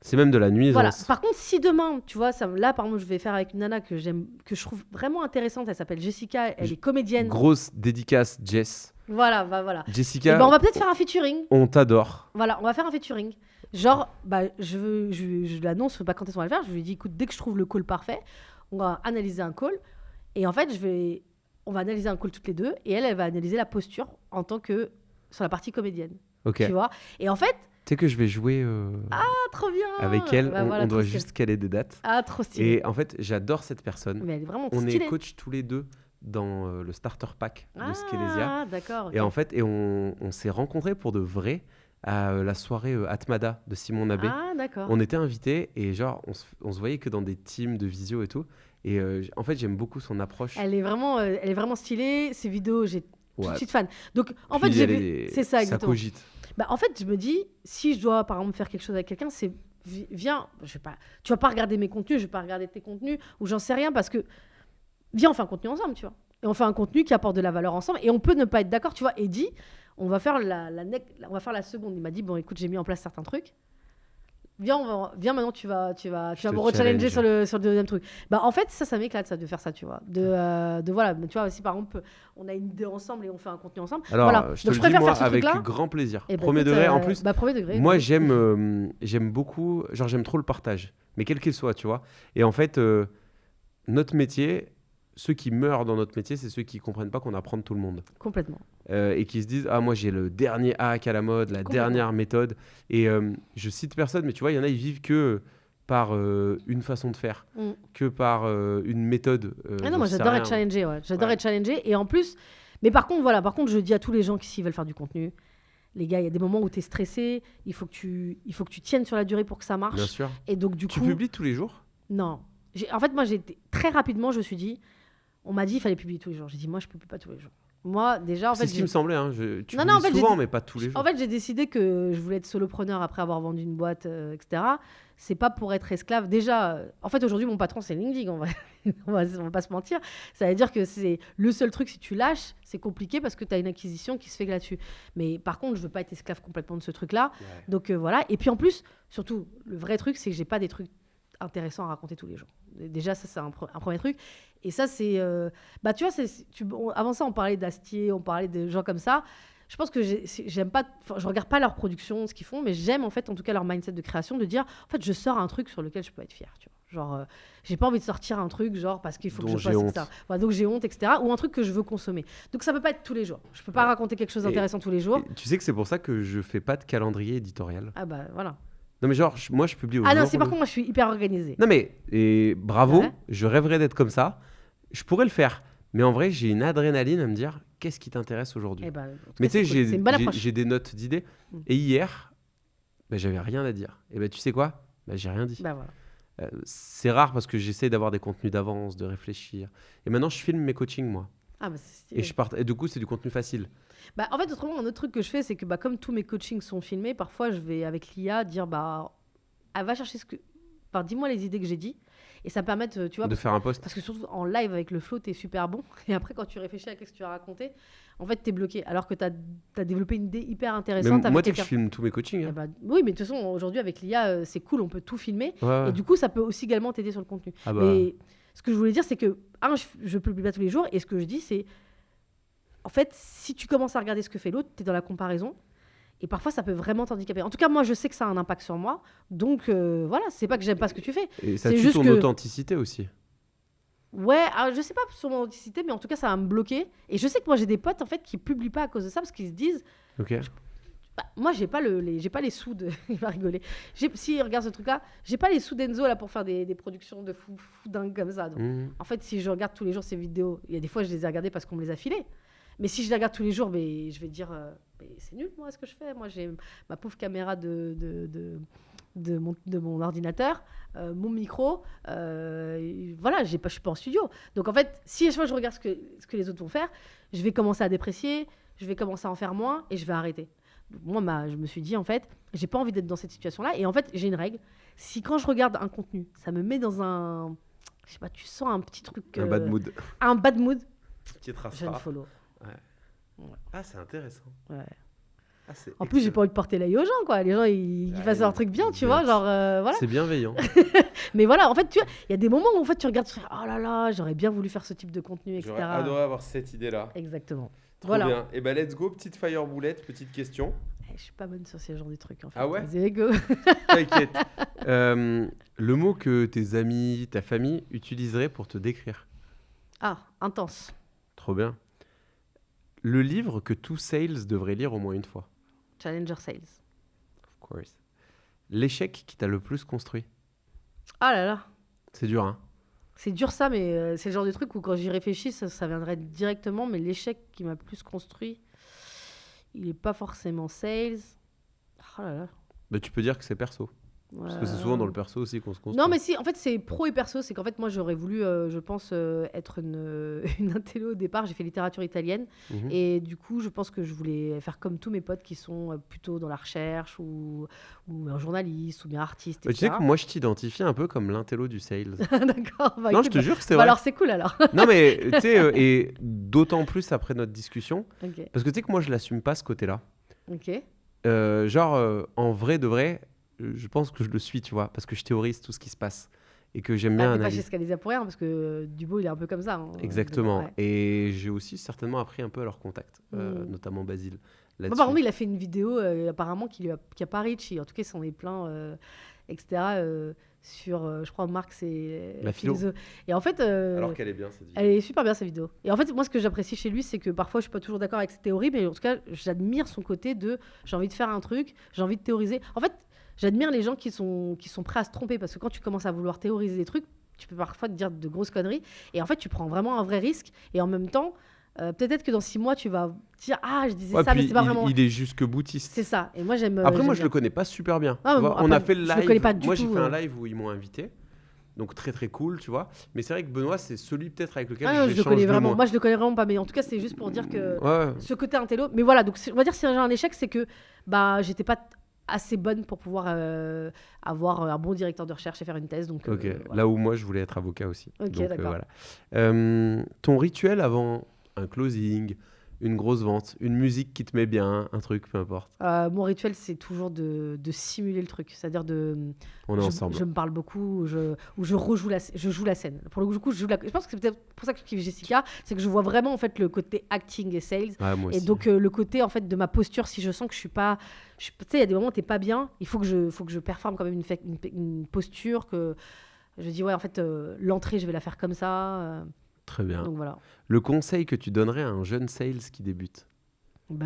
c'est même de la nuisance. Voilà. Par contre, si demain, tu vois, là, par exemple, je vais faire avec une nana que je trouve vraiment intéressante. Elle s'appelle Jessica. Elle est comédienne. Grosse dédicace, Jess. Voilà. Jessica. On va peut-être faire un featuring. On t'adore. Voilà, on va faire un featuring. Genre, je l'annonce, quand est-ce qu'on va le faire. Je lui dis, écoute, dès que je trouve le call parfait, on va analyser un call. Et en fait, on va analyser un call toutes les deux. Et elle va analyser la posture en tant que sur la partie comédienne. Ok. Tu vois. Et en fait. Tu sais que je vais jouer trop bien. Avec elle, on doit juste caler des dates. Ah, trop stylé. Et en fait, j'adore cette personne. Mais elle est vraiment on stylée. Est coach tous les deux dans le starter pack de Skelesia. Ah, d'accord. Okay. Et en fait, on s'est rencontrés pour de vrai à la soirée Atmada de Simon Abbé. Ah, d'accord. On était invités et genre, on se voyait que dans des teams de visio et tout. Et en fait, j'aime beaucoup son approche. Elle est vraiment stylée. Ses vidéos, j'ai tout de suite fan. Donc, en fait, j'ai vu. C'est ça, exactement. Ça cogite. Bah, en fait, je me dis, si je dois, par exemple, faire quelque chose avec quelqu'un, c'est viens, tu vas pas regarder mes contenus, je vais pas regarder tes contenus, ou j'en sais rien, parce que viens, on fait un contenu ensemble, tu vois. Et on fait un contenu qui apporte de la valeur ensemble, et on peut ne pas être d'accord, tu vois. Et dit, on va faire on va faire la seconde. Il m'a dit, bon, écoute, j'ai mis en place certains trucs. Viens, maintenant, tu vas me rechallenger sur le deuxième truc. Bah, en fait, ça m'éclate, ça, de faire ça, tu vois. De voilà, mais tu vois, si par exemple, on a une idée ensemble et on fait un contenu ensemble. Alors, voilà. je te le dis, moi, avec grand plaisir. Premier degré, en plus. Premier degré. Moi, j'aime beaucoup, genre, j'aime trop le partage, mais quel qu'il soit, tu vois. Et en fait, notre métier, ceux qui meurent dans notre métier, c'est ceux qui comprennent pas qu'on apprend de tout le monde. Complètement. Et qui se disent, moi j'ai le dernier hack à la mode, la dernière méthode. Et je cite personne, mais tu vois, il y en a, ils vivent que par une façon de faire que par une méthode. Non, moi j'adore être challengé, j'adore être challengé. Et en plus, mais par contre, je dis à tous les gens qui s'ils veulent faire du contenu, les gars, il y a des moments où tu es stressé, il faut que tu tiennes sur la durée pour que ça marche. Bien sûr. Et donc du tu coup, publies tous les jours? Non. En fait, moi, très rapidement, je me suis dit, on m'a dit qu'il fallait publier tous les jours. J'ai dit, moi, je ne publie pas tous les jours. Moi, déjà, en fait. C'est ce qui me semblait. Hein. Tu publies en fait, souvent, mais pas tous les jours. En fait, j'ai décidé que je voulais être solopreneur après avoir vendu une boîte, etc. C'est pas pour être esclave. Déjà, en fait, aujourd'hui, mon patron, c'est LinkedIn. On va pas se mentir. Ça veut dire que c'est le seul truc, si tu lâches, c'est compliqué parce que tu as une acquisition qui se fait là-dessus. Mais par contre, je veux pas être esclave complètement de ce truc-là. Ouais. Donc voilà. Et puis en plus, surtout, le vrai truc, c'est que j'ai pas des trucs intéressant à raconter tous les jours. Déjà, ça, c'est un premier truc. Et ça, c'est... tu vois, avant ça, on parlait d'Astier, on parlait de gens comme ça. Je pense que j'aime pas... Je regarde pas leur production, ce qu'ils font, mais j'aime, en fait, en tout cas, leur mindset de création, de dire, en fait, je sors un truc sur lequel je peux être fière, tu vois. Genre, j'ai pas envie de sortir un truc, genre, parce qu'il faut que je fasse ça. Voilà, donc, j'ai honte, etc. Ou un truc que je veux consommer. Donc, ça peut pas être tous les jours. Je peux pas raconter quelque chose d'intéressant tous les jours. Tu sais que c'est pour ça que je fais pas de calendrier éditorial. Ah bah, voilà. Non mais genre, moi je publie au jour. Ah non, c'est par contre, moi je suis hyper organisée. Non mais, bravo, je rêverais d'être comme ça. Je pourrais le faire. Mais en vrai, j'ai une adrénaline à me dire, qu'est-ce qui t'intéresse aujourd'hui ? Mais tu sais, j'ai des notes d'idées. Et hier, j'avais rien à dire. Et tu sais quoi ? J'ai rien dit. Voilà. C'est rare parce que j'essaie d'avoir des contenus d'avance, de réfléchir. Et maintenant, je filme mes coachings, moi. Ah c'est stylé. Et du coup, c'est du contenu facile. En fait, autrement, un autre truc que je fais, c'est que comme tous mes coachings sont filmés, parfois, je vais avec l'IA dire, elle va chercher dis-moi les idées que j'ai dit. Et ça me permet, tu vois, de faire un post. Parce que surtout en live avec le flow, t'es super bon. Et après, quand tu réfléchis à ce que tu as raconté, en fait, t'es bloqué. Alors que t'as développé une idée hyper intéressante. Moi, tu sais que je filme tous mes coachings. Hein. Oui, mais de toute façon, aujourd'hui, avec l'IA, c'est cool, on peut tout filmer. Ouais. Et du coup, ça peut aussi également t'aider sur le contenu. Mais ce que je voulais dire, c'est que, je publie pas tous les jours. Et ce que je dis, c'est, en fait, si tu commences à regarder ce que fait l'autre, t'es dans la comparaison. Et parfois, ça peut vraiment t'handicaper. En tout cas, moi, je sais que ça a un impact sur moi. Donc, voilà, c'est pas que j'aime pas ce que tu fais. Et ça tue ton authenticité aussi. Ouais, alors, je sais pas sur mon authenticité, mais en tout cas, ça va me bloquer. Et je sais que moi, j'ai des potes, en fait, qui publient pas à cause de ça, parce qu'ils se disent... Ok. Moi, j'ai pas les sous de... Il va rigoler. Si regarde ce truc-là, j'ai pas les sous d'Enzo là, pour faire des productions de fou dingue comme ça. Donc, en fait, si je regarde tous les jours ces vidéos, il y a des fois, je les ai regardées parce qu'on me les a filées. Mais si je la regarde tous les jours, je vais dire c'est nul, moi, ce que je fais. Moi, j'ai ma pauvre caméra de mon ordinateur, mon micro. Voilà, je suis pas en studio. Donc, en fait, si à chaque fois je regarde ce que les autres vont faire, je vais commencer à déprécier, je vais commencer à en faire moins et je vais arrêter. Donc, moi, je me suis dit, en fait, j'ai pas envie d'être dans cette situation-là. Et en fait, j'ai une règle. Si quand je regarde un contenu, ça me met dans un... Je sais pas, tu sens un petit truc... Un bad mood. Un bad mood. Je ne follow. Ouais. Ah, c'est intéressant. Ouais. Ah, en plus, j'ai pas envie de porter l'œil aux gens, quoi. Les gens, ils fassent leur truc bien, tu vois, genre, voilà. C'est bienveillant. Mais voilà, en fait, tu vois, il y a des moments où en fait, tu regardes, tu fais, oh là là, j'aurais bien voulu faire ce type de contenu, etc. J'aurais adoré avoir cette idée-là. Exactement. Trop bien. Et let's go, petite fire boulette, petite question. Je suis pas bonne sur ces genres de trucs, en fait. Ah ouais ? Vas-y, go. T'inquiète. Le mot que tes amis, ta famille utiliseraient pour te décrire ? Ah, intense. Trop bien. Le livre que tout sales devrait lire au moins une fois. Challenger Sales. Of course. L'échec qui t'a le plus construit. Ah là là. C'est dur, hein. C'est dur ça, mais c'est le genre de truc où quand j'y réfléchis, ça viendrait directement. Mais l'échec qui m'a le plus construit, il n'est pas forcément sales. Oh là là. Tu peux dire que c'est perso. Parce que c'est souvent dans le perso aussi qu'on se construit. Non, mais si, en fait, c'est pro et perso. C'est qu'en fait, moi, j'aurais voulu, je pense, être une intello au départ. J'ai fait littérature italienne. Et du coup, je pense que je voulais faire comme tous mes potes qui sont plutôt dans la recherche ou un journaliste ou bien artiste, etc. Tu sais que moi, je t'identifie un peu comme l'intello du sales. D'accord. Non, je te jure que c'est vrai. Alors, c'est cool, alors. Non, mais tu sais, et d'autant plus après notre discussion. Okay. Parce que tu sais que moi, je l'assume pas, ce côté-là. Ok. En vrai de vrai... Je pense que je le suis, tu vois, parce que je théorise tout ce qui se passe et que j'aime bien analyser. analyser. Pas chez Scalisia pour rien, parce que Dubo, il est un peu comme ça. Hein, exactement. Ouais. Et j'ai aussi certainement appris un peu à leur contact, notamment Basile. Par contre, il a fait une vidéo, apparemment, qui a pas Richie. En tout cas, il s'en est plein, etc. Sur, je crois, Marx et la philo. Et en fait, alors qu'elle est bien, cette vidéo. Elle est super bien, cette vidéo. Et en fait, moi, ce que j'apprécie chez lui, c'est que parfois, je suis pas toujours d'accord avec ses théories, mais en tout cas, j'admire son côté de j'ai envie de faire un truc, j'ai envie de théoriser. En fait, j'admire les gens qui sont prêts à se tromper, parce que quand tu commences à vouloir théoriser des trucs, tu peux parfois te dire de grosses conneries, et en fait, tu prends vraiment un vrai risque, et en même temps, peut-être que dans 6 mois, tu vas dire « Ah, je disais ça, mais c'est pas vraiment... » Il est jusque boutiste. C'est ça, et moi, j'aime... Après, moi, je le connais pas super bien. Ah, tu vois, après, on a fait le je live. le connais pas du moi, tout, j'ai fait un live où ils m'ont invité. Donc très très cool, tu vois. Mais c'est vrai que Benoît, c'est celui peut-être avec lequel je le connais vraiment. Moi, je le connais vraiment pas, mais en tout cas, c'est juste pour dire que ce côté intello. Mais voilà, donc on va dire si j'ai un échec, c'est que j'étais pas assez bonne pour pouvoir avoir un bon directeur de recherche et faire une thèse. Donc voilà. Là où moi, je voulais être avocat aussi. Ok, donc, d'accord. Ton rituel avant un closing, une grosse vente, une musique qui te met bien, un truc, peu importe. Mon rituel, c'est toujours de simuler le truc. C'est-à-dire on est ensemble. Je me parle beaucoup, je joue la scène. Pour le coup, je pense que c'est peut-être pour ça que je kiffe Jessica, c'est que je vois vraiment en fait le côté acting et sales. Moi aussi. Et donc le côté en fait de ma posture, si je sens que je suis pas, tu sais, il y a des moments où t'es pas bien, il faut que je performe quand même une posture que je dis en fait l'entrée, je vais la faire comme ça. Très bien. Donc voilà. Le conseil que tu donnerais à un jeune sales qui débute?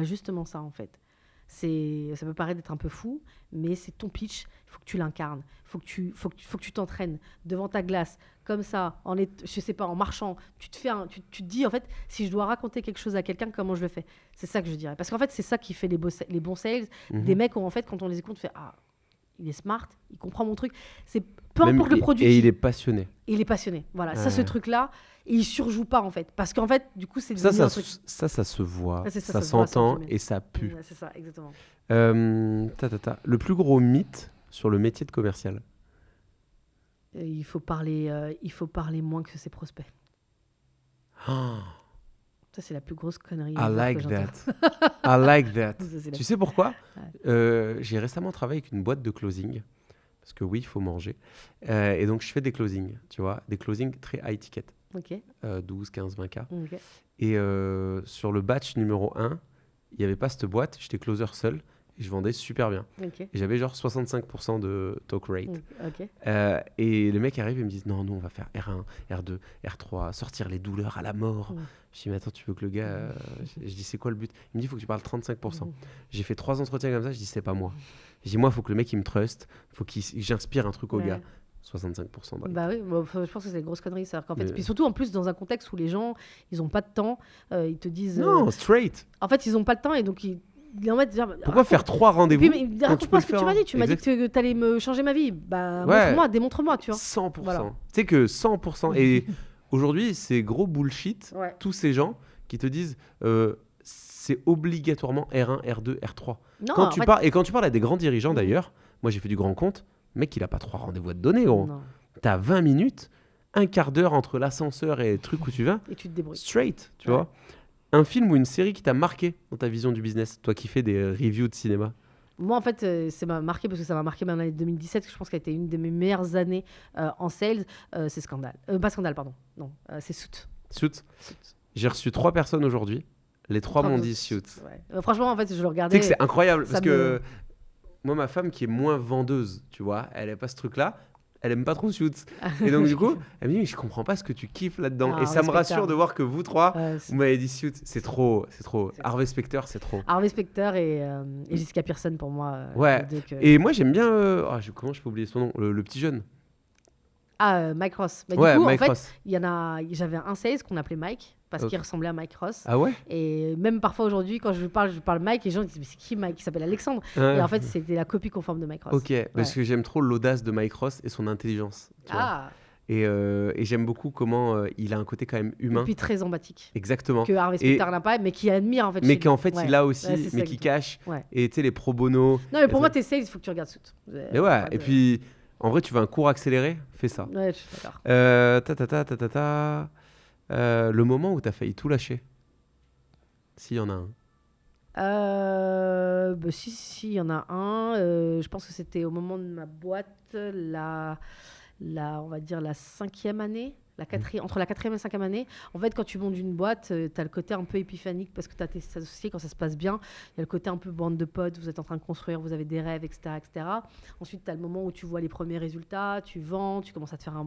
Justement ça en fait. Ça peut paraître d'être un peu fou, mais c'est ton pitch, il faut que tu l'incarnes, il faut que tu t'entraînes devant ta glace, comme ça, je sais pas, en marchant, tu te dis en fait, si je dois raconter quelque chose à quelqu'un, comment je le fais? C'est ça que je dirais. Parce qu'en fait, c'est ça qui fait les bons sales, des mecs où en fait, quand on les écoute, on fait il est smart, il comprend mon truc. C'est peu importe le produit. Et il est passionné. Voilà, ça, ce truc-là, et il surjoue pas en fait. Parce qu'en fait, du coup, c'est ça se voit, ça s'entend et ça pue. C'est ça, exactement. Le plus gros mythe sur le métier de commercial? Il faut parler moins que ses prospects. Ça, c'est la plus grosse connerie. I like that. Tu sais pourquoi? J'ai récemment travaillé avec une boîte de closing. Parce que oui, il faut manger. Et donc, je fais des closings, tu vois. Des closings très high ticket. 12, 15, 20K. Okay. Et sur le batch numéro 1, il n'y avait pas cette boîte. J'étais closer seul. Et je vendais super bien. Okay. Et j'avais genre 65% de talk rate. Okay. Et les mecs arrivent et me disent non, nous on va faire R1, R2, R3, sortir les douleurs à la mort. Je dis mais attends, tu veux que le gars... Je dis c'est quoi le but? Il me dit il faut que tu parles 35%. J'ai fait 3 entretiens comme ça, je dis c'est pas moi. Je dis moi il faut que le mec il me trust, il faut que j'inspire un truc au gars. 65%. Bah oui, je pense que c'est des grosses conneries. En fait, puis surtout en plus dans un contexte où les gens ils n'ont pas de temps, ils te disent... Non, straight. En fait ils n'ont pas le temps et donc pourquoi faire 3 rendez-vous quand tu peux ce que tu m'as dit? Tu m'as dit que tu allais me changer ma vie. Démontre-moi, tu vois. 100%. Voilà. Tu sais que 100%. Et aujourd'hui, c'est gros bullshit. Tous ces gens qui te disent c'est obligatoirement R1, R2, R3. Non, quand tu parles à des grands dirigeants d'ailleurs, moi j'ai fait du grand compte, mec, il a pas 3 rendez-vous à te donner, gros. T'as 20 minutes, un quart d'heure entre l'ascenseur et le truc où tu vas. Et tu te débrouilles. Straight, tu vois. Un film ou une série qui t'a marqué dans ta vision du business, toi qui fais des reviews de cinéma? Moi, en fait, ça m'a marqué parce que ça m'a marqué l'année 2017, que je pense qu'elle a été une de mes meilleures années en sales. C'est Scandale. Pas Scandale, pardon. Non, c'est Suits. J'ai reçu 3 personnes aujourd'hui. Les 3 m'ont dit Suits. Franchement, en fait, je le regardais. Tu sais que c'est incroyable parce que moi, ma femme qui est moins vendeuse, tu vois, elle n'a pas ce truc-là. Elle aime pas trop Suits. Et donc, du coup, elle me dit, mais je comprends pas ce que tu kiffes là-dedans. Et ça me rassure de voir que vous 3, vous m'avez dit Suits. C'est trop. Harvey Specter, c'est trop. Harvey Specter et Jessica Pearson pour moi. Et moi, j'aime bien. Comment je peux oublier son nom? Le petit jeune. Mike Ross. Du coup, Mike en fait, Ross. J'avais un sales qu'on appelait Mike parce qu'il ressemblait à Mike Ross. Ah ouais? Et même parfois aujourd'hui, quand je parle Mike, les gens disent mais c'est qui Mike? Il s'appelle Alexandre. Et en fait, c'était la copie conforme de Mike Ross. Ok, parce que j'aime trop l'audace de Mike Ross et son intelligence. Et j'aime beaucoup comment il a un côté quand même humain. Et puis très empathique. Exactement. Que Harvey Specter n'a pas, mais qui admire en fait. Mais qu'en fait il a aussi, mais qui cache. Et tu sais, les pro bono. Non, mais pour moi, t'es sales, il faut que tu regardes Suits. Mais ouais, et puis en vrai, tu veux un cours accéléré? Fais ça. Ouais, je suis d'accord. Le moment où t'as failli tout lâcher? S'il y en a un. Si, il y en a un. Je pense que c'était au moment de ma boîte, on va dire la 5e année. Entre la 4e et 5e année. En fait, quand tu montes une boîte, tu as le côté un peu épiphanique parce que tu as tes associés, quand ça se passe bien. Il y a le côté un peu bande de potes, vous êtes en train de construire, vous avez des rêves, etc. Ensuite, tu as le moment où tu vois les premiers résultats, tu vends, tu commences à te faire un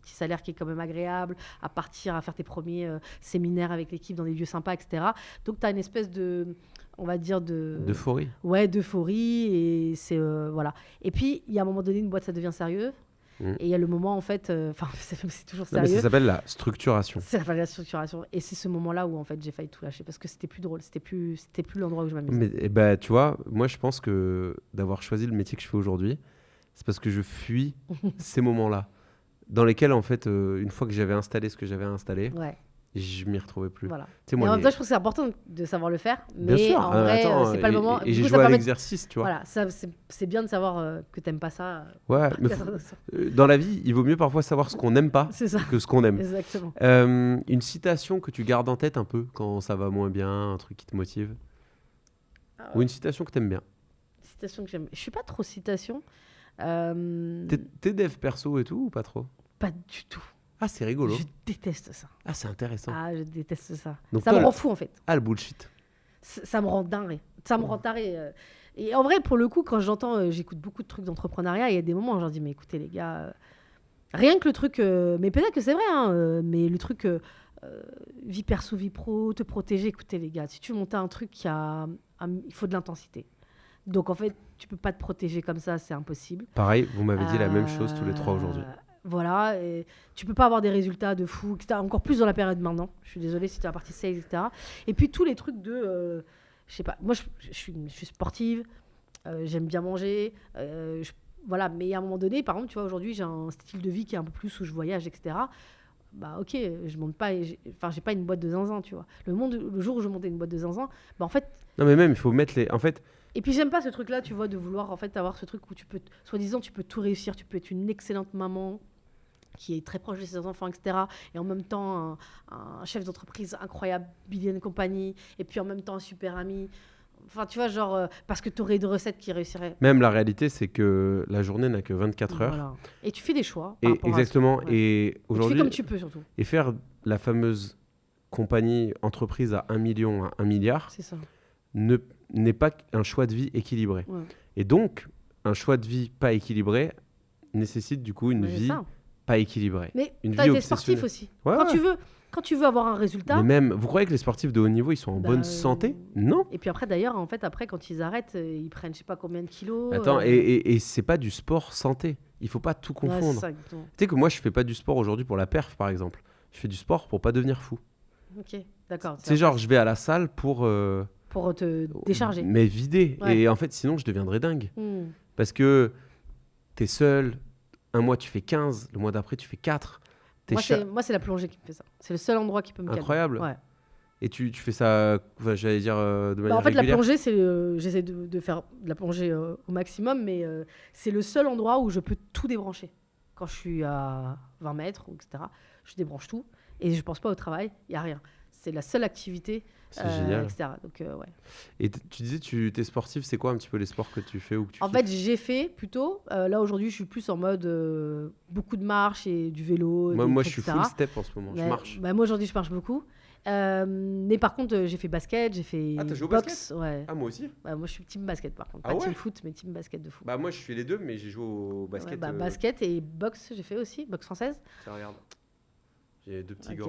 petit salaire qui est quand même agréable, à partir à faire tes premiers séminaires avec l'équipe dans des lieux sympas, etc. Donc, tu as une espèce de on va dire, d'euphorie. Ouais, d'euphorie. Et c'est, voilà. Et puis, il y a un moment donné, une boîte, ça devient sérieux. Et il y a le moment, en fait, c'est toujours sérieux. Mais ça s'appelle la structuration. Ça s'appelle la structuration. Et c'est ce moment-là où, en fait, j'ai failli tout lâcher parce que c'était plus drôle. C'était plus l'endroit où je m'amusais. Mais bah, tu vois, moi, je pense que d'avoir choisi le métier que je fais aujourd'hui, c'est parce que je fuis ces moments-là dans lesquels, en fait, une fois que j'avais installé ce que j'avais installé, je m'y retrouvais plus. Voilà. Moi, en même temps, je trouve que c'est important de savoir le faire. Mais bien sûr. en vrai, c'est pas le moment. Et j'ai joué à l'exercice, tu vois. Voilà, c'est bien de savoir que t'aimes pas ça. Ouais, mais dans la vie, il vaut mieux parfois savoir ce qu'on n'aime pas que ce qu'on aime. Exactement. Une citation que tu gardes en tête un peu quand ça va moins bien, un truc qui te motive. Ou une citation que t'aimes bien. Citation que j'aime. Je suis pas trop citation. T'es dev perso et tout ou pas trop? Pas du tout. Ah, c'est rigolo. Je déteste ça. Ah, c'est intéressant. Ah, je déteste ça. Donc ça me rend fou, en fait. Ah, le bullshit. Ça me rend dingue. Ça me rend taré. Et en vrai, pour le coup, quand j'entends, j'écoute beaucoup de trucs d'entrepreneuriat, il y a des moments où je leur dis, mais écoutez, les gars, rien que le truc, mais peut-être que c'est vrai, hein, mais le truc vie perso, vie pro, te protéger, écoutez, les gars, si tu veux monter un truc, il faut de l'intensité. Donc, en fait, tu peux pas te protéger comme ça, c'est impossible. Pareil, vous m'avez dit la même chose tous les trois aujourd'hui. Voilà, et tu peux pas avoir des résultats de fou, etc. Encore plus dans la période maintenant. Je suis désolée si tu as la partie sales, etc. Et puis tous les trucs de, je sais pas, moi je suis sportive, j'aime bien manger, voilà. Mais à un moment donné, par exemple, tu vois, aujourd'hui j'ai un style de vie qui est un peu plus où je voyage, etc. Bah ok, je monte pas, j'ai pas une boîte de zinzin, tu vois. Le jour où je montais une boîte de zinzin, bah en fait. Non mais même il faut mettre en fait. Et puis j'aime pas ce truc-là, tu vois, de vouloir en fait avoir ce truc où tu peux, soi-disant, tu peux tout réussir, tu peux être une excellente maman qui est très proche de ses enfants, etc. Et en même temps, un chef d'entreprise incroyable, billion compagnie, et puis en même temps un super ami. Enfin, tu vois, genre, parce que tu aurais de recettes qui réussiraient. Même la réalité, c'est que la journée n'a que 24 heures. Voilà. Et tu fais des choix. Et exactement. Et aujourd'hui, tu fais comme tu peux, surtout. Et faire la fameuse compagnie, entreprise à 1 million, à 1 milliard, c'est ça. N'est pas un choix de vie équilibré. Ouais. Et donc, un choix de vie pas équilibré nécessite du coup une vie pas équilibrée. Mais tu as été sportif aussi. Ouais, quand tu veux avoir un résultat... Mais même, vous croyez que les sportifs de haut niveau, ils sont en bonne santé? Non. Et puis après, d'ailleurs, en fait, quand ils arrêtent, ils prennent je sais pas combien de kilos. Attends, et c'est pas du sport santé. Il faut pas tout confondre. Ouais, tu sais que moi, je fais pas du sport aujourd'hui pour la perf, par exemple. Je fais du sport pour pas devenir fou. Ok, d'accord. C'est genre, je vais à la salle pour te décharger. Mais vider. Ouais. Et en fait, sinon, je deviendrais dingue. Parce que t'es seul, un mois, tu fais 15, le mois d'après, tu fais 4. Moi, c'est la plongée qui me fait ça. C'est le seul endroit qui peut me calmer. Incroyable. Ouais. Et tu fais ça, j'allais dire, de manière en fait, régulière. La plongée, j'essaie de faire de la plongée au maximum, mais c'est le seul endroit où je peux tout débrancher. Quand je suis à 20 mètres, etc., je débranche tout et je pense pas au travail, il n'y a rien. C'est la seule activité, génial. etc. Donc, ouais. Et tu disais, tu es sportif, c'est quoi un petit peu les sports que tu fais ou que tu En fait, j'ai fait plutôt. Là, aujourd'hui, je suis plus en mode beaucoup de marche et du vélo. Moi, je suis full step en ce moment, je marche. Moi, aujourd'hui, je marche beaucoup. Mais par contre, j'ai fait basket, j'ai fait t'as joué au boxe. Basket Ouais. Ah, moi aussi. Moi, je suis team basket, par contre. Ah, pas team foot, mais team basket de fou. Bah, moi, je fais les deux, mais j'ai joué au basket. Basket et boxe, j'ai fait aussi. Boxe française. Ça, regarde. J'ai 2 petits gants.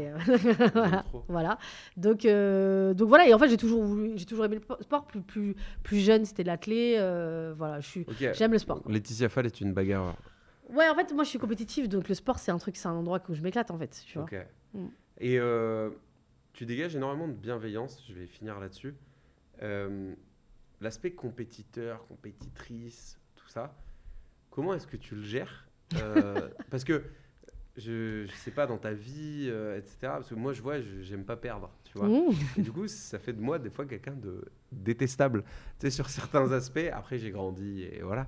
Voilà. Donc voilà. Et en fait, j'ai toujours aimé le sport. Plus jeune, c'était l'athlé. Voilà, j'aime le sport. Laetitia Fall est une bagarre. Ouais, en fait, moi, je suis compétitive, donc le sport, c'est un endroit où je m'éclate, en fait. Tu vois. Et tu dégages énormément de bienveillance. Je vais finir là-dessus. L'aspect compétiteur, compétitrice, tout ça. Comment est-ce que tu le gères? Parce que je sais pas, dans ta vie, etc. Parce que moi, je vois, j'aime pas perdre, tu vois. Et du coup, ça fait de moi, des fois, quelqu'un de détestable. Tu sais, sur certains aspects. Après, j'ai grandi et voilà.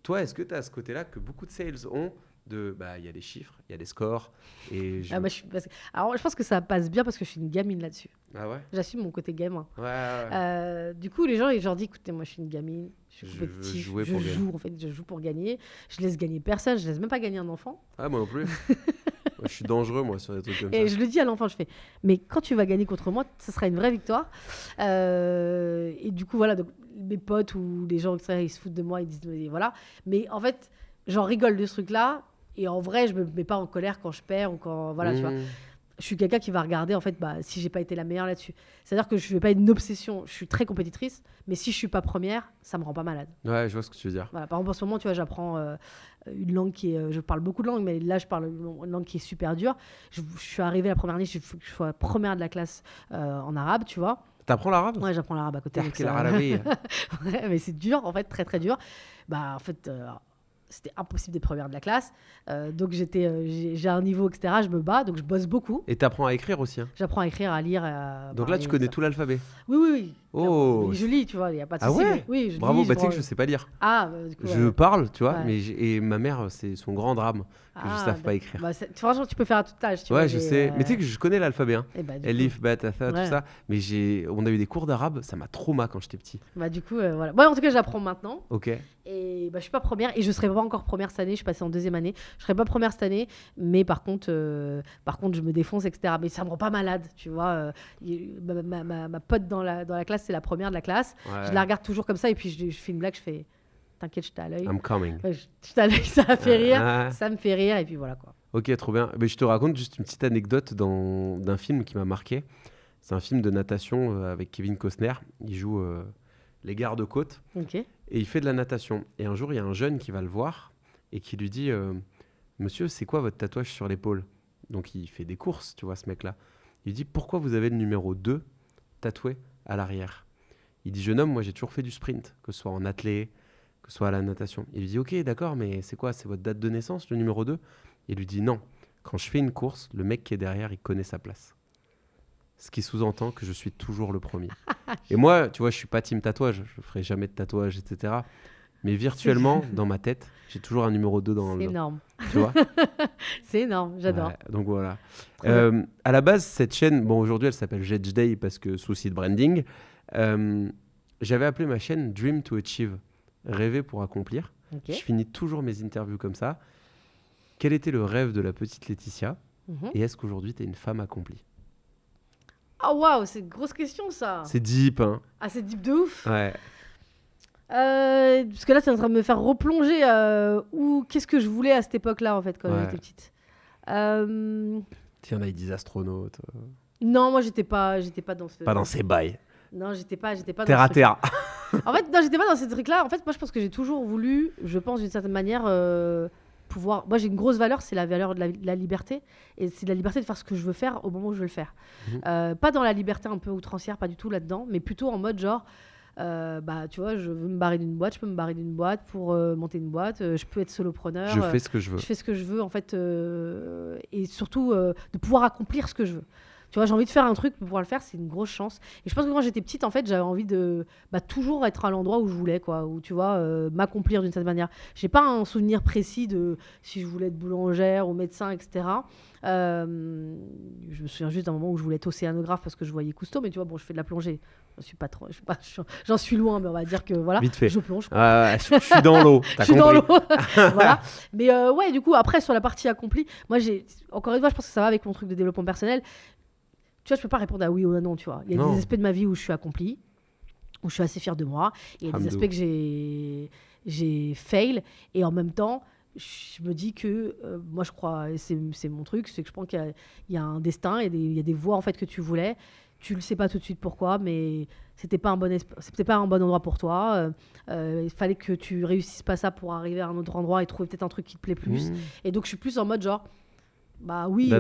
Toi, est-ce que tu as ce côté-là que beaucoup de sales ont il y a des chiffres, il y a des scores. Et alors, je pense que ça passe bien parce que je suis une gamine là-dessus. Ah ouais? J'assume mon côté gamin. Ouais. Du coup, les gens, ils leur disent, écoutez, moi, je suis une gamine, je suis compétitive, je joue pour gagner. Je laisse gagner personne, je laisse même pas gagner un enfant. Ah, moi non plus. Moi, je suis dangereux, moi, sur des trucs comme ça. Et je le dis à l'enfant, je fais, mais quand tu vas gagner contre moi, ça sera une vraie victoire. Et du coup, voilà, donc, mes potes ou les gens, ils se foutent de moi, ils disent, voilà. Mais en fait, j'en rigole de ce truc-là. Et en vrai, je me mets pas en colère quand je perds ou quand, voilà, tu vois. je suis quelqu'un qui va regarder en fait si j'ai pas été la meilleure là-dessus. C'est-à-dire que je vais pas être une obsession. Je suis très compétitrice, mais si je suis pas première, ça me rend pas malade. Ouais, je vois ce que tu veux dire. Voilà, par exemple, en ce moment, tu vois, j'apprends une langue qui est. Je parle beaucoup de langues, mais là, je parle une langue qui est super dure. Je suis arrivée la première année, il faut que je sois première de la classe en arabe, tu vois. T'apprends l'arabe? Ouais, j'apprends l'arabe à côté. Ouais, mais c'est dur, en fait, très très dur. En fait. C'était impossible d'être première de la classe. Donc, j'ai un niveau, etc. Je me bats, donc je bosse beaucoup. Et tu apprends à écrire aussi, hein? J'apprends à écrire, à lire. Donc là, tu connais tout l'alphabet? Oui. Oh. Je lis, tu vois, il n'y a pas de souci. Ah ouais? Oui, je Bravo, lis. tu sais que je ne sais pas lire. Du coup, je parle, tu vois, mais et ma mère, c'est son grand drame que je ne sache pas écrire. Franchement, tu peux faire à toute tâche. Ouais, je sais. Mais tu sais que je connais l'alphabet, hein. Elif, Bet, Atha, tout ça. Mais on a eu des cours d'arabe, ça m'a traumatisé quand j'étais petit. Du coup, voilà. Moi, en tout cas, j'apprends maintenant. Ok. Et je suis pas première et je serai pas encore première cette année. Je suis passée en deuxième année. Je serai pas première cette année, mais par contre, je me défonce, etc. Mais ça me rend pas malade, tu vois. Ma pote dans la classe, c'est la première de la classe. Ouais. Je la regarde toujours comme ça et puis je fais une blague, je fais t'inquiète, je t'ai à l'œil. I'm coming. Je t'ai à l'œil, ça me fait rire. Ça me fait rire et puis voilà quoi. Ok, trop bien. Mais je te raconte juste une petite anecdote d'un film qui m'a marqué. C'est un film de natation avec Kevin Costner. Il joue les gardes-côtes. Ok. Et il fait de la natation. Et un jour, il y a un jeune qui va le voir et qui lui dit Monsieur, c'est quoi votre tatouage sur l'épaule? Donc il fait des courses, tu vois, ce mec-là. Il dit Pourquoi vous avez le numéro 2 tatoué à l'arrière? Il dit Jeune homme, moi j'ai toujours fait du sprint, que ce soit en athlé, que ce soit à la natation. Il lui dit Ok, d'accord, mais c'est quoi? C'est votre date de naissance, le numéro 2? Il lui dit Non. Quand je fais une course, le mec qui est derrière, il connaît sa place. Ce qui sous-entend que je suis toujours le premier. Et moi, tu vois, je suis pas team tatouage. Je ferai jamais de tatouage, etc. Mais virtuellement, dans ma tête, j'ai toujours un numéro 2 dans le dos. C'est énorme. Tu vois? C'est énorme, j'adore. Ouais, donc voilà. À la base, cette chaîne, bon, aujourd'hui, elle s'appelle Jedge Day parce que souci de branding. J'avais appelé ma chaîne Dream to Achieve, rêver pour accomplir. Okay. Je finis toujours mes interviews comme ça. Quel était le rêve de la petite Laetitia? Et est-ce qu'aujourd'hui, tu es une femme accomplie? Oh waouh, c'est une grosse question ça. C'est deep, hein. Ah, c'est deep de ouf. Ouais. Parce que là, tu es en train de me faire replonger qu'est-ce que je voulais à cette époque-là, en fait, quand j'étais petite. Il y en a, ils disent astronaute. Non, moi, j'étais pas dans ce... Pas dans ces bails. Non, j'étais pas terre à terre. En fait, non, j'étais pas dans ces trucs-là. En fait, moi, je pense que j'ai toujours voulu, je pense d'une certaine manière, pouvoir... Moi, j'ai une grosse valeur, c'est la valeur de la liberté. Et c'est de la liberté de faire ce que je veux faire au moment où je veux le faire. Pas dans la liberté un peu outrancière, pas du tout là-dedans, mais plutôt en mode genre... tu vois, je veux me barrer d'une boîte, je peux me barrer d'une boîte pour monter une boîte, je peux être solopreneur. Je fais ce que je veux. Je fais ce que je veux, en fait, et surtout de pouvoir accomplir ce que je veux. Tu vois, j'ai envie de faire un truc pour pouvoir le faire, c'est une grosse chance. Et je pense que quand j'étais petite, en fait, j'avais envie de toujours être à l'endroit où je voulais, quoi, où tu vois, m'accomplir d'une certaine manière. J'ai pas un souvenir précis de si je voulais être boulangère ou médecin, etc. Je me souviens juste d'un moment où je voulais être océanographe parce que je voyais Cousteau, mais tu vois, bon, je fais de la plongée. J'en suis loin, mais on va dire que voilà, vite fait. Je plonge. Je suis dans l'eau. Je suis dans l'eau. Voilà. Mais ouais, du coup, après, sur la partie accomplie, moi, encore une fois, je pense que ça va avec mon truc de développement personnel. Tu vois, je peux pas répondre à oui ou à non, tu vois. Il y a des aspects de ma vie où je suis accomplie, où je suis assez fière de moi. Et il y a des aspects que j'ai fail. Et en même temps, je me dis que moi, je crois, et c'est mon truc, c'est que je pense qu'il y a un destin, il y a des voies en fait que tu voulais. Tu le sais pas tout de suite pourquoi, mais c'était pas un bon endroit pour toi. Il fallait que tu réussisses pas ça pour arriver à un autre endroit et trouver peut-être un truc qui te plaît plus. Et donc, je suis plus en mode genre... Bah oui,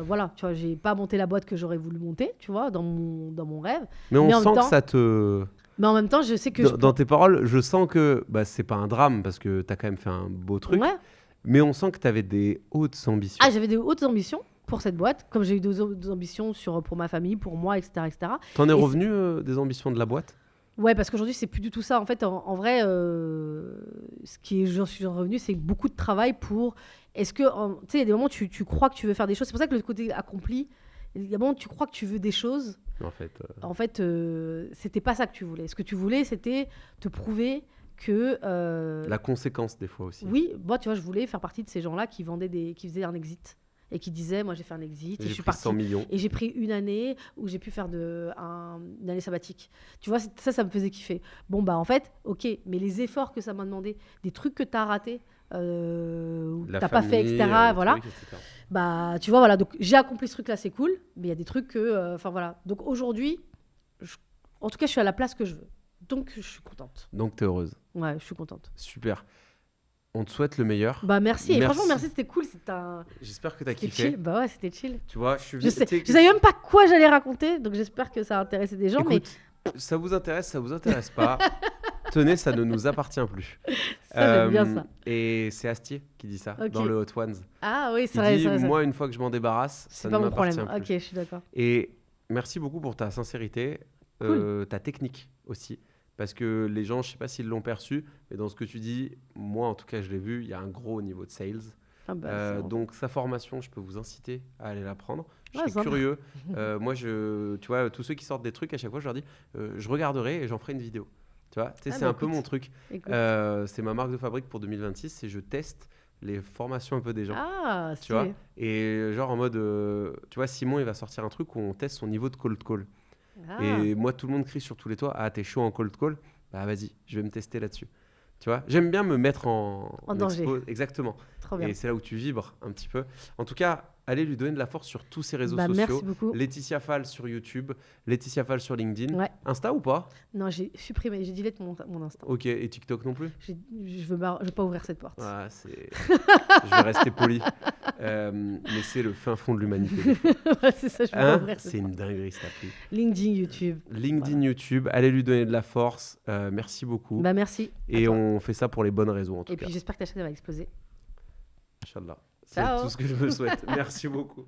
voilà, tu vois, j'ai pas monté la boîte que j'aurais voulu monter, tu vois, dans mon rêve. Mais on sent que ça te... Mais en même temps, je sais que... Dans tes paroles, je sens que c'est pas un drame parce que t'as quand même fait un beau truc. Ouais. Mais on sent que t'avais des hautes ambitions. Ah, j'avais des hautes ambitions pour cette boîte, comme j'ai eu des ambitions pour ma famille, pour moi, etc. etc. T'en es revenu des ambitions de la boîte? Ouais, parce qu'aujourd'hui, c'est plus du tout ça. En fait, en vrai, j'en suis revenu, c'est beaucoup de travail pour... Est-ce que, tu sais, il y a des moments où tu crois que tu veux faire des choses. C'est pour ça que le côté accompli, il y a des moments où tu crois que tu veux des choses. En fait, c'était pas ça que tu voulais. Ce que tu voulais, c'était te prouver que... La conséquence, des fois aussi. Oui, moi, tu vois, je voulais faire partie de ces gens-là qui faisaient un exit. Et qui disaient, moi, j'ai fait un exit. Et je suis partie. 100 millions. Et j'ai pris une année où j'ai pu faire une année sabbatique. Tu vois, ça me faisait kiffer. Bon, bah, en fait, ok, mais les efforts que ça m'a demandé, des trucs que tu as ratés, t'as pas fait, etc. Voilà. Truc, etc. Bah, tu vois, voilà. Donc, j'ai accompli ce truc-là, c'est cool. Mais il y a des trucs que... Enfin, voilà. Donc, aujourd'hui, en tout cas, je suis à la place que je veux. Donc, je suis contente. Donc, tu es heureuse. Ouais, je suis contente. Super. On te souhaite le meilleur. Bah, merci. Et franchement, merci, c'était cool. J'espère que tu as kiffé. Chill. Bah ouais, c'était chill. Tu vois, je savais même pas quoi j'allais raconter. Donc, j'espère que ça a intéressé des gens. Écoute, ça vous intéresse pas. Tenez, ça ne nous appartient plus. Ça, j'aime bien ça. Et c'est Astier qui dit ça dans le Hot Ones. Ah oui, c'est vrai. Il dit, moi, une fois que je m'en débarrasse, ça ne m'appartient plus. Ok, je suis d'accord. Et merci beaucoup pour ta sincérité, ta technique aussi. Parce que les gens, je ne sais pas s'ils l'ont perçu, mais dans ce que tu dis, moi en tout cas, je l'ai vu, il y a un gros niveau de sales. Donc sa formation, je peux vous inciter à aller la prendre. Je suis curieux. Moi, tu vois, tous ceux qui sortent des trucs, à chaque fois, je leur dis, je regarderai et j'en ferai une vidéo. Tu vois, c'est un peu mon truc. C'est ma marque de fabrique pour 2026, c'est je teste les formations un peu des gens. Ah, tu vois. Et genre en mode, tu vois, Simon, il va sortir un truc où on teste son niveau de cold call. Et moi, tout le monde crie sur tous les toits, ah, t'es chaud en cold call? Bah vas-y, je vais me tester là-dessus. Tu vois, j'aime bien me mettre en danger. Exactement. Trop bien. Et c'est là où tu vibres un petit peu. En tout cas, allez lui donner de la force sur tous ses réseaux sociaux. Merci beaucoup. Laetitia Fall sur YouTube, Laetitia Fall sur LinkedIn. Ouais. Insta ou pas? Non, j'ai supprimé, j'ai delete mon Insta. Ok, et TikTok non plus? Je veux pas ouvrir cette porte. Ah, je vais rester poli. Mais c'est le fin fond de l'humanité. C'est ça, je veux pas ouvrir cette porte. C'est une dinguerie cette appli. LinkedIn, YouTube. YouTube, allez lui donner de la force. Merci beaucoup. Bah merci. Et on fait ça pour les bonnes raisons en tout cas. Et puis j'espère que ta chaîne va exploser. Inch'Allah. Ciao. C'est tout ce que je me souhaite. Merci beaucoup.